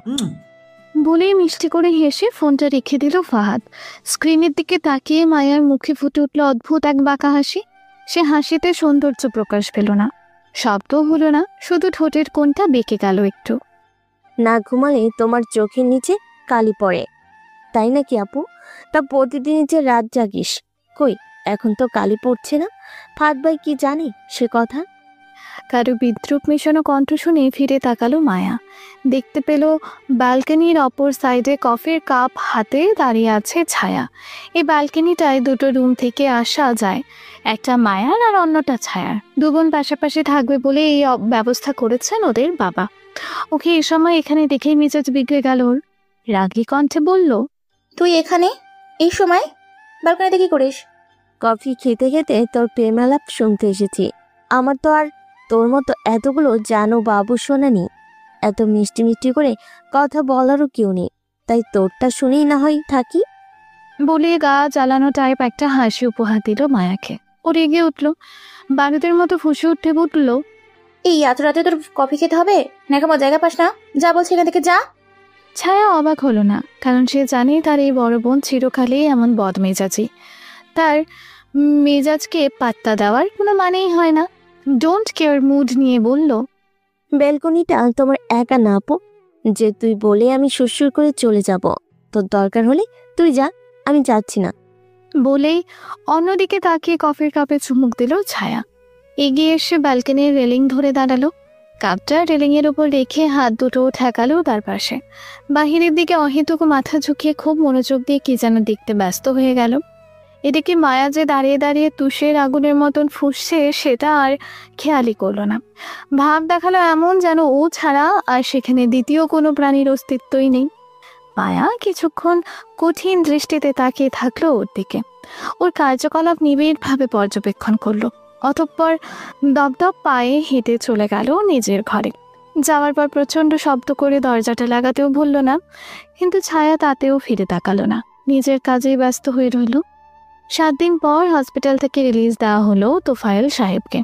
বলেই মিষ্টি করে হেসে ফোনটা রেখে দিল ফাহাদ। স্ক্রিনের দিকে তাকিয়ে মায়ার মুখে ফুটে উঠল অদ্ভুত এক বাঁকা হাসি। সে হাসিতে সৌন্দর্য প্রকাশ পেল না, শব্দও হলো না, শুধু ঠোঁটের কোণটা বেঁকে গেল একটু। না ঘুমালে তোমার চোখের নিচে কালি পড়ে, তাই নাকি আপু? তা প্রতিদিনই যে রাত জাগিস, কই এখন তো কালি পড়ছে না। ফাহাদ ভাই কি জানে সে কথা? কারো বিদ্রুপ মেশানো কণ্ঠ শুনে ফিরে তাকালো মায়া। দেখতে পেল ব্যালকনির অপর সাইডে কফির কাপ হাতে দাঁড়িয়ে আছে ছায়া। এই ব্যালকনিটায় দুটো রুম থেকে আসা যায়, একটা মায়ার আর অন্যটা ছায়ার। দুবোন পাশাপাশি থাকবে বলে এই ব্যবস্থা করেছেন ওদের বাবা। ওকে এই সময় এখানে দেখেই মেজাজ বিগড়ে গেল ওর। রাগী কণ্ঠে বলল, তুই এখানে এই সময় ব্যালকনিতে কি করিস? কফি খেতে খেতে তোর প্রেমালাপ শুনতে এসেছি। আমার তো আর তোর মতো এতগুলো জানো বাবু শোনানি, এত মিষ্টি মিষ্টি করে কথা বলারও কেউ নেই, তাই তোরটা শুনেই না হয় থাকি। বলে গা জ্বালানো টাইপ একটা হাসি উপহার দিল মায়াকে। ও রেগে উঠল, বারুদের মতো ফুঁসে উঠে উঠল, এই এত রাতে তোর কফি খেতে হবে? নেকামো জায়গা পাস না? যা বলছি এখান থেকে যা। ছায়া অবাক হলো না, কারণ সে জানে তার এই বড় বোন চিরকালই এমন বদমেজাজি। তার মেজাজকে পাত্তা দেওয়ার কোনো মানেই হয় না। ডোন্ট কেয়ার মুড নিয়ে বলল, ব্যালকনিটা তোমার একা না আপু, যে তুই বলে আমি সুরসুর করে চলে যাব। তোর দরকার হলে তুই যা, আমি যাচ্ছি না। বলেই অন্যদিকে তাকিয়ে কফির কাপে চুমুক দিল ছায়া। এগিয়ে এসে ব্যালকনির রেলিং ধরে দাঁড়ালো, কাপটা রেলিংয়ের উপর রেখে হাত দুটো ঠেকালো তার পাশে। বাহিরের দিকে অহেতুক মাথা ঝুঁকিয়ে খুব মনোযোগ দিয়ে কি যেন দেখতে ব্যস্ত হয়ে গেল। এদিকে মায়া যে দাঁড়িয়ে দাঁড়িয়ে তুষের আগুনের মতন ফুঁসছে সেটা আর খেয়ালই করলো না। ভাব দেখালো এমন যেন ও ছাড়া আর সেখানে দ্বিতীয় কোনো প্রাণীর অস্তিত্বই নেই। মায়া কিছুক্ষণ কঠিন দৃষ্টিতে তাকিয়ে থাকলো ওর দিকে। ওর কার্যকলাপ নিবিড়ভাবে পর্যবেক্ষণ করলো, অতঃপর দপদপ পায়ে হেঁটে চলে গেল নিজের ঘরে। যাওয়ার পর প্রচণ্ড শব্দ করে দরজাটা লাগাতেও ভুলল না, কিন্তু ছায়া তাতেও ফিরে তাকালো না, নিজের কাজেই ব্যস্ত হয়ে রইল। 7 দিন পর হসপিটাল থেকে রিলিজ দেওয়া হলো তোফায়েল সাহেবকে।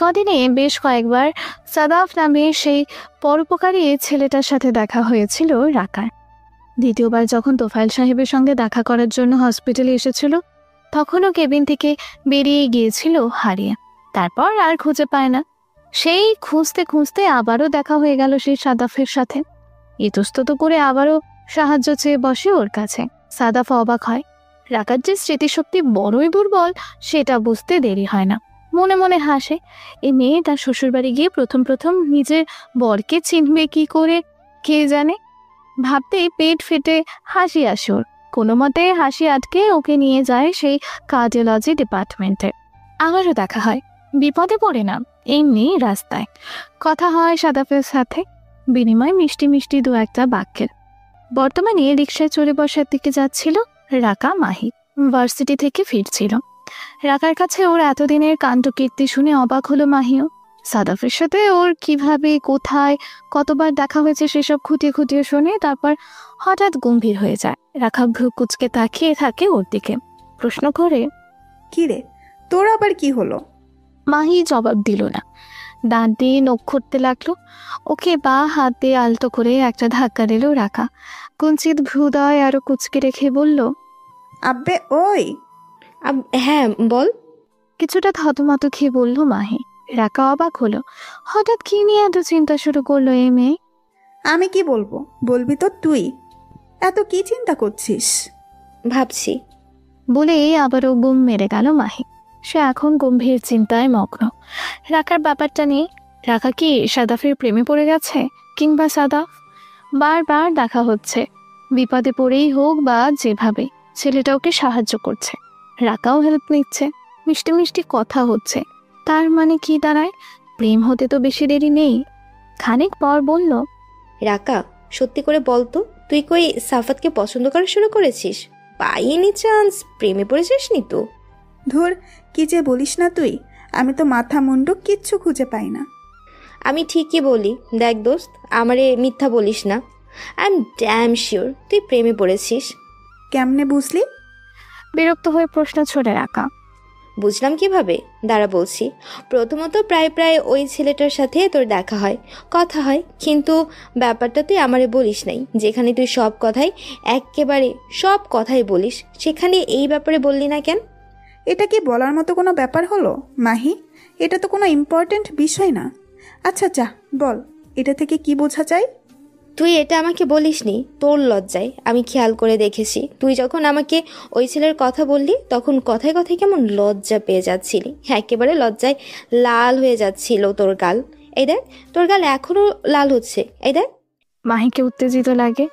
কদিনে বেশ কয়েকবার সাদাফ নামে সেই পরোপকারী ছেলেটার সাথে দেখা হয়েছিল রাকার। দ্বিতীয়বার যখন তোফায়েল সাহেবের সঙ্গে দেখা করার জন্য হসপিটালে এসেছিল, তখনও কেবিন থেকে বেরিয়ে গিয়েছিল হারিয়ে। তারপর আর খুঁজে পায় না। সেই খুঁজতে খুঁজতে আবারও দেখা হয়ে গেল সেই সাদাফের সাথে। ইতস্তত করে আবারও সাহায্য চেয়ে বসে ওর কাছে। সাদাফ অবাক হয়, রাকার যে স্মৃতিশক্তি বড়ই দুর্বল সেটা বুঝতে দেরি হয় না। মনে মনে হাসে, এই মেয়ে তার শ্বশুরবাড়ি গিয়ে প্রথম প্রথম নিজের বরকে চিনবে কি করে কে জানে। ভাবতেই পেট ফেটে হাসি আসে ওর। কোনো মতে হাসি আটকে ওকে নিয়ে যায় সেই কার্ডিওলজি ডিপার্টমেন্টে। আবারও দেখা হয়, বিপদে পড়ে না, এমনি রাস্তায় কথা হয় সাদাফের সাথে, বিনিময় মিষ্টি মিষ্টি দু একটা বাক্যের। বর্তমানে রিকশায় চড়ে বসার দিকে যাচ্ছিল রাকা মাহি, ভার্সিটি থেকে ফিরছিল। রাকার কাছে ওর এতদিনের কাণ্ডকীর্তি শুনে অবাক হলো মাহিও। সাদাফের সাথে ওর কিভাবে, কোথায়, কতবার দেখা হয়েছে সেসব খুঁটিয়ে খুঁটিয়ে শোনে। তারপর হঠাৎ গম্ভীর হয়ে যায়। রাখা ভ্রু কুচকে তাকিয়ে থাকে ওর দিকে, প্রশ্ন করে, কি রে, তোর আবার কি হলো? মাহি জবাব দিল না, দাঁত দিয়ে নখ খুঁড়তে লাগলো। ওকে বা হাত দিয়ে আলতো করে একটা ধাক্কা দিল রাখা। কুঞ্চিত ভ্রুদয় আরো কুচকে রেখে বলল, আব্বে ওই। হ্যাঁ বল। কিছুটা থতমত খেয়ে বলল মাহি। রাকা অবাক হলো, হঠাৎ কি নিয়ে এত চিন্তা শুরু করলো এই মেয়ে? আমি কি বলবো, বলবি তো তুই। এত কি চিন্তা করছিস? ভাবছি। বলে আবারও বুম মেরে গেল মাহি। সে এখন গম্ভীর চিন্তায় মগ্ন। রাকার ব্যাপারটা নিয়ে। রাকা কি সাদাফের প্রেমে পড়ে গেছে? কিংবা সাদাফ? বারবার দেখা হচ্ছে, বিপদে পড়েই হোক বা যেভাবে, ছেলেটা ওকে সাহায্য করছে, রাকাও হেল্প নিচ্ছে, মিষ্টি মিষ্টি কথা হচ্ছে। তার মানে কি দাঁড়ায়? প্রেম হতে তো বেশি দেরি নেই। খানিক পর বলল, রাকা সত্যি করে বলতো, তুই কই সাফাতকে পছন্দ করা শুরু করেছিস? বাই এনি চান্স প্রেমে পড়েছিস নি তো? ধুর, কি যে বলিস না তুই, আমি তো মাথা মুন্ডু কিচ্ছু খুঁজে পাই না। আমি ঠিকই বলি, দেখ দোস্ত, আমারে মিথ্যা বলিস না। আই এম ড্যাম শিওর তুই প্রেমে পড়েছিস। কেমনে বুঝলি? বিরক্ত হয়ে প্রশ্ন ছড়ে রাকা। বুঝলাম কিভাবে, দাঁড়া বলছি। প্রথমত প্রায় প্রায় ওই ছেলেটার সাথে তোর দেখা হয়, কথা হয়, কিন্তু ব্যাপারটা তুই আমারে বলিস নাই। যেখানে তুই সব কথাই, একেবারে সব কথাই বলিস, সেখানে এই ব্যাপারে বললি না কেন? এটা কি বলার মতো কোনো ব্যাপার হলো মাহি? এটা তো কোনো ইম্পর্ট্যান্ট বিষয় না। আচ্ছা যা বল, এটা থেকে কি বোঝা যায়? তুই এটা আমাকে বলিসনি, তোর লজ্জায় আমি খেয়াল করে দেখেছি। তুই যখন আমাকে ওই ছেলের কথা বললি, তখন কথায় কথায় কেমন লজ্জা পেয়ে যাচ্ছিলি, একেবারে লজ্জায় লাল হয়ে যাচ্ছিল তোর গাল। এই দেখ, তোর গাল এখনো লাল হচ্ছে, এই দেখ। মাহিকে উত্তেজিত লাগে।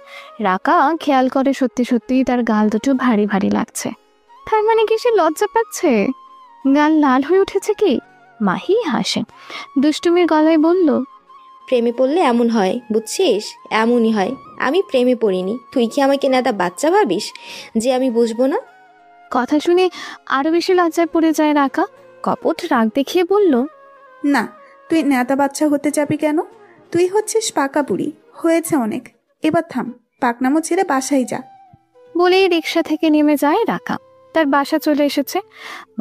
রাকা খেয়াল করে সত্যি সত্যি তার গাল দুটো ভারী ভারী লাগছে। তার মানে কি সে লজ্জা পাচ্ছে? গাল লাল হয়ে উঠেছে কি? মাহি হাসে, দুষ্টুমির গলায় বলল, প্রেমে পড়লে এমন হয়, বুঝছিস? এমনই হয়। আমি প্রেমে পড়িনি, তুই কি আমাকে নেতা বাচ্চা ভাবিস যে আমি বুঝবো না? কথা শুনে আরো বেশি লজ্জায় পড়ে যায় রাকা। কপট রাগ দেখিয়ে বলল, না, তুই নেতা বাচ্চা হতে যাবি কেন? তুই হচ্ছিস পাকা বুড়ি, হয়েছে অনেক। এবার থাম, পাকনামো ছেড়ে বাসায় যা। বলেই রিক্সা থেকে নেমে যায় রাকা। তার বাসা চলে এসেছে।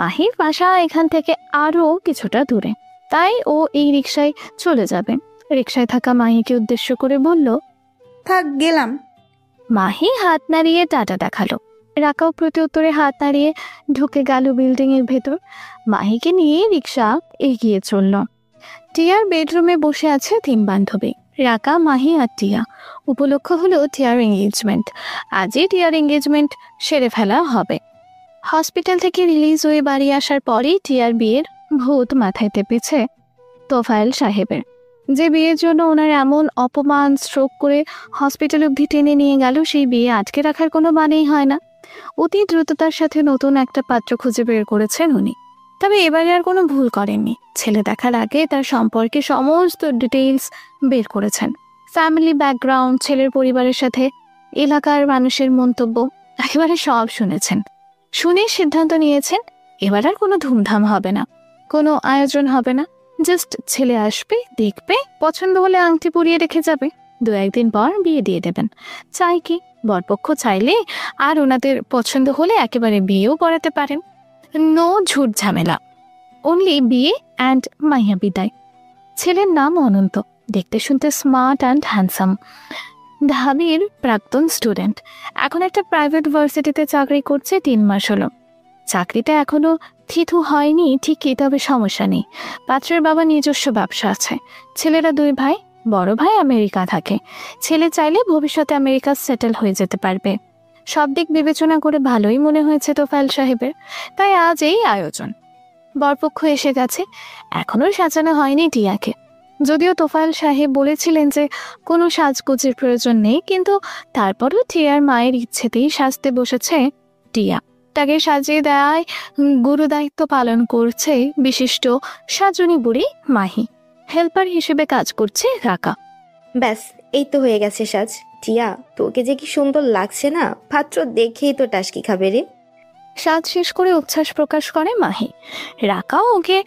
মাহির বাসা এখান থেকে আরো কিছুটা দূরে, তাই ও এই রিক্সায় চলে যাবে। রিক্সায় থাকা মাহিকে উদ্দেশ্য করে বলল, থাক গেলাম। মাহি হাত নাড়িয়ে টাটা দেখালো। রাকাও প্রতি উত্তরে হাত নাড়িয়ে ঢুকে গেল বিল্ডিং এর ভেতর। মাহিকে নিয়ে রিক্সা এগিয়ে চলল। টিয়ার বেডরুমে বসে আছে 3 বান্ধবী, রাকা, মাহি আর টিয়া। উপলক্ষ হলো টিয়ার এঙ্গেজমেন্ট। আজই টিয়ার এঙ্গেজমেন্ট সেরে ফেলা হবে। হসপিটাল থেকে রিলিজ হয়ে বাড়ি আসার পরেই টিয়ার বিয়ের ভূত মাথায় চেপেছে তোফায়েল সাহেবের। যে বিয়ের জন্য ওনার এমন অপমান স্ট্রোক করে হসপিটাল অবধি টেনে নিয়ে গেল, সেই বিয়ে আটকে রাখার কোনো মানেই হয় না। অতি দ্রুততার সাথে নতুন একটা পাত্র খুঁজে বের করেছেন উনি। তবে এবারে আর কোনো ভুল করেননি। ছেলে দেখার আগে তার সম্পর্কে সমস্ত ডিটেইলস বের করেছেন। ফ্যামিলি ব্যাকগ্রাউন্ড, ছেলের পরিবারের সাথে এলাকার মানুষের মন্তব্য, একেবারে সব শুনেছেন। শুনে সিদ্ধান্ত নিয়েছেন এবার আর কোনো ধুমধাম হবে না, কোনো আয়োজন হবে না। জাস্ট ছেলে আসবে, দেখবে, পছন্দ হলে আংটি পরিয়ে রেখে যাবে, 2-1 দিন পর বিয়ে দিয়ে দেবেন। চাই কি, বরপক্ষ চাইলে আর ওনাদের পছন্দ হলে একেবারে বিয়েও করাতে পারেন। নো ঝুট ঝামেলা, অনলি বিয়ে অ্যান্ড মাইয়া বিদায়। ছেলের নাম অনন্ত, দেখতে শুনতে স্মার্ট অ্যান্ড হ্যান্ডসাম, ঢাবির প্রাক্তন স্টুডেন্ট। এখন একটা প্রাইভেট ভার্সিটিতে চাকরি করছে, 3 মাস হলো। চাকরিটা এখনো থিথু হয়নি ঠিকই, তবে সমস্যা নেই। পাত্রের বাবা নিজস্ব ব্যবসা আছে। ছেলেরা 2 ভাই, বড় ভাই আমেরিকা থাকে। ছেলে চাইলে ভবিষ্যতে আমেরিকা সেটেল হয়ে যেতে পারবে। সব দিক বিবেচনা করে ভালোই মনে হয়েছে তোফায়েল সাহেবের, তাই আজ এই আয়োজন। বরপক্ষ এসে গেছে, এখনো সাজানো হয়নি টিয়াকে। যদিও তোফায়েল সাহেব বলেছিলেন যে কোনো সাজগোজের প্রয়োজন নেই, কিন্তু তারপরও টিয়ার মায়ের ইচ্ছেতেই সাজতে বসেছে টিয়া। তাকে সাজিয়ে দেয় গুরু দায়িত্ব পালন করছে বিশিষ্ট সাজনী বুড়ি মাহি। হেল্পার হিসেবে কাজ করছে রাকা। ব্যাস, এই তো হয়ে গেছে সাজ। টিয়া, তোকে যে কি সুন্দর লাগছে না, পাত্র দেখেই তো টাসকি খাবে রে। সাজ শেষ করে উচ্ছ্বাস প্রকাশ করে মাহি। রাকাও ওকে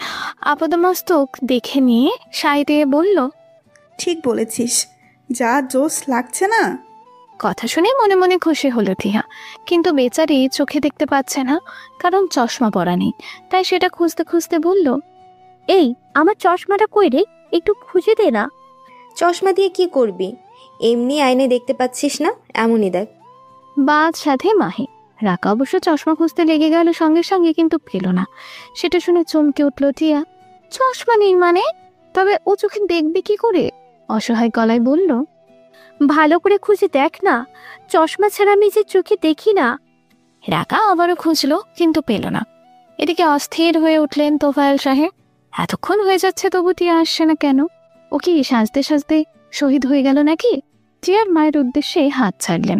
আপাদমস্তক দেখে নিয়ে সাই দিয়ে বলল, ঠিক বলেছিস, যা জোস লাগছে না। কথা শুনে মনে মনে খুশি হলো টিয়া, কিন্তু বেচারি চোখে দেখতে পাচ্ছে না, কারণ চশমা পরা নেই। তাই সেটা খুঁজতে খুঁজতে বলল, এই আমার চশমাটা কই রে, একটু খুঁজে দে না। চশমা দিয়ে কি করবি? এমনি আয়নায় দেখতে পাচ্ছিস না, এমনই দেখ। বাদ সাথে মাহি। রাকা অবশ্য চশমা খুঁজতে লেগে গেল সঙ্গে সঙ্গে, কিন্তু পেল না। সেটা শুনে চমকে উঠল টিয়া। চশমা নেই মানে? তবে ও চোখে দেখবে কি করে? অসহায় গলায় বলল, ভালো করে খুঁজে দেখ না, চশমা ছাড়া আমি যে চোখে দেখি না। রাকা আবারও খুঁজলো, কিন্তু পেল না। এদিকে অস্থির হয়ে উঠলেন তোফায়েল সাহেব। এতক্ষণ হয়ে যাচ্ছে তবু টিয়া আসছে না কেন? ও কি সাজতে সাজতে শহীদ হয়ে গেল নাকি? টিয়ার মায়ের উদ্দেশ্যে হাত ছাড়লেন,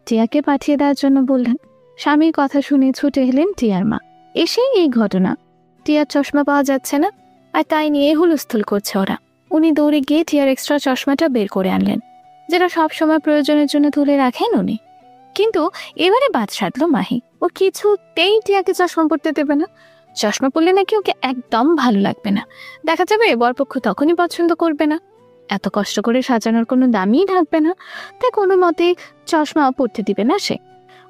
টিয়াকে পাঠিয়ে দেওয়ার জন্য বললেন। স্বামীর কথা শুনে ছুটে এলেন টিয়ার মা। এসেই এই ঘটনা, টিয়ার চশমা পাওয়া যাচ্ছে না, আর তাই নিয়ে হুলস্থুল করছে ওরা। উনি দৌড়ে গিয়ে টিয়ার এক্সট্রা চশমাটা বের করে আনলেন, যেটা সবসময় প্রয়োজনের জন্য তুলে রাখেন উনি। কিন্তু এবারে বাদ সাধলো মাহি। ও কিছুতেই টিয়াকে চশমা পরতে দেবে না। চশমা পরলে নাকি ওকে একদম ভালো লাগবে না, দেখা যাবে বরপক্ষ তখনই পছন্দ করবে না। এত কষ্ট করে সাজানোর কোনো দামই থাকবে না, তাই কোনো মতে চশমা পরতে দিবে না সে।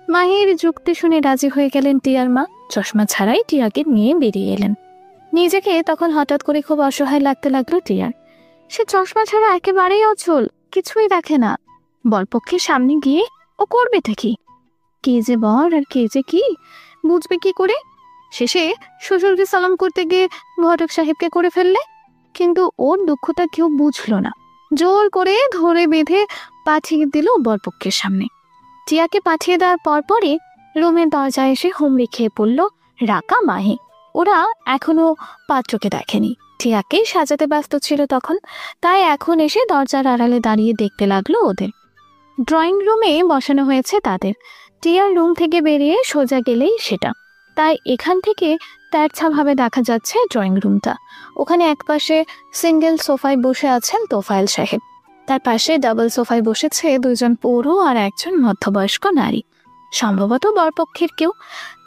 মাহির যুক্তি শুনে রাজি হয়ে গেলেন টিয়ার মা। চশমা ছাড়াই টিয়াকে নিয়ে বেরিয়ে এলেন। নিজেকে তখন হঠাৎ করে খুব অসহায় লাগতে লাগলো টিয়ার। সে চশমা ছাড়া একেবারেই অচল, কিছুই দেখে না। বরপক্ষের সামনে গিয়ে ও করবে কি? কে যে বর আর কে যে কি, বুঝবে কি করে? শেষে শ্বশুরকে সালাম করতে গিয়ে ঘটক সাহেবকে করে ফেললে। কিন্তু ওর দুঃখটা কেউ বুঝলো না, জোর করে ধরে বেঁধে পাঠিয়ে দিল বরপক্ষের সামনে। টিয়াকে পাঠিয়ে দেওয়ার পরপরই রুমের দরজায় এসে হুমড়ি খেয়ে পড়ল রাকা, মাহি। ওরা এখনো পাত্রকে দেখেনি, টিয়াকে সাজাতে ব্যস্ত ছিল তখন, তাই এখন এসে দরজার আড়ালে দাঁড়িয়ে দেখতে লাগলো ওদের। ড্রয়িং রুমে বসানো হয়েছে তাদের। টিয়ার রুম থেকে বেরিয়ে সোজা গেলেই সেটা, তাই এখান থেকে তেরছাভাবে দেখা যাচ্ছে ড্রয়িং রুমটা। ওখানে একপাশে সিঙ্গেল সোফায় বসে আছেন তোফায়েল সাহেব, তার পাশে ডাবল সোফায় বসেছে 2 জন পৌর আর 1 জন মধ্যবয়স্ক নারী, সম্ভবত বরপক্ষের কেউ।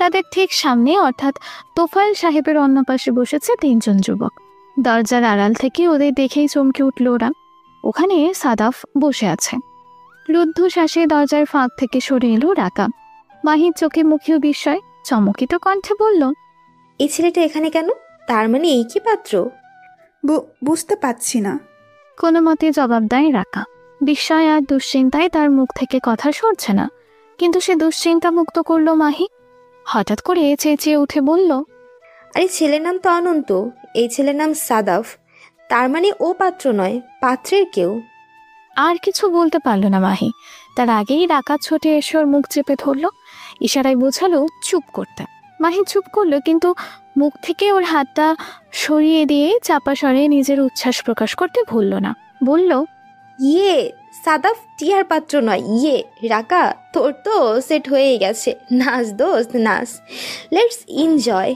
তাদের ঠিক সামনে অর্থাৎ তোফায়েল সাহেবের অন্য পাশে বসেছে 3 জন যুবক। দরজার আড়াল থেকে ওদের দেখেই চমকে উঠল ওরা। ওখানে সাদাফ বসে আছে। রুদ্ধশ্বাসে দরজার ফাঁক থেকে সরে এলো রাকা। মাহির চোখে মুখেও বিস্ময়, চমকিত কণ্ঠে বলল, এই ছেলেটা এখানে কেন? তার মানে এই কি পাত্র? বুঝতে পারছি না। কোনো মতে জবাব দেয় রাকা। বিস্ময় আর দুশ্চিন্তায় তার মুখ থেকে কথা সরছে না, কিন্তু সে দুশ্চিন্তা মুক্ত করলো মাহি। হঠাৎ করে চেঁচিয়ে উঠে বলল, আরে ছেলের নাম তো অনন্ত, এই ছেলের নাম সাদাফ। তার মানে ও পাত্র নয়, পাত্রের কেউ। আর কিছু বলতে পারল না মাহি। তার আগেই রাকা ছোটে এসে ওর মুখ চেপে ধরল, ইশারায় বোঝালো চুপ করতে। মাহি চুপ করলো, কিন্তু মুখ থেকে ওর হাতটা সরিয়ে দিয়ে চাপা স্বরে নিজের উচ্ছ্বাস প্রকাশ করতে ভুলল না। বলল, ইয়ে, সাদাফ টিয়ার পাত্র নয়, ইয়ে রাকা, তোর তো সেট হয়েই গেছে। নাচ দোস্ত নাচ, লেটস এনজয়।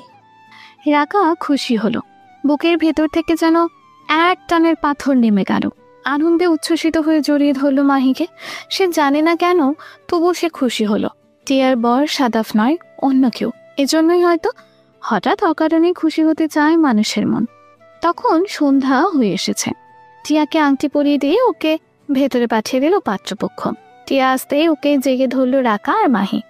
রাকা খুশি হলো। বুকের ভেতর থেকে যেন এক টানের পাথর নেমে গেল। আনন্দে উচ্ছ্বসিত হয়ে জড়িয়ে ধরল মাহিকে। সে জানে না কেন, তবু সে খুশি হলো। টিয়ার বর সাদাফ নয়, অন্য কেউ। এজন্যই হয়তো হঠাৎ অকারণে খুশি হতে চায় মানুষের মন। তখন সন্ধ্যা হয়ে এসেছে। টিয়াকে আংটি পরিয়ে দিয়ে ওকে ভেতরে পাঠিয়ে দিল পাত্রপক্ষ। টিয়া আসতে ওকে জেগে ধরলো রাকা আর মাহি।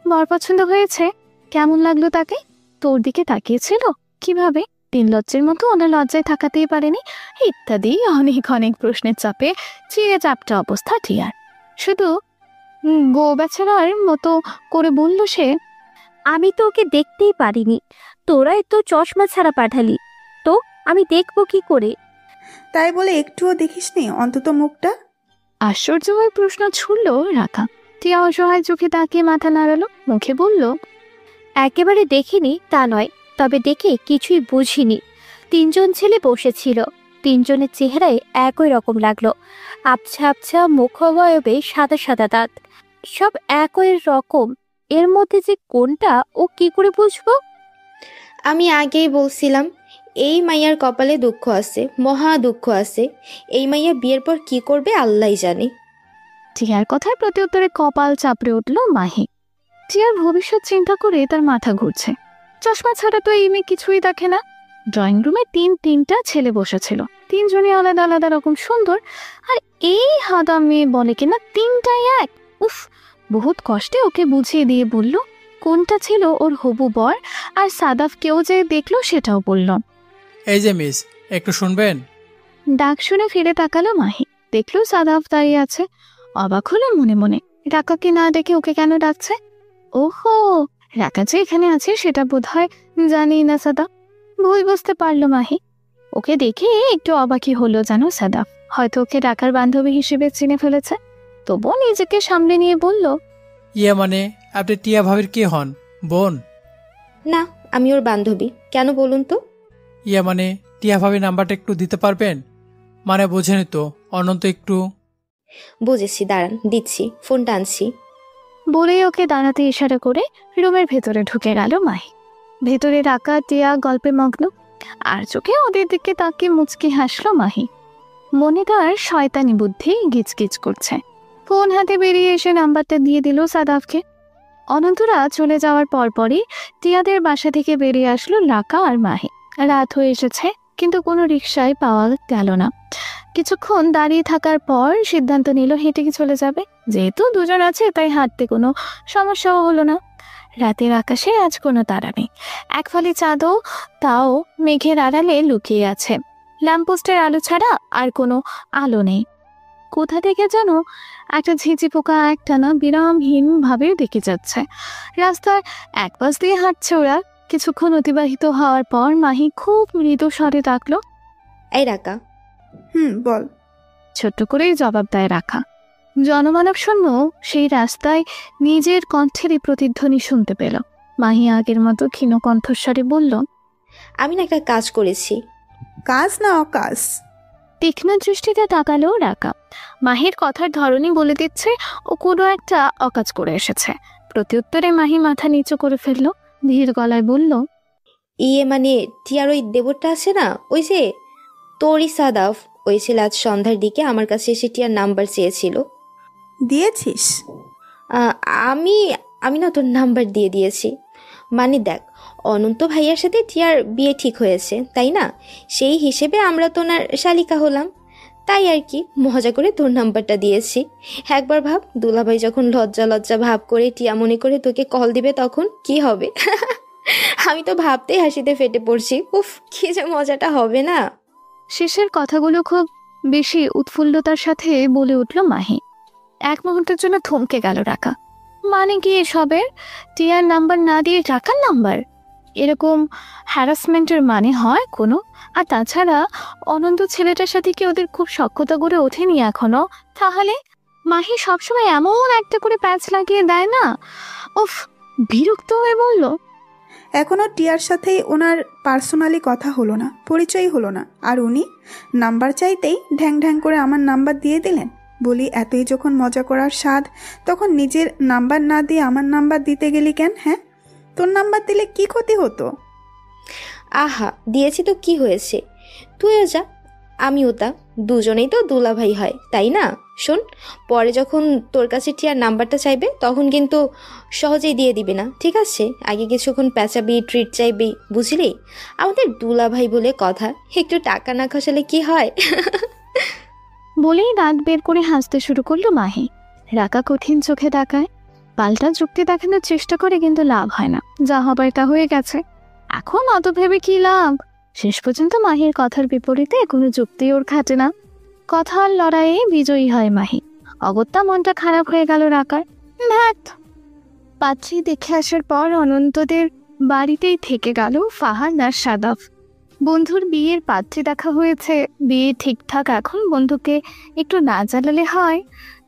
বর পছন্দ হয়েছে? কেমন লাগলো তাকে? তোর দিকে তাকিয়েছিল কিভাবে? তিনলজ্জের মতো ওনার লজ্জায় থাকাতেই পারেনি, ইত্যাদি অনেক অনেক প্রশ্নের চাপে চিড়ে চাপটা অবস্থা টিয়ার। শুধু বউ বেচারার মতো করে বলল সে, আমি তো ওকে দেখতেই পারিনি, তোরাই তো চশমা ছাড়া পাঠালি, তো আমি দেখবো কি করে? তাই বলে একটুও দেখিসনি অন্তত মুখটা? আশ্চর্যময় প্রশ্ন ছুড়ল রাখা। টিয়া অসহায় চোখে তাকিয়ে মাথা নাড়ালো, মুখে বলল, একেবারে দেখিনি তা নয়, তবে দেখে কিছুই বুঝিনি। তিনজন ছেলে বসেছিল, তিনজনের চেহারায় একই রকম লাগলো। আবছা আবছা মুখাবয়বে সাদা সাদা দাঁত, সব একই রকম। এর মধ্যে যে কোনটা ও কি করে বুঝবো? আমি আগেই বলছিলাম, এই মাইয়ার কপালে দুঃখ আছে, মহা দুঃখ আছে। এই মাইয়া বিয়ের পর কি করবে আল্লাহই জানে। টিয়ার কথার প্রতি উত্তরে কপাল চাপড়ে উঠল মাহি। টিয়ার ভবিষ্যৎ চিন্তা করে তার মাথা ঘুরছে। চশমা ছাড়া তো এই মেয়ে কিছুই দেখে না। ড্রয়িং রুমে তিনটা ছেলে বসেছিল, তিনজনই আলাদা আলাদা রকম সুন্দর, আর এই হাদা মেয়ে বলে কিনা তিনটাই এক। উফ, বহুত কষ্টে ওকে বুঝিয়ে দিয়ে বলল কোনটা ছিল ওর হবু বর, আর সাদাফ কেউ যে দেখলো সেটাও বলল। এই যে মিস, একটু শুনবেন? ডাক শুনে ফিরে তাকালো মাহি, দেখলো সাদাফ দাঁড়িয়ে আছে। অবাক হলো মনে মনে, রাকাকে না ডেকে ওকে কেন ডাকছে? ওহো, রাকা যে এখানে আছে সেটা বোধহয় জানি না সাদাফ। ভুল বুঝতে পারলো মাহি। ওকে দেখে একটু অবাকই হলো যেন সাদাফ হয়তো ওকে ডাকার বান্ধবী হিসেবে চিনে ফেলেছে। তবুও নিজেকে সামলে নিয়ে বলল, ইয়ে মানে আপনি টিয়া ভাবির কি হন? বোন? না, আমি ওর বান্ধবী। কেন বলুন তো? ইয়ে মানে টিয়া ভাবির নাম্বারটা একটু দিতে পারবেন? মানে বোঝেনি তো, অনন্ত একটু। বুঝেছি, দাঁড়ান দিচ্ছি, ফোনটা আনছি। বলেই ওকে দাঁড়াতে ইশারা করে রুমের ভেতরে ঢুকে গেল মাহি। ভেতরে রাকা টিয়া গল্পে মগ্ন, আর চোখে ওদের দিকে তাকিয়ে মুচকি হাসলো মাহি। মনে তার শয়তানি বুদ্ধি গিচগিচ করছে। ফোন হাতে বেরিয়ে এসে নাম্বারটা দিয়ে দিল সাদাফকে। অনন্তরা চলে যাওয়ার পরপরই টিয়াদের বাসা থেকে বেরিয়ে আসলো রাকা আর মাহি। রাত হয়ে এসেছে, কিন্তু কোনো রিকশায় পাওয়া গেল না। কিছুক্ষণ দাঁড়িয়ে থাকার পর সিদ্ধান্ত নিল হেঁটে চলে যাবে। যেহেতু দুজন আছে তাই হাঁটতে কোনো সমস্যাও হলো না। রাতের আকাশে আজ কোনো তারা নেই, এক ফালি চাঁদও তাও মেঘের আড়ালে লুকিয়ে আছে। ল্যাম্পপোস্টের আলো ছাড়া আর কোনো আলো নেই। কোথা থেকে যেন একটা ঝিঁঝি পোকা একটানা বিরামহীন ভাবে দেখে যাচ্ছে। রাস্তার এক পাশ দিয়ে হাঁটছে ওরা। কিছুক্ষণ অতিবাহিত হওয়ার পর মাহি খুব মৃদু স্বরে ডাকলো, এই রাকা। বল। ছোট্ট করেই জবাব দেয় রাখা। জনমানব শূন্য সেই রাস্তায় নিজের কণ্ঠেরই প্রতিধ্বনি শুনতে পেল। মাহি আগের মতো ক্ষীণ কণ্ঠস্বরে বলল, আমি না একটা কাজ করেছি। কাজ না অকাজ? তীক্ষ্ণ দৃষ্টিতে তাকালো রাকা। মাহির কথার ধরনই বলে দিচ্ছে ও কোনো একটা অকাজ করে এসেছে। প্রত্যুত্তরে মাহি মাথা নিচু করে ফেললো, ধীর গলায় বলল, ইয়ে মানে টিয়ার ওই দেবরটা আছে না, ওই যে তোরই সাদাফ, ওই ছেলে আজ সন্ধ্যার দিকে আমার কাছে এসে টিয়ার নাম্বার চেয়েছিল। দিয়েছিস? আমি না তোর নাম্বার দিয়ে দিয়েছি। মানে দেখ, অনন্ত ভাইয়ার সাথে টিয়ার বিয়ে ঠিক হয়েছে, তাই না? সেই হিসেবে আমরা তো ওনার শালিকা হলাম। তাই আর কি মজা করে তোর নাম্বারটা দিয়েছি। একবার ভাব, দুলাভাই যখন লজ্জা লজ্জা ভাব করে টিয়া মনে করে তোকে কল দিবে তখন কি হবে। আমি তো ভাবতেই হাসিতে ফেটে পড়ছি। উফ, কি যে মজাটা হবে না। শেষের কথাগুলো খুব বেশি উৎফুল্লতার সাথে বলে উঠল মাহি। এক মুহূর্তের জন্য থমকে গেল রাকা। মানে কি এসবের? টিয়ার নাম্বার না দিয়ে রাকার নাম্বার? এরকম হ্যারাসমেন্টের মানে হয় কোনো? আর তাছাড়া অনন্ত ছেলেটার সাথে কি ওদের খুব সখ্যতা গড়ে ওঠেনি এখনো? তাহলে মাহি সবসময় এমন একটা করে প্যাচ লাগিয়ে দেয় না? উফ, বিরক্ত হয়ে বলল, এখনও টিয়ার সাথেই ওনার পার্সোনালি কথা হলো না, পরিচয় হলো না, আর উনি নাম্বার চাইতেই ঢ্যাং ঢ্যাং করে আমার নাম্বার দিয়ে দিলেন। বলি, এতই যখন মজা করার স্বাদ, তখন নিজের নাম্বার না দিয়ে আমার নাম্বার দিতে গেলি কেন? হ্যাঁ, তোর নাম্বার দিলে কি ক্ষতি হতো? আহা, দিয়েছি তো কি হয়েছে? তুইও যা, আমিও তা, দুজনেই তো দুলাভাই হয়, তাই না? শোন, পরে যখন তোর কাছে টিয়ার নাম্বারটা চাইবে তখন কিন্তু সহজেই দিয়ে দিবে না, ঠিক আছে? আগে কিছুক্ষণ পেঁচাবি, ট্রিট চাইবি, বুঝলি? আমাদের দুলাভাই বলে কথা, একটু টাকা না খসালে কি হয়? বলেই দাঁত বের করে হাসতে শুরু করলো মাহি। রাকা কঠিন চোখে তাকায়, পাল্টা যুক্তি দেখানোর চেষ্টা করে, কিন্তু লাভ হয় না। যা হবার তা হয়ে গেছে, এখন অত ভেবে কি লাভ? শেষ পর্যন্ত মাহির কথার বিপরীতে কোনো যুক্তি ওর খাটে না। কথার লড়াইয়ে বিজয়ী হয় মাহি। অগত্যা মনটা খারাপ হয়ে গেল রাকার। ধ্যাত, পাত্রী দেখে আসার পর অনন্তদের বাড়িতেই থেকে গেল ফাহাদ আর সাদাফ। বন্ধুর বিয়ের পাত্রী দেখা হয়েছে, বিয়ে ঠিকঠাক। এখন বন্ধুকে একটু না জ্বালালে হয়।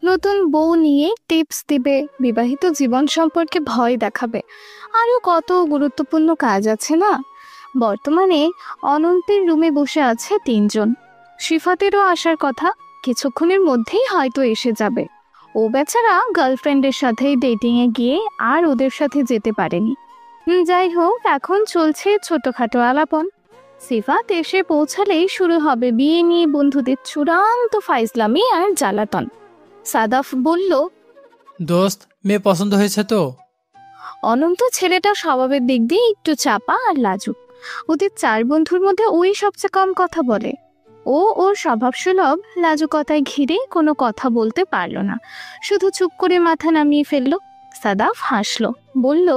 নতুন বউ নিয়ে টিপস দিবে, বিবাহিত জীবন সম্পর্কে ভয় দেখাবে, আরও কত গুরুত্বপূর্ণ কাজ আছে না? বর্তমানে অনন্তের রুমে বসে আছে 3 জন। শিফাতেরও আসার কথা, কিছুক্ষণের মধ্যেই হয়তো এসে যাবে। ও বেচারা গার্লফ্রেন্ডের সাথেই ডেটিংয়ে গিয়ে আর ওদের সাথে যেতে পারেনি। যাই হোক, এখন চলছে ছোটখাটো আলাপন। সিফাত এসে পৌঁছালেই শুরু হবে বিয়ে নিয়ে বন্ধুদের চূড়ান্ত ফাইজলামি আর জ্বালাতন। সাদাফ বলল, দোস্ত, মেয়ে পছন্দ হয়েছে তো? অনন্ত ছেলেটা স্বভাবের দিক দিয়ে একটু চাপা আর লাজুক। ওদের 4 বন্ধুর মধ্যে ওই সবচেয়ে কম কথা বলে। ও ওর স্বভাবসুলভ লাজুকতায় ঘিরে কোনো কথা বলতে পারল না, শুধু চুপ করে মাথা নামিয়ে ফেলল। সাদাফ হাসলো, বলল,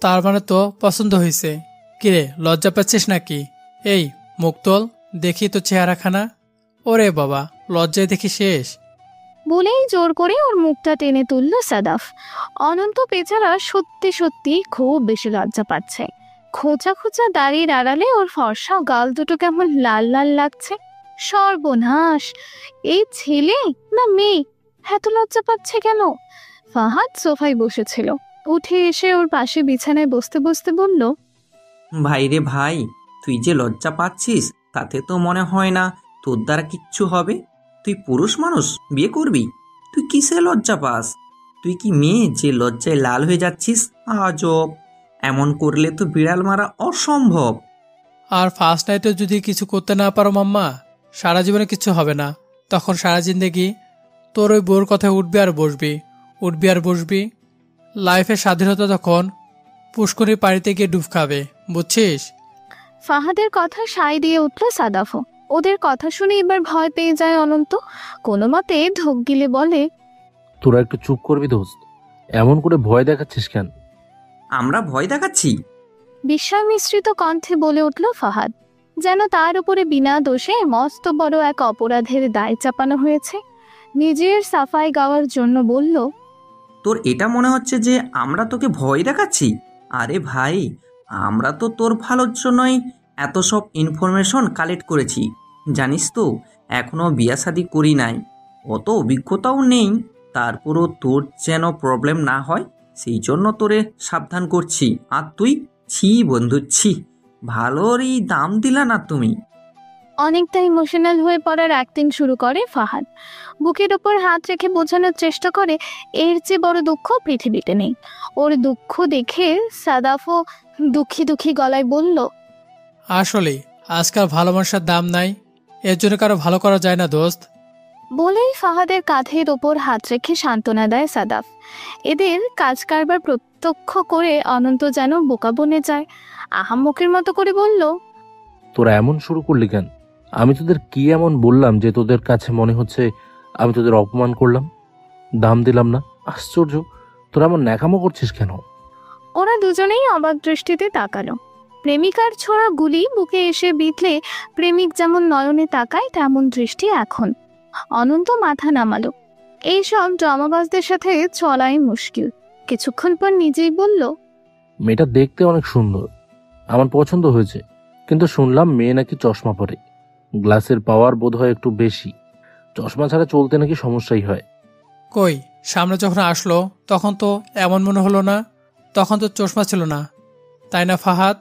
তার মানে তো পছন্দ হয়েছে। কিরে, লজ্জা পাচ্ছিস নাকি? এই মুখ তোল, দেখি তো চেহারাখানা। ওরে বাবা, লজ্জায় দেখি শেষ। বলেই জোর করে ওর মুখটা টেনে তুলল সাদাফ। অনন্ত বেচারা সত্যি সত্যি খুব বেশি লজ্জা পাচ্ছে। খোঁচা খোঁচা দাড়ির আড়ালে ওর ফর্সা গাল দুটো কেমন লাল লাল লাগছে। সর্বনাশ, এই ছেলে না মেয়ে এত লজ্জা পাচ্ছে কেন? ফাহাদ সোফায় বসেছিল, উঠে এসে ওর পাশে বিছানায় বসতে বসতে বলল, ভাই রে ভাই, তুই যে লজ্জা পাচ্ছিস তাতে তো মনে হয় না তোর দ্বারা কিচ্ছু হবে। তুই পুরুষ মানুষ, বিয়ে করবি, তুই কিসে লজ্জা পাস? তুই কি মেয়ে যে লজ্জায় লাল হয়ে যাচ্ছিস? আজব, এমন করলে তো বিড়াল মারা অসম্ভব। আর ফার্স্ট নাইটে যদি কিছু করতে না পারো মাম্মা, সারা জীবনে কিছু হবে না। তখন সারা জিন্দেগি তোর ওই বউর কথায় উঠবি আর বসবি, উঠবি আর বসবি। লাইফের স্বাধীনতা তখন পুষ্করির পানিতে গিয়ে ডুব খাবে, বুঝছিস? ফাহাদের কথা সায় দিয়ে উঠল সাদাফও। ওদের কথা শুনে এবার ভয় পেয়ে যায় অনন্ত। কোনো মতে ঢোক গিলে বলে, তোরা একটু চুপ করবি দোস্ত, এমন করে ভয় দেখাচ্ছিস কেন? আমরা ভয় দেখাচ্ছি? বিস্ময় মিশ্রিত কণ্ঠে বলে উঠল ফাহাদ, যেন তার উপরে বিনা দোষে মস্ত বড় এক অপরাধের দায় চাপানো হয়েছে। নিজের সাফাই গাওয়ার জন্য বলল, তোর এটা মনে হচ্ছে যে আমরা তোকে ভয় দেখাচ্ছি? আরে ভাই, আমরা তো তোর ভালোর জন্যই এত সব ইনফরমেশন কালেক্ট করেছি। জানিস তো, এখনও বিয়া শাদি করি নাই, অত অভিজ্ঞতাও নেই। তারপরও তোর যেন প্রবলেম না হয় সেই জন্য তোরে সাবধান করছি। আর তুই, ছি বন্ধু ছি, ভালোরই দাম দিলা না তুমি। অনেকটা ইমোশনাল হয়ে পড়ার অ্যাক্টিং শুরু করে ফাহাদ। বুকের ওপর হাত রেখে বোঝানোর চেষ্টা করে এর চেয়ে বড় দুঃখ পৃথিবীতে নেই। ওর দুঃখ দেখে সাদাফও দুঃখী দুঃখী গলায় বলল, আসলে আজকাল ভালোবাসার দাম নাই, এর জন্য কারো ভালো করা যায় না দোস্ত। বলেই ফাহাদের কাঁধের ওপর হাত রেখে সান্ত্বনা দেয় সাদাফ। এদের কাজ কারবার প্রত্যক্ষ করে অনন্ত যেন বোকা বনে যায়। আহাম্মকের মতো করে বলল, তোরা এমন শুরু করলি কেন? আমি তোদের কি এমন বললাম যে তোদের কাছে মনে হচ্ছে আমি তোদের অপমান করলাম, দাম দিলাম না? আশ্চর্য, তোরা এমন ন্যাকামো করছিস কেন? ওরা দুজনেই অবাক দৃষ্টিতে তাকালো। প্রেমিকার ছোড়া গুলি বুকে এসে বিঁধলে প্রেমিক যেমন নয়নে তাকায় তেমন দৃষ্টি এখন। অনন্ত মাথা নামালো। এইসব জমাবাজদের সাথে চলাই মুশকিল। কিছুক্ষণ পর নিজেই বলল, মেয়েটা দেখতে অনেক সুন্দর, আমার পছন্দ হয়েছে, কিন্তু শুনলাম মেয়ে নাকি চশমা পরে। গ্লাসের পাওয়ার বোধ হয় একটু বেশি, চশমা ছাড়া চলতে নাকি সমস্যাই হয়। কই, সামনে যখন আসলো তখন তো এমন মনে হলো না, তখন তো চশমা ছিল না, তাই না ফাহাদ?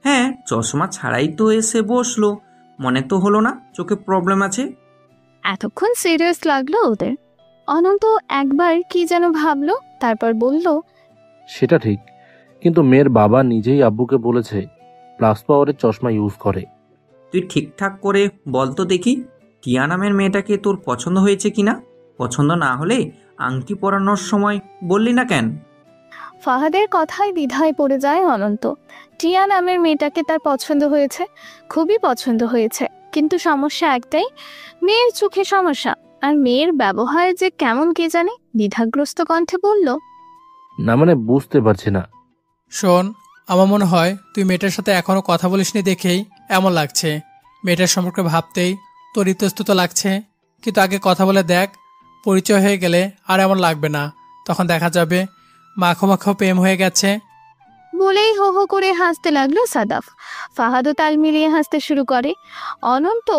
হ্যাঁ, চশমা ছাড়াই তো এসে বসলো, মনে তো হলো না চোখে প্রবলেম আছে। এতক্ষণ সিরিয়াস লাগলো ওদের। অনন্ত একবার কি যেন ভাবলো, তারপর বলল, সেটা ঠিক, কিন্তু মেয়ের বাবা নিজেই আব্বুকে বলেছে প্লাস পাওয়ারের চশমা ইউজ করে। তুই ঠিকঠাক করে বল তো দেখি, টিয়া নামের মেয়েটাকে তোর পছন্দ হয়েছে কিনা? পছন্দ না হলে আংটি পরানোর সময় বললি না কেন? ফাহাদের কথায় দ্বিধায় পড়ে যায় অনন্ত। টিয়া নামের মেয়েটাকে তার পছন্দ হয়েছে, খুবই পছন্দ হয়েছে, কিন্তু সমস্যা একটাই, মেয়ের চোখে সমস্যা। আর মেয়ের ব্যবহার যে কেমন কে জানে। দ্বিধাগ্রস্ত কণ্ঠে বলল, না মানে বুঝতে পারছি না। শোন, আমার মনে হয় তুই মেয়েটার সাথে এখনো কথা বলিসনি দেখেই এমন লাগছে। মেয়েটার সম্পর্কে ভাবতেই তোর ইতস্তত লাগছে, কিন্তু আগে কথা বলে দেখ, পরিচয় হয়ে গেলে আর এমন লাগবে না, তখন দেখা যাবে মাখো মাখো প্রেম হয়ে গেছে। বলেই হো হো করে হাসতে লাগলো সাদাফ। ফাহাদও তাল মিলিয়ে হাসতে শুরু করে। অনন্ত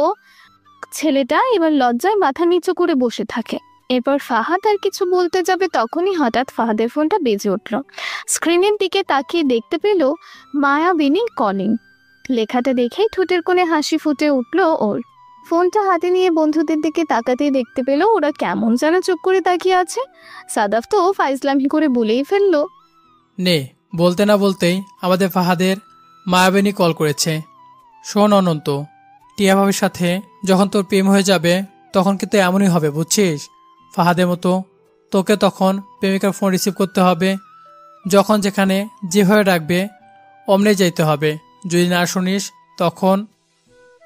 ছেলেটা এবার লজ্জায় মাথা নিচু করে বসে থাকে। এরপর ফাহাদ আর কিছু বলতে যাবে, তখনই হঠাৎ ফাহাদের ফোনটা বেজে উঠল। স্ক্রিনের দিকে তাকিয়ে দেখতে পেল মায়াবিনী কলিং। লেখাটা দেখেই ঠোঁটের কোণে হাসি ফুটে উঠল ওর। ফোনটা হাতে নিয়ে বন্ধুদের দিকে তাকাতেই দেখতে পেল ওরা কেমন যেন চুপ করে তাকিয়ে আছে। সাদাফ তো ফাইজলামি করে বলেই ফেললো, নে, বলতে না বলতেই আমাদের ফাহাদের মায়াবিনী কল করেছে। শোন অনন্ত, টিয়া ভাবির সাথে যখন তোর প্রেম হয়ে যাবে তখন কিন্তু এমনই হবে, বুঝছিস? ফাহাদের মতো তোকে তখন প্রেমিকার ফোন রিসিভ করতে হবে, যখন যেখানে যেভাবে ডাকবে অমনে যাইতে হবে। যদি না শুনিস তখন।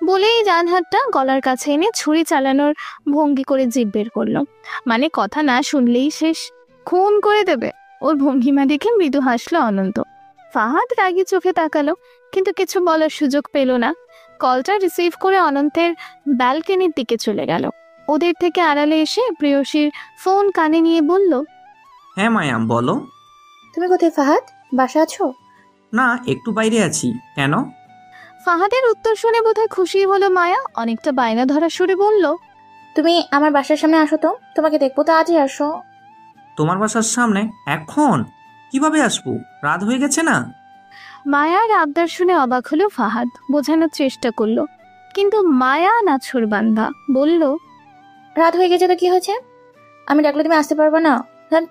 বলেই ডান হাতটা গলার কাছে এনে ছুরি চালানোর ভঙ্গি করে জিভ বের করলো। মানে কথা না শুনলেই শেষ, খুন করে দেবে। ওর ভঙ্গিমা দেখে মৃদু হাসলো অনন্ত। ফাহাদ রাগি চোখে তাকালো, কিন্তু কিছু বলার সুযোগ পেল না। কলটা রিসিভ করে অনন্তের ব্যালকনির দিকে চলে গেল। ওদের থেকে আড়ালে এসে প্রেয়সীর ফোন কানে নিয়ে বলল, হ্যাঁ মায়া, বলো। তুমি কোথায় ফাহাদ? বাসা আছো? না, একটু বাইরে আছি। কেন? ফাহাদের উত্তর শুনে বোধহয় খুশি হলো মায়া। অনেকটা বায়না ধরা সুরে বলল, তুমি আমার বাসার সামনে আসো তো, তোমাকে দেখবো তো, আজই আসো। তোমার বাসার সামনে? এখন কিভাবে আসবো? রাত হয়ে গেছে না? মায়ার আবদার শুনে অবাক হলো ফাহাদ। বোঝানোর চেষ্টা করলো, কিন্তু মায়া নাছোড়বান্ধা বলল, রাত হয়ে গেছে তো কি হয়েছে? আমি ডাকলে তুমি আসতে পারবে না?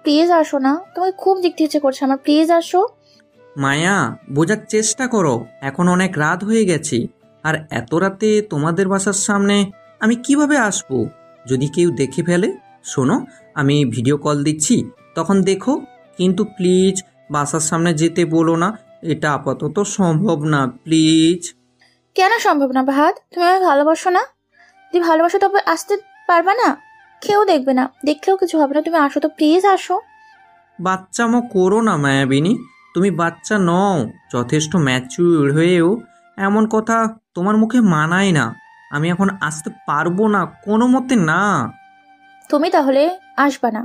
প্লিজ আসো না, তোমাকে খুব দেখতে ইচ্ছে করছে আমার, প্লিজ আসো। মায়া, বোঝার চেষ্টা করো, এখন অনেক রাত হয়ে গেছে, আর এত রাতে তোমাদের বাসার সামনে আমি কিভাবে আসবো? যদি কেউ দেখে ফেলে? শোনো, আমি ভিডিও কল দিচ্ছি, তখন দেখো, কিন্তু প্লিজ বাসার সামনে যেতে বলো না, এটা আপাতত সম্ভব না, প্লিজ। কেন সম্ভব না ফাহাদ? তুমি আমাকে ভালোবাসো না? যদি ভালোবাসো তবে আসতে পারবে না? কেউ দেখবে না, দেখলেও কিছু হবে না, তুমি আসো তো, প্লিজ আসো। বাচ্চামো করো না মায়াবিনী, তুমি বাচ্চা নও, যথেষ্ট ম্যাচিউর হয়েও এমন কথা তোমার মুখে মানায় না। আমি এখন আসতে পারবো না, কোনো মতে না। তুমি তাহলে আসবা না?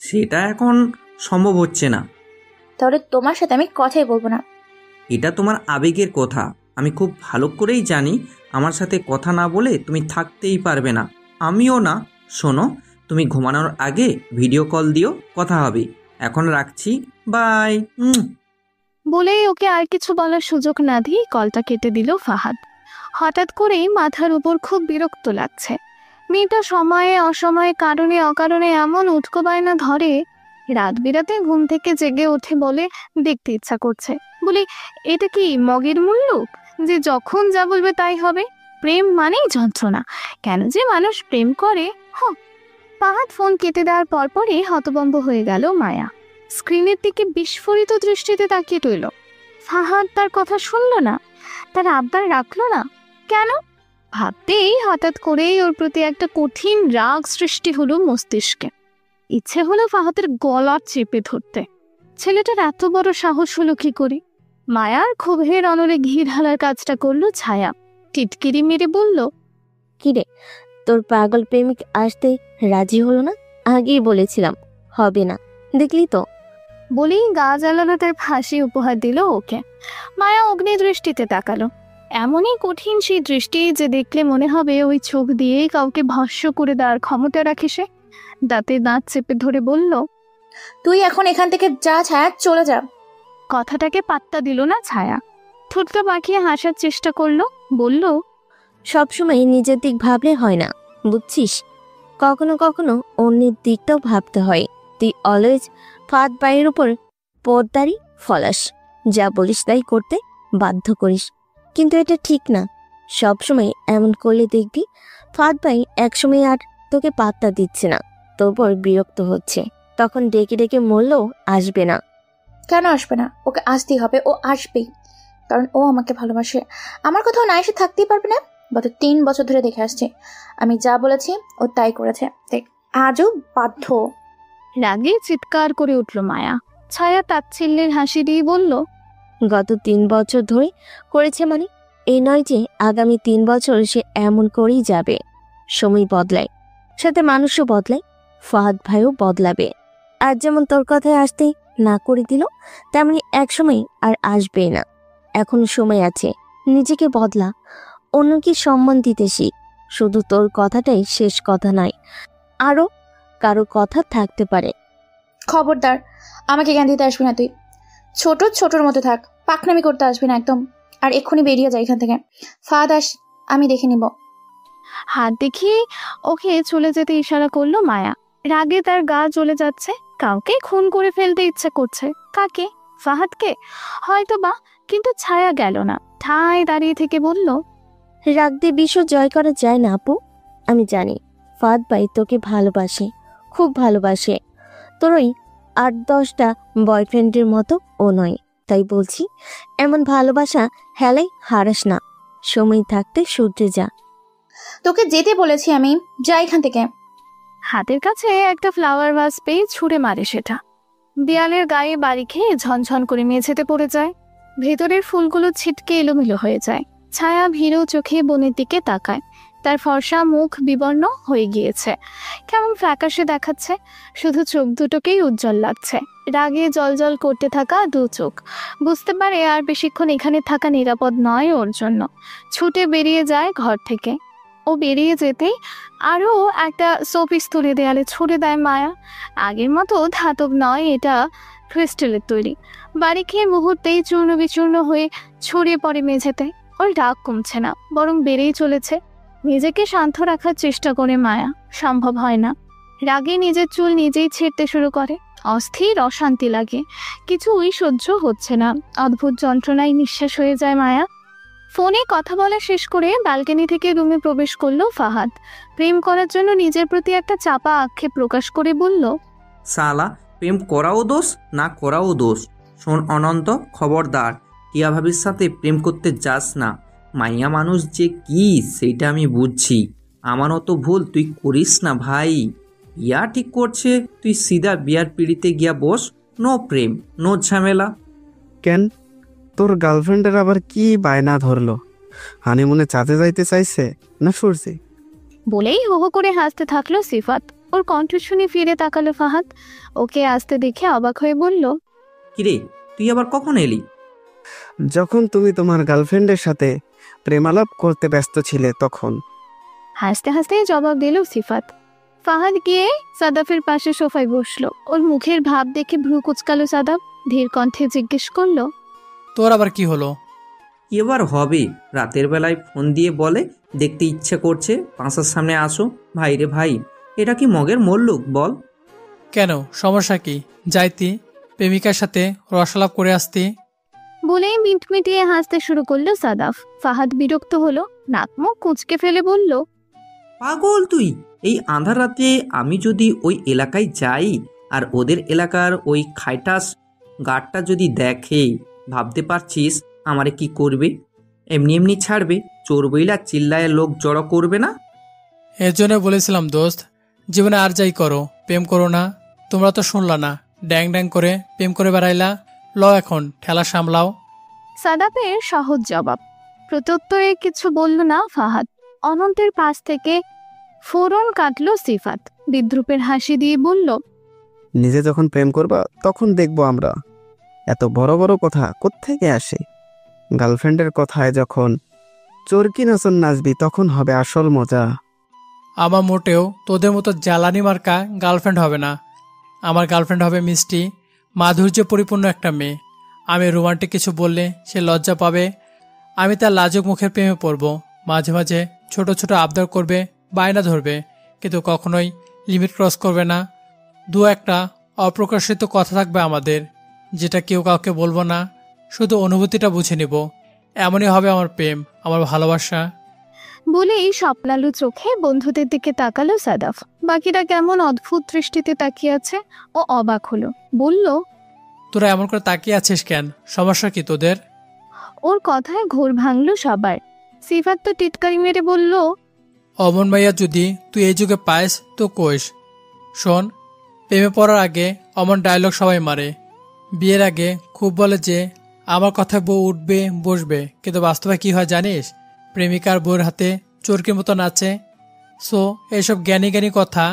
সেটা এখন সম্ভব হচ্ছে না। তাহলে তোমার সাথে আমি কথাই বলবো না। এটা তোমার আবেগের কথা, আমি খুব ভালো করেই জানি। আমার সাথে কথা না বলে তুমি থাকতেই পারবে না, আমিও না। শোনো, তুমি ঘুমানোর আগে ভিডিও কল দিও, কথা হবে। এখন রাখছি, বাই। বলেই ওকে আর কিছু বলার সুযোগ না দিয়ে কলটা কেটে দিল ফাহাদ। হঠাৎ করেই মাথার উপর খুব বিরক্ত লাগছে। মেয়েটা সময়ে অসময়ে কারণে অকারণে এমন উটকো বায়না ধরে, রাত বিরাতে ঘুম থেকে জেগে ওঠে বলে দেখতে ইচ্ছা করছে। বলি, এটা কি মগের মুল্লুক যে যখন যা বলবে তাই হবে? প্রেম মানেই যন্ত্রণা, কেন যে মানুষ প্রেম করে। ফাহাদ ফোন কেটে দেওয়ার পরপরই হতভম্ব হয়ে গেল মায়া। স্ক্রিনের দিকে বিস্ফোরিত দৃষ্টিতে তাকিয়ে রইল। ফাহাদ তার কথা শুনল না, তার আবদার রাখলো না। কেন? ভাবতেই হঠাৎ করেই ওর প্রতি একটা কঠিন রাগ সৃষ্টি হলো মস্তিষ্কে। ইচ্ছে হলো ফাহাদের গলা চেপে ধরতে। ছেলেটার এত বড় সাহস হলো কি করে? মায়ার ক্ষোভের অনলে ঘি ঢালার কাজটা করলো ছায়া। টিটকিরি মেরে বলল, কিরে, তোর পাগল প্রেমিক আসতে রাজি হলো না? আগেই বলেছিলাম হবে না, দেখলি তো। বলেই গা জ্বালানো তার ফাঁসি উপহার দিল ওকে। মায়া অগ্নি দৃষ্টিতে তাকালো। এমনই কঠিন সেই দৃষ্টি যে দেখলে মনে হবে ওই চোখ দিয়েই কাউকে ভস্ম করে দেওয়ার ক্ষমতা রাখে সে। দাঁতে দাঁত চেপে ধরে বলল, তুই এখন এখান থেকে যা ছায়া, চলে যা। কথাটাকে পাত্তা দিল না ছায়া। ঠোঁটটা বাঁকিয়ে হাসার চেষ্টা করলো, বলল, সবসময় নিজের দিক ভাবলে হয় না, বুঝছিস? কখনো কখনো অন্যের দিকটাও ভাবতে হয়। তুই অলওয়েজ ফাঁদ বাইয়ের উপর পর্দারি ফলাস, যা বলিস তাই করতে বাধ্য করিস। কিন্তু এটা ঠিক না। সবসময় এমন করলে দেখবি ফাঁদ বাই একসময় আর তোকে পাত্তা দিচ্ছে না, তোর উপর বিরক্ত হচ্ছে। তখন ডেকে ডেকে মরলেও আসবে না। কেন আসবে না? ওকে আসতেই হবে, ও আসবেই, কারণ ও আমাকে ভালোবাসে। আমার কোথাও না এসে থাকতেই পারবে না। গত 3 বছর ধরে দেখে আসছে, আমি যা বলেছি ও তাই করেছে, তাই আজও বাধ্য। রাগে চিৎকার করে উঠল মায়া। ছায়া তাচ্ছিল্যের হাসি দিয়ে বলল, গত 3 বছর ধরে করেছে মানে এই নয় যে আগামী 3 বছর সে এমন করেই যাবে। সময় বদলায়, সাথে মানুষও বদলায়। ফাহাদ ভাইও বদলাবে। আর যেমন তোর কথায় আসতে না করে দিল, তেমনি একসময় আর আসবে না। এখন সময় আছে, নিজেকে বদলা, অন্যকে সম্মান দিতে শিখ। শুধু তোর কথাটাই শেষ কথা নয়, আরো কারো কথা থাকতে পারে। খবরদার, আমাকে জ্ঞান দিতে আসবি না তুই। ছোটর মতো থাক, পাকনামি করতে আসবি না একদম। আর এক্ষুনি বেরিয়ে যায় এখান থেকে। ফাহাদ আস, আমি দেখে নিব। হাত দেখিয়ে ওকে চলে যেতে ইশারা করলো মায়া। রাগে তার গা জ্বলে যাচ্ছে। কাউকে খুন করে ফেলতে ইচ্ছে করছে। কাকে? ফাহাদকে হয়তো বা, কিন্তু ছায়া গেল না। ঠায় দাঁড়িয়ে থেকে বলল, রাগ দিয়ে বিশ্ব জয় করা যায় না আপু। আমি জানি ফাহাদ ভাই তোকে ভালোবাসে, খুব ভালোবাসে। তোর ওই 8-10টা বয়ফ্রেন্ডের মতো ও নয়। তাই বলছি, এমন ভালোবাসা হেলাই হারাস না। সময় থাকতে সূর্যে যা। তোকে যেতে বলেছি আমি, যা এখান থেকে। হাতের কাছে একটা ফ্লাওয়ার ভাস পেয়ে ছুঁড়ে মারে সেটা। দেয়ালের গায়ে বাড়ি খেয়ে ঝনঝন করে মেঝেতে পড়ে যায়। ভেতরের ফুলগুলো ছিটকে এলোমেলো হয়ে যায়। ছায়া ভীরু চোখে বোনের দিকে তাকায়। তার ফর্সা মুখ বিবর্ণ হয়ে গিয়েছে, কেমন ফ্যাকাশে দেখাচ্ছে। শুধু চোখ দুটোকেই উজ্জ্বল লাগছে। রাগে জলজল করতে থাকা 2 চোখ। বুঝতে পারে আর বেশিক্ষণ এখানে থাকা নিরাপদ নয় ওর জন্য। ছুটে বেরিয়ে যায় ঘর থেকে। ও বেরিয়ে যেতেই আরও একটা শোপিস তুলে দেয়ালে ছুড়ে দেয় মায়া। আগের মতো ধাতব নয়, এটা ক্রিস্টালের তৈরি। বাড়ি খেয়ে মুহূর্তেই চূর্ণ বিচূর্ণ হয়ে ছড়িয়ে পড়ে মেঝেতে। ওর রাগ কমছে না, বরং বেড়েই চলেছে। নিজেকে শান্ত রাখার চেষ্টা করে মায়া, সম্ভব হয় না। রাগে নিজের চুল নিজেই ছিঁড়তে শুরু করে। অস্থির অশান্তি লাগে, কিছুই সহ্য হচ্ছে না। অদ্ভুত যন্ত্রণায় নিঃশ্বাস হয়ে যায় মায়া। ফোনে কথা বলা শেষ করে ব্যালকনি থেকে রুমে প্রবেশ করলো ফাহাদ। প্রেম করার জন্য নিজের প্রতি একটা চাপা আক্ষেপ প্রকাশ করে বলল, সালা, প্রেম করাও দোষ, না করাও দোষ। শোন অনন্ত, খবরদার টিয়া ভাবির সাথে প্রেম করতে যাস না। মাইয়া মানুষ যে কি সেইটা আমি বুঝছি। আমার অত ভুল তুই করিস না ভাই। ইয়া ঠিক করছে, তুই সিধা বিয়ার পিড়িতে গিয়া বস। নো প্রেম, নো ঝামেলা। কেন, তোর গার্লফ্রেন্ডের আবার কি বায়না ধরলো? হানিমুনে চাঁদে যাইতে চাইছে না সরছে? বলেই হো হো করে হাসতে থাকলো সিফাত। ওর কণ্ঠ শুনে ফিরে তাকালো ফাহাদ। ওকে আসতে দেখে অবাক হয়ে বলল, কিরে, তুই আবার কখন এলি? যখন তুমি তোমার গার্লফ্রেন্ডের সাথে প্রেমালাপ করতে ব্যস্ত ছিলে তখন। হাসতে হাসতে জবাব দিল সিফাত। ফাহাদ গিয়ে সাদাফের পাশে সোফায় বসলো। ওর মুখের ভাব দেখে ভ্রু কুচকালো সাদাফ। ধীর কণ্ঠে জিজ্ঞেস করলো, তোর আবার কি হলো? এবার হবে, রাতের বেলায় ফোন দিয়ে বলে দেখতে ইচ্ছে করছে, পাঁচার সামনে আসো। ভাই রে ভাই, এটা কি মগের মোল্লুক বল? কেন, সমস্যা কি? যাইতি, প্রেমিকার সাথে রসালাপ করে আসতি। বলেই মিটমিটিয়ে হাসতে শুরু করলো সাদাফ। ফাহাদ বিরক্ত হলো, নাক মুখ কুঁচকে ফেলে বলল, পাগল তুই! এই আঁধার রাতে আমি যদি ওই এলাকায় যাই আর ওদের এলাকার ওই খাইটাস গার্ডটা যদি দেখে, ভাবতে পারছিস আমারে কি করবে? এমনি এমনি ছাড়বে? চোর বইলা চিল্লায় লোক জড়ো করবে না? এর জন্য বলেছিলাম দোস্ত, জীবনে আর যাই করো প্রেম করো না। তোমরা তো শুনলা না, ড্যাং ড্যাং করে প্রেম করে বেড়াইলা। ল এখন ঠেলা সামলাও। সাদাফের সহজ জবাব। প্রত্যুত্তরে কিছু বলল না ফাহাদ। অনন্তের পাশ থেকে ফোরন কাটল সিফাত। বিদ্রুপের হাসি দিয়ে বলল, নিজে যখন প্রেম করবা তখন দেখবো আমরা। এত বড় বড় কথা কোত্থেকে আসে? গার্লফ্রেন্ডের কথায় যখন চরকি নাচন নাচবি তখন হবে আসল মজা। আমার মোটেও তোদের মতো জ্বালানি মার্কা গার্লফ্রেন্ড হবে না। আমার গার্লফ্রেন্ড হবে মিষ্টি, মাধুর্য পরিপূর্ণ একটা মেয়ে। আমি রোমান্টিক কিছু বললে সে লজ্জা পাবে। আমি তার লাজুক মুখের প্রেমে পড়ব। মাঝে মাঝে ছোট ছোট আবদার করবে, বায়না ধরবে, কিন্তু কখনোই লিমিট ক্রস করবে না। দু একটা অপ্রকাশিত কথা থাকবে আমাদের, যেটা কেউ কাউকে বলবো না, শুধু অনুভূতিটা বুঝে নিব। এমনই হবে আমার প্রেম, আমার ভালোবাসা। বলেই স্বপ্নালু চোখে বন্ধুদের দিকে তাকালো সাদাফ। বাকিরা কেমন অদ্ভুত দৃষ্টিতে তাকিয়ে আছে। ও অবাক হলো, বলল, তোরা এমন করে তাকিয়ে আছিস কেন? সমস্যা কি তোদের? ওর কথায় ঘোর ভাঙলো সবার। সিফাত তো টিটকারি মেরে বলল, অমন মাইয়া যদি তুই এই যুগে পাইস তো কইস। শোন, প্রেমে পড়ার আগে অমন ডায়লগ সবাই মারে। বিয়ের আগে খুব বলে যে আমার কথায় বউ উঠবে বসবে, কিন্তু বাস্তবে কি হয় জানিস? প্রেমিকার বউয়ের হাতে চোরকির মতো নাচে। সো এইসব জ্ঞানী জ্ঞানী কথা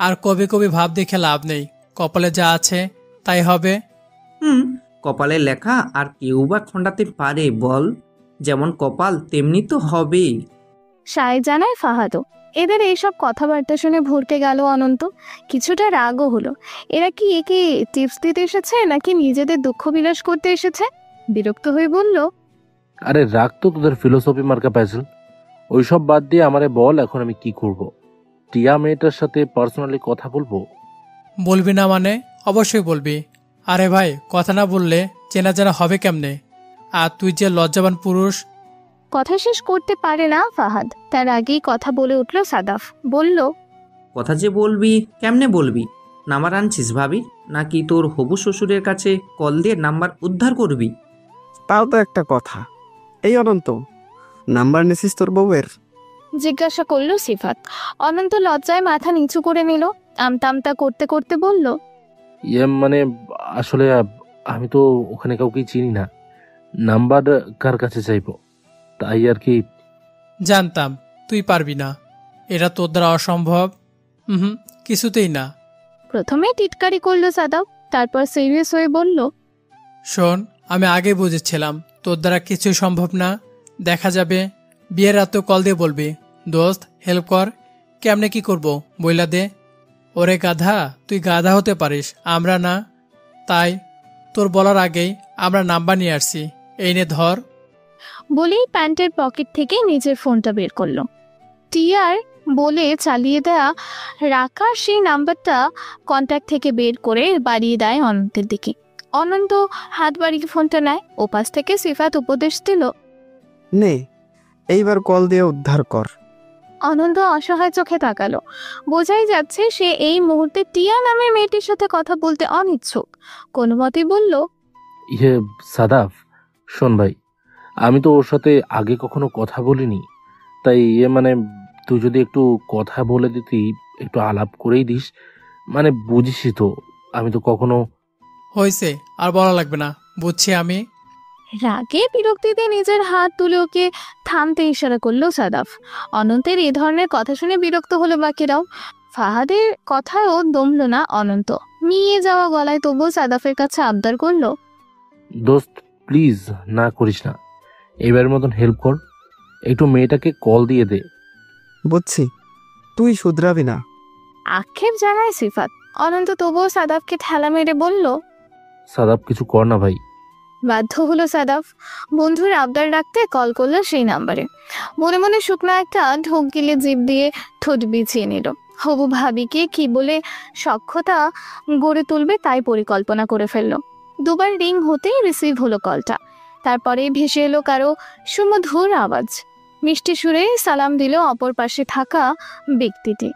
আর কবি কবি ভাব দেখে লাভ নেই। কপালে যা আছে তাই হবে। কপালে লেখা আর কেউ বা খণ্ডাতে পারে বল? যেমন কপাল তেমনি তো হবেই। সায় জানায় ফাহাদও। এদের এইসব কথাবার্তা শুনে ভরকে গেল অনন্ত। কিছুটা রাগও হলো। এরা কি একে টিপস দিতে এসেছে নাকি নিজেদের দুঃখ বিলাস করতে এসেছে? বিরক্ত হয়ে বলল, আরে রাখ তো তোদের ফিলোসফি মার্কা প্যাসেল। ওইসব বাদ দিয়ে আমারে বল এখন আমি কি করব? টিয়া মেয়েটার সাথে পার্সোনালি কথা বলবো? বলবি না মানে? অবশ্যই বলবি। আরে ভাই, কথা না বললে চেনা জানা হবে কেমনে? আর তুই যে লজ্জাবান পুরুষ। কথা শেষ করতে পারে না ফাহাদ। তার আগেই কথা বলে উঠল সাদাফ। বলল, কথা যে বলবি কেমনে বলবি? নাম্বার আনছিস ভাবি, নাকি তোর হবু শ্বশুরের কাছে কল দিয়ে নাম্বার উদ্ধার করবি? তাও তো একটা কথা। এই অনন্ত, নাম্বার নিছিস তোর বউয়ের? জিজ্ঞাসা করলো সিফাত। অনন্ত লজ্জায় মাথা নিচু করে নিল। আমতা আমতা করতে করতে বলল, মানে আসলে আমি তো ওখানে কাউকে চিনি না, নাম্বার কার কাছে চাইবো, তাই আর কি। জানতাম তুই পারবি না, এটা তোর দ্বারা অসম্ভব। কিছুতেই না। প্রথমে টিটকারি করলো সাদাব, তারপর সিরিয়াস হয়ে বলল, শোন, আমি আগে বুঝেছিলাম তোর দ্বারা কিছুই সম্ভব না। দেখা যাবে বিয়ের রাতেও কল দিয়ে বলবি, দোস্ত হেল্প কর। কেমনে কি করব বইলা দে। ওরে গাধা, তুই গাধা হতে পারিস, আমরা না। তাই তোর বলার আগেই আমরা নাম্বার নিয়ে আসছি, এই নে ধর। বলেই প্যান্টের পকেট থেকে নিজের ফোনটা বের করলো। টিয়ার বলে চালিয়ে দেয়া রাখার সেই নাম্বারটা কন্ট্যাক্ট থেকে বের করে বাড়িয়ে দেয় অনন্তের দিকে। অনন্ত হাত বাড়িয়ে ফোনটা নেয়। ওপাশ থেকে সিফাত উপদেশ দিল, নে এইবার কল দিয়ে উদ্ধার কর। অনন্ত অসহায় চোখে তাকালো। বোঝাই যাচ্ছে সে এই মুহূর্তে টিয়া নামের মেয়েটির সাথে কথা বলতে অনিচ্ছুক। কোনো মতেই বলল, সাদাফ, শোন ভাই, আমি তো ওর সাথে আগে কখনো কথা বলিনি, তাই মানে তুই যদি একটু কথা বলে দিতি, একটু আলাপ করেই দিস, মানে বুঝিসই তো আমি তো কখনো। হয়েছে, আর বলা লাগবে না, বুঝছি আমি। রাগে বিরক্তিতে নিজের হাত তুলে ওকে থামতে ইশারা করলো সাদাফ। অনন্তের এই ধরনের কথা শুনে বিরক্ত হলো বাকিরাও। ফাহাদের কথায়ও দমল না অনন্ত। মিয়ে যাওয়া গলায় তবুও সাদাফের কাছে আবদার করলো, দোস্ত প্লিজ না করিস না, এবারের মতন হেল্প কর, একটু মেয়েটাকে কল দিয়ে দে। বুঝছি, তুই শুধরাবি না। আক্ষেপ জানায় সিফাত। অনন্ত তবুও সাদাফকে ঠেলা মেরে বলল, সাদাফ কিছু কর না ভাই। বাধ্য হলো সাদাফ। বন্ধুর আবদার রাখতে কল করলো সেই নাম্বারে। মনে মনে শুকনো একটা ঢোক গিলে জিভ দিয়ে ঠোঁট বিছিয়ে নিল। হবু ভাবিকে কি বলে সখ্যতা গড়ে তুলবে তাই পরিকল্পনা করে ফেললো। দুবার রিং হতেই রিসিভ হলো কলটা। তারপরে ভেসে এলো কারো সুমধুর আওয়াজ। মিষ্টি সুরে সালাম দিল অপর পাশে থাকা ব্যক্তিটি।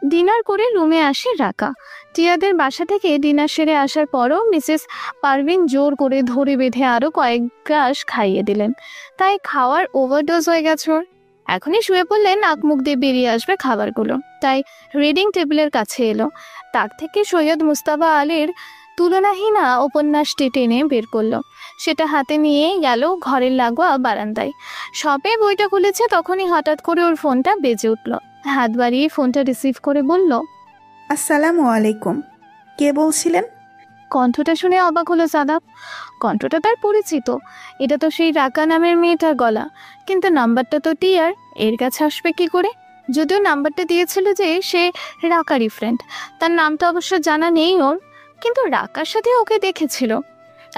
ডিনার করে রুমে আসে রাকা। টিয়াদের বাসা থেকে ডিনার সেরে আসার পরও মিসেস পারভিন জোর করে ধরে বেঁধে আরো কয়েক গ্রাস খাইয়ে দিলেন, তাই খাওয়ার ওভারডোজ হয়ে গেছে ওর। এখনই শুয়ে পড়লেন, নাক মুখ দিয়ে বেরিয়ে আসবে খাবারগুলো, তাই রিডিং টেবিলের কাছে এলো। তার থেকে সৈয়দ মুস্তাফা আলীর তুলনাহীনা উপন্যাসটি টেনে বের করলো, সেটা হাতে নিয়ে গেল ঘরের লাগোয়া বারান্দায়। সবে বইটা খুলেছে তখনই হঠাৎ করে ওর ফোনটা বেজে উঠল। হাত বাড়িয়ে ফোনটা রিসিভ করে বলল, আসসালামু আলাইকুম, কে বলছিলেন? কণ্ঠটা শুনে অবাক হলো সাদাব। কণ্ঠটা তার পরিচিত, এটা তো সেই রাকা নামের মেয়েটার গলা, কিন্তু নাম্বারটা তো টিয়ার, এর কাছে আসবে কি করে? যদিও নাম্বারটা দিয়েছিল যে সে রাকারই ফ্রেন্ড, তার নামটা অবশ্য জানা নেই ওর, কিন্তু রাকার সাথে ওকে দেখেছিল।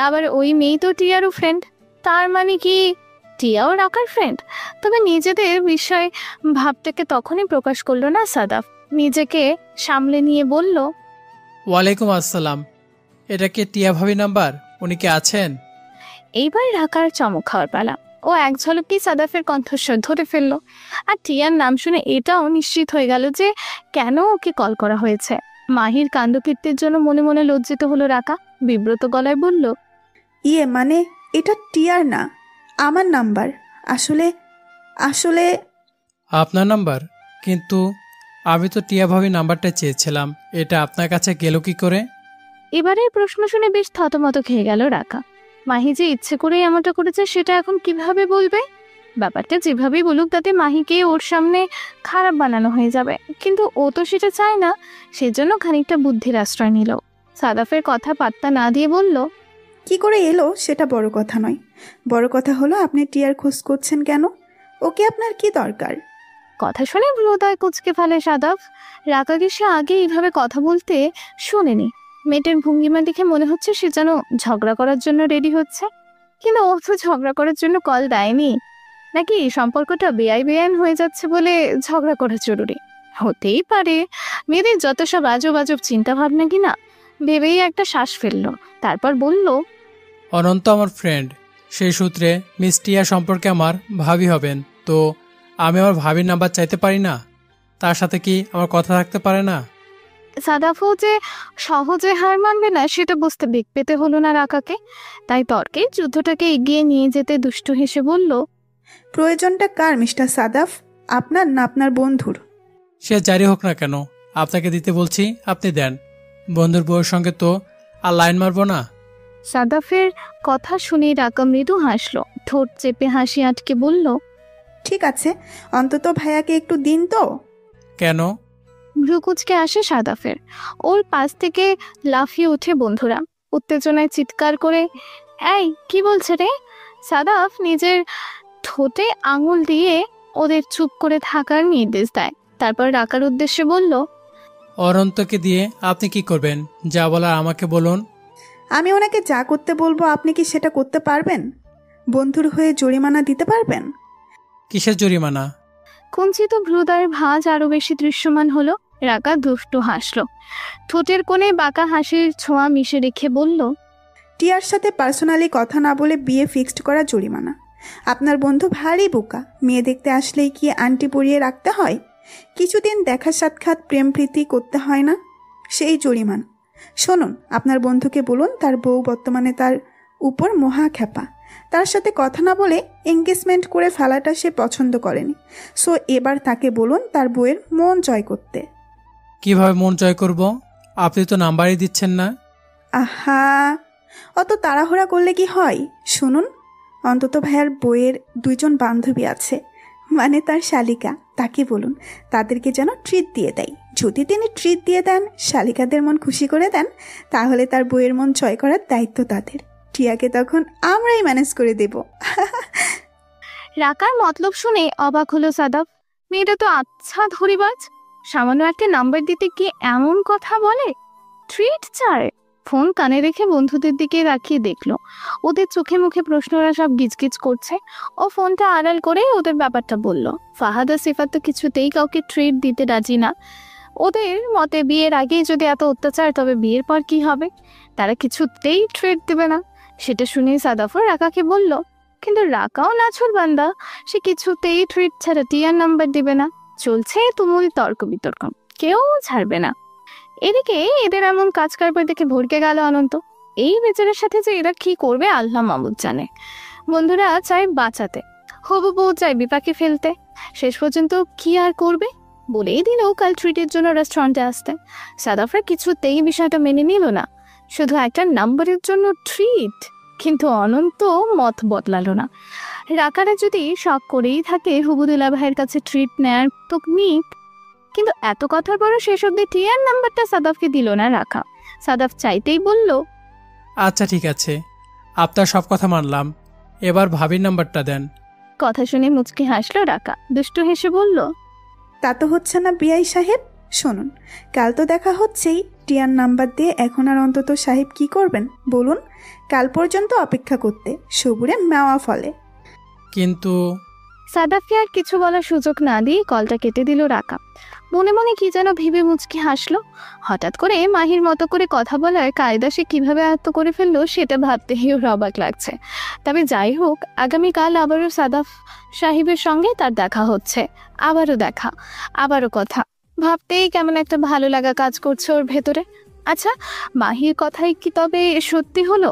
আবার ওই মেয়ে তো টিয়ারও ফ্রেন্ড, তার মানে কি টিয়াও রাকার ফ্রেন্ড? তবে নিজেদের বিষয় ভাবটাকে তখনই প্রকাশ করলো না সাদাফ, নিজেকে সামলে নিয়ে বলল, ওয়ালাইকুম আসসালাম, এটা কি টিয়া ভাবি নাম্বার? উনি কি আছেন? এইবার রাকার চমক খাওয়ার পালা। ও এক ঝলকেই সাদাফের কণ্ঠস্বর ধরে ফেললো, আর টিয়ার নাম শুনে এটাও নিশ্চিত হয়ে গেল যে কেন ওকে কল করা হয়েছে। মাহির কাণ্ডকীর্তির জন্য মনে মনে লজ্জিত হলো রাকা, বিব্রত গলায় বলল, মানে এটা টিয়ার না, আমার নাম্বার। আসলে আসলে আপনার নাম্বার? কিন্তু আমি তো টিয়া ভাবি নাম্বারটা চেয়েছিলাম, এটা আপনার কাছে গেল কি করে? এবারের প্রশ্ন শুনে বেশ থতমত খেয়ে গেল রাকা। মাহি যে ইচ্ছে করেই এমনটা করেছে সেটা এখন কিভাবে বলবে? ব্যাপারটা যেভাবেই বলুক তাতে মাহিকে ওর সামনে খারাপ বানানো হয়ে যাবে, কিন্তু ও তো সেটা চায় না, সেজন্য খানিকটা বুদ্ধির আশ্রয় নিল। সাদাফের কথা পাত্তা না দিয়ে বলল, কি করে এলো সেটা বড় কথা নয়, বড় কথা হলো আপনি টিয়ার খোঁজ করছেন কেন? ওকে আপনার কি দরকার? কথা শুনে ভ্রুদয় কুচকে ফেলে সাদাফ। রাকাকে সে আগে এইভাবে কথা বলতে শোনেনি। মেয়েটার ভঙ্গিমা দেখে মনে হচ্ছে সে যেন ঝগড়া করার জন্য রেডি হচ্ছে, কিন্তু ও তো ঝগড়া করার জন্য কল দেয়নি, নাকি সম্পর্কটা বেআইন হয়ে যাচ্ছে বলে ঝগড়া করা জরুরি? হতেই পারে, মেয়েদের যত সব আজব আজব চিন্তা ভাবনা কিনা ভেবেই একটা শ্বাস ফেললো, তারপর বলল, অনন্ত আমার ফ্রেন্ড, সেই সূত্রে মিস টিয়া সম্পর্কে আমার ভাবি হবেন, তো আমি আমার ভাবির নাম্বার চাইতে পারি না? তার সাথে কি আমার কথা থাকতে পারে না? সাদাফও যে সহজে হার মানবে না সেটা বুঝতে বেগ পেতে হলো না রাকাকে, তাই তর্কে যুদ্ধটাকে এগিয়ে নিয়ে যেতে দুষ্টু হেসে বলল, প্রয়োজনটা কার মিস্টার সাদাফ, আপনার না আপনার বন্ধুর? সে জারি হোক না কেন, আপনাকে দিতে বলছি, আপনি দেন। বন্ধুর বউয়ের সঙ্গে তো আর লাইন মারবো না। সাদাফের কথা শুনে রাকা মৃদু হাসলো, ঠোঁট চেপে হাসি আটকে বলল, ঠিক আছে, অন্তত ভাইয়াকে একটু দিন তো। কেন? ভ্রুকুচকে আসে সাদাফের। ওর পাশ থেকে লাফিয়ে উঠে বন্ধুরা, উত্তেজনায় চিৎকার করে, এই কি বলছে রে? সাদাফ নিজের ঠোঁটে আঙুল দিয়ে ওদের চুপ করে থাকার নির্দেশ দেয়, তারপর রাকার উদ্দেশ্যে বলল, অনন্তকে দিয়ে আপনি কি করবেন? যা বলার আমাকে বলুন। আমি ওনাকে যা করতে বলবো আপনি কি সেটা করতে পারবেন? বন্ধুর হয়ে জরিমানা দিতে পারবেন? কিসের জরিমানা? কুঞ্চিত ভ্রুদয়ের ভাঁজ আরো বেশি দৃশ্যমান হলো। রাকা দুষ্টু হাসলো, ঠোঁটের কোণে বাঁকা হাসির ছোঁয়া মিশে রেখে বলল, টিয়ার সাথে পার্সোনালি কথা না বলে বিয়ে ফিক্সড করা জরিমানা। আপনার বন্ধু ভারী বোকা, মেয়ে দেখতে আসলেই কি আন্টি পরিয়ে রাখতে হয়? কিছুদিন দেখা সাক্ষাৎ প্রেম প্রীতি করতে হয় না, সেই জরিমানা। শুনুন, আপনার বন্ধুকে বলুন তার বউ বর্তমানে তার উপর মহা খ্যাপা, তার সাথে কথা না বলে এঙ্গেজমেন্ট করে ফেলাটা সে পছন্দ করেনি। সো এবার তাকে বলুন তার বউয়ের মন জয় করতে। কিভাবে মন জয় করব? আপনি তো নাম্বারই দিচ্ছেন না। আহা, অত তাড়াহুড়া করলে কি হয়? শুনুন, অন্তত ভাইয়ার বউয়ের 2 জন বান্ধবী আছে, মানে তার শালিকা, তাকে বলুন তাদেরকে যেন ট্রিট দিয়ে দেয়। যদি তিনি ট্রিট দিয়ে দেন, শালিকাদের মন খুশি করে দেন, তাহলে তার বউয়ের মন জয় করার দায়িত্ব তাদের। টিয়াকে তখন আমরাই ম্যানেজ করে দেব। রাকার মতলব শুনে অবাক হলো সাদাফ। মেয়েটা তো আচ্ছা ধরিবাজ, সামান্য একটা নাম্বার দিতে কি এমন কথা বলে? ট্রিট চায়? ফোন কানে রেখে বন্ধুদের দিকে রাখিয়ে দেখলো ওদের চোখে মুখে প্রশ্নরা সব গিজগিজ করছে। ও ফোনটা আড়াল করে ওদের ব্যাপারটা বলল। ফাহাদ আর সিফাত তো কিছুতেই কাউকে ট্রিট দিতে রাজি না। ওদের মতে বিয়ের আগেই যদি এত অত্যাচার, তবে বিয়ের পর কি হবে? তারা কিছুতেই ট্রিট দেবে না। সেটা শুনেই সাদাফর রাকাকে বলল, কিন্তু রাকাও নাছুর বান্দা, সে কিছুতেই ট্রিট ছাড়া টিয়ার নাম্বার দিবে না। চলছে তুমুল তর্ক বিতর্ক। কেউ ছাড়বে না। এদিকে এদের এমন কাজ কারবার দেখে ভরকে গেল অনন্ত। এই বেচারের সাথে যে এরা কি করবে আল্লাহ মাহমুদ জানে। বন্ধুরা চায় বাঁচাতে, হবু বউ চায় বিপাকে ফেলতে। শেষ পর্যন্ত কি আর করবে, বলেই দিল কাল ট্রিটের জন্য রেস্টুরেন্টে আসতে। সাদাফরা কিছুতেই বিষয়টা মেনে নিল না, শুধু একটা নাম্বারের জন্য ট্রিট। কিন্তু অনন্ত মত বদলালো না। রাকারা যদি শখ করেই থাকে হুবুদুল্লাহ ভাইয়ের কাছে ট্রিট নেয়ার তো নিক, কিন্তু এত কথার পরও শেষ অব্দি টিয়ার নাম্বারটা সাদাফকে দিল না রাকা। সাদাফ চাইতেই বলল, আচ্ছা ঠিক আছে, আপনার সব কথা মানলাম, এবার ভাবির নাম্বারটা দেন। কথা শুনে মুচকি হাসলো রাকা, দুষ্টু হেসে বলল, তা তো হচ্ছে না বিআই সাহেব। শুনুন, কাল তো দেখা হচ্ছেই, টিয়ার নাম্বার দিয়ে এখন আর অন্তত সাহেব কি করবেন বলুন? কাল পর্যন্ত অপেক্ষা করতে সবুরে মেওয়া ফলে। কিন্তু সাদাফকে আর কিছু বলার সুযোগ না দিয়ে কলটা কেটে দিল রাকা। মনে মনে কি যেন ভেবে মুচকি হাসলো। হঠাৎ করে মাহির মতো করে কথা বলার কায়দা সে কিভাবে আয়ত্ত করে ফেললো সেটা ভাবতেই ওর অবাক লাগছে। তবে যাই হোক, আগামীকাল আবারও সাদাফ সাহেবের সঙ্গে তার দেখা হচ্ছে। আবারও দেখা, আবারও কথা, ভাবতেই কেমন একটা ভালো লাগা কাজ করছে ওর ভেতরে। আচ্ছা, মাহির কথাই কি তবে সত্যি হলো?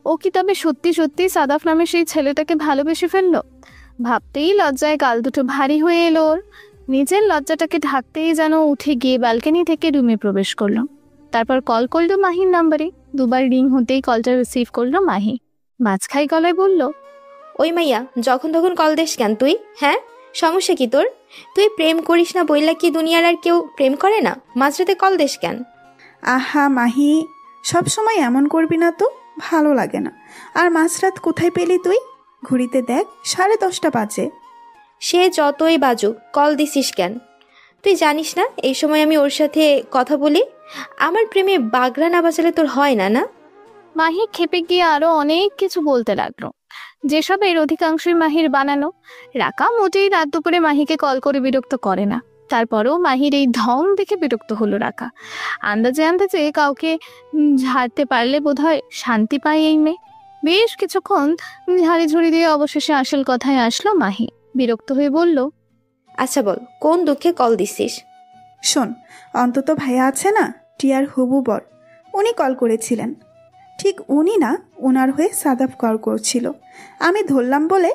ও কি তবে সত্যি সত্যি সাদাফ নামে সেই ছেলেটাকে ভালোবেসে ফেললো? ভাবতেই লজ্জায় গাল দুটো ভারী হয়ে এলো ওর। নিজের লজ্জাটাকে ঢাকতেই যেন উঠে গিয়ে ব্যালকনি থেকে রুমে প্রবেশ করলো। তারপর কল করলো মাহির নাম্বারে। দুবার রিং হতেই কলটা রিসিভ করলো মাহি। মাঝখাই গলায় বলল, ওই মাইয়া, যখন তখন কল দিস কেন তুই? হ্যাঁ, সমস্যা কি তোর? তুই প্রেম করিস না বইলা কি দুনিয়ার আর কেউ প্রেম করে না? মাঝরাতে কল দিস কেন? আহা মাহি, সব সময় এমন করবি না তো, ভালো লাগে না। আর মাঝরাত কোথায় পেলি তুই? ঘড়িতে দেখ 10:30 বাজে। সে যতই বাজুক, কল দিছিস কেন? তুই জানিস না এই সময় আমি ওর সাথে কথা বলি? আমার প্রেমে বাগড়া না বাজালে তোর হয় না না? মাহি খেপে গিয়ে আরো অনেক কিছু বলতে লাগলো, যেসব এর অধিকাংশই মাহির বানানো। রাকা মোটেই রাত দুপুরে মাহিকে কল করে বিরক্ত করে না। তারপরেও মাহির এই ঢং দেখে বিরক্ত হলো রাকা। আন্দাজে আন্দাজে কাউকে ঝাড়তে পারলে বোধহয় শান্তি পায় এই মেয়ে। বেশ কিছুক্ষণ ঝাড়ি ঝুড়ি দিয়ে অবশেষে আসল কথায় আসলো মাহি। বিরক্ত হয়ে বলল, আচ্ছা বল, কোন দুঃখে কল দিছিস? শোন, অন্তত ভাইয়া আছে না, টিয়ার হবু বর, উনি কল করেছিলেন। ঠিক উনি না, ওনার হয়ে সাদাফ কল করছিল। আমি ধরলাম বলে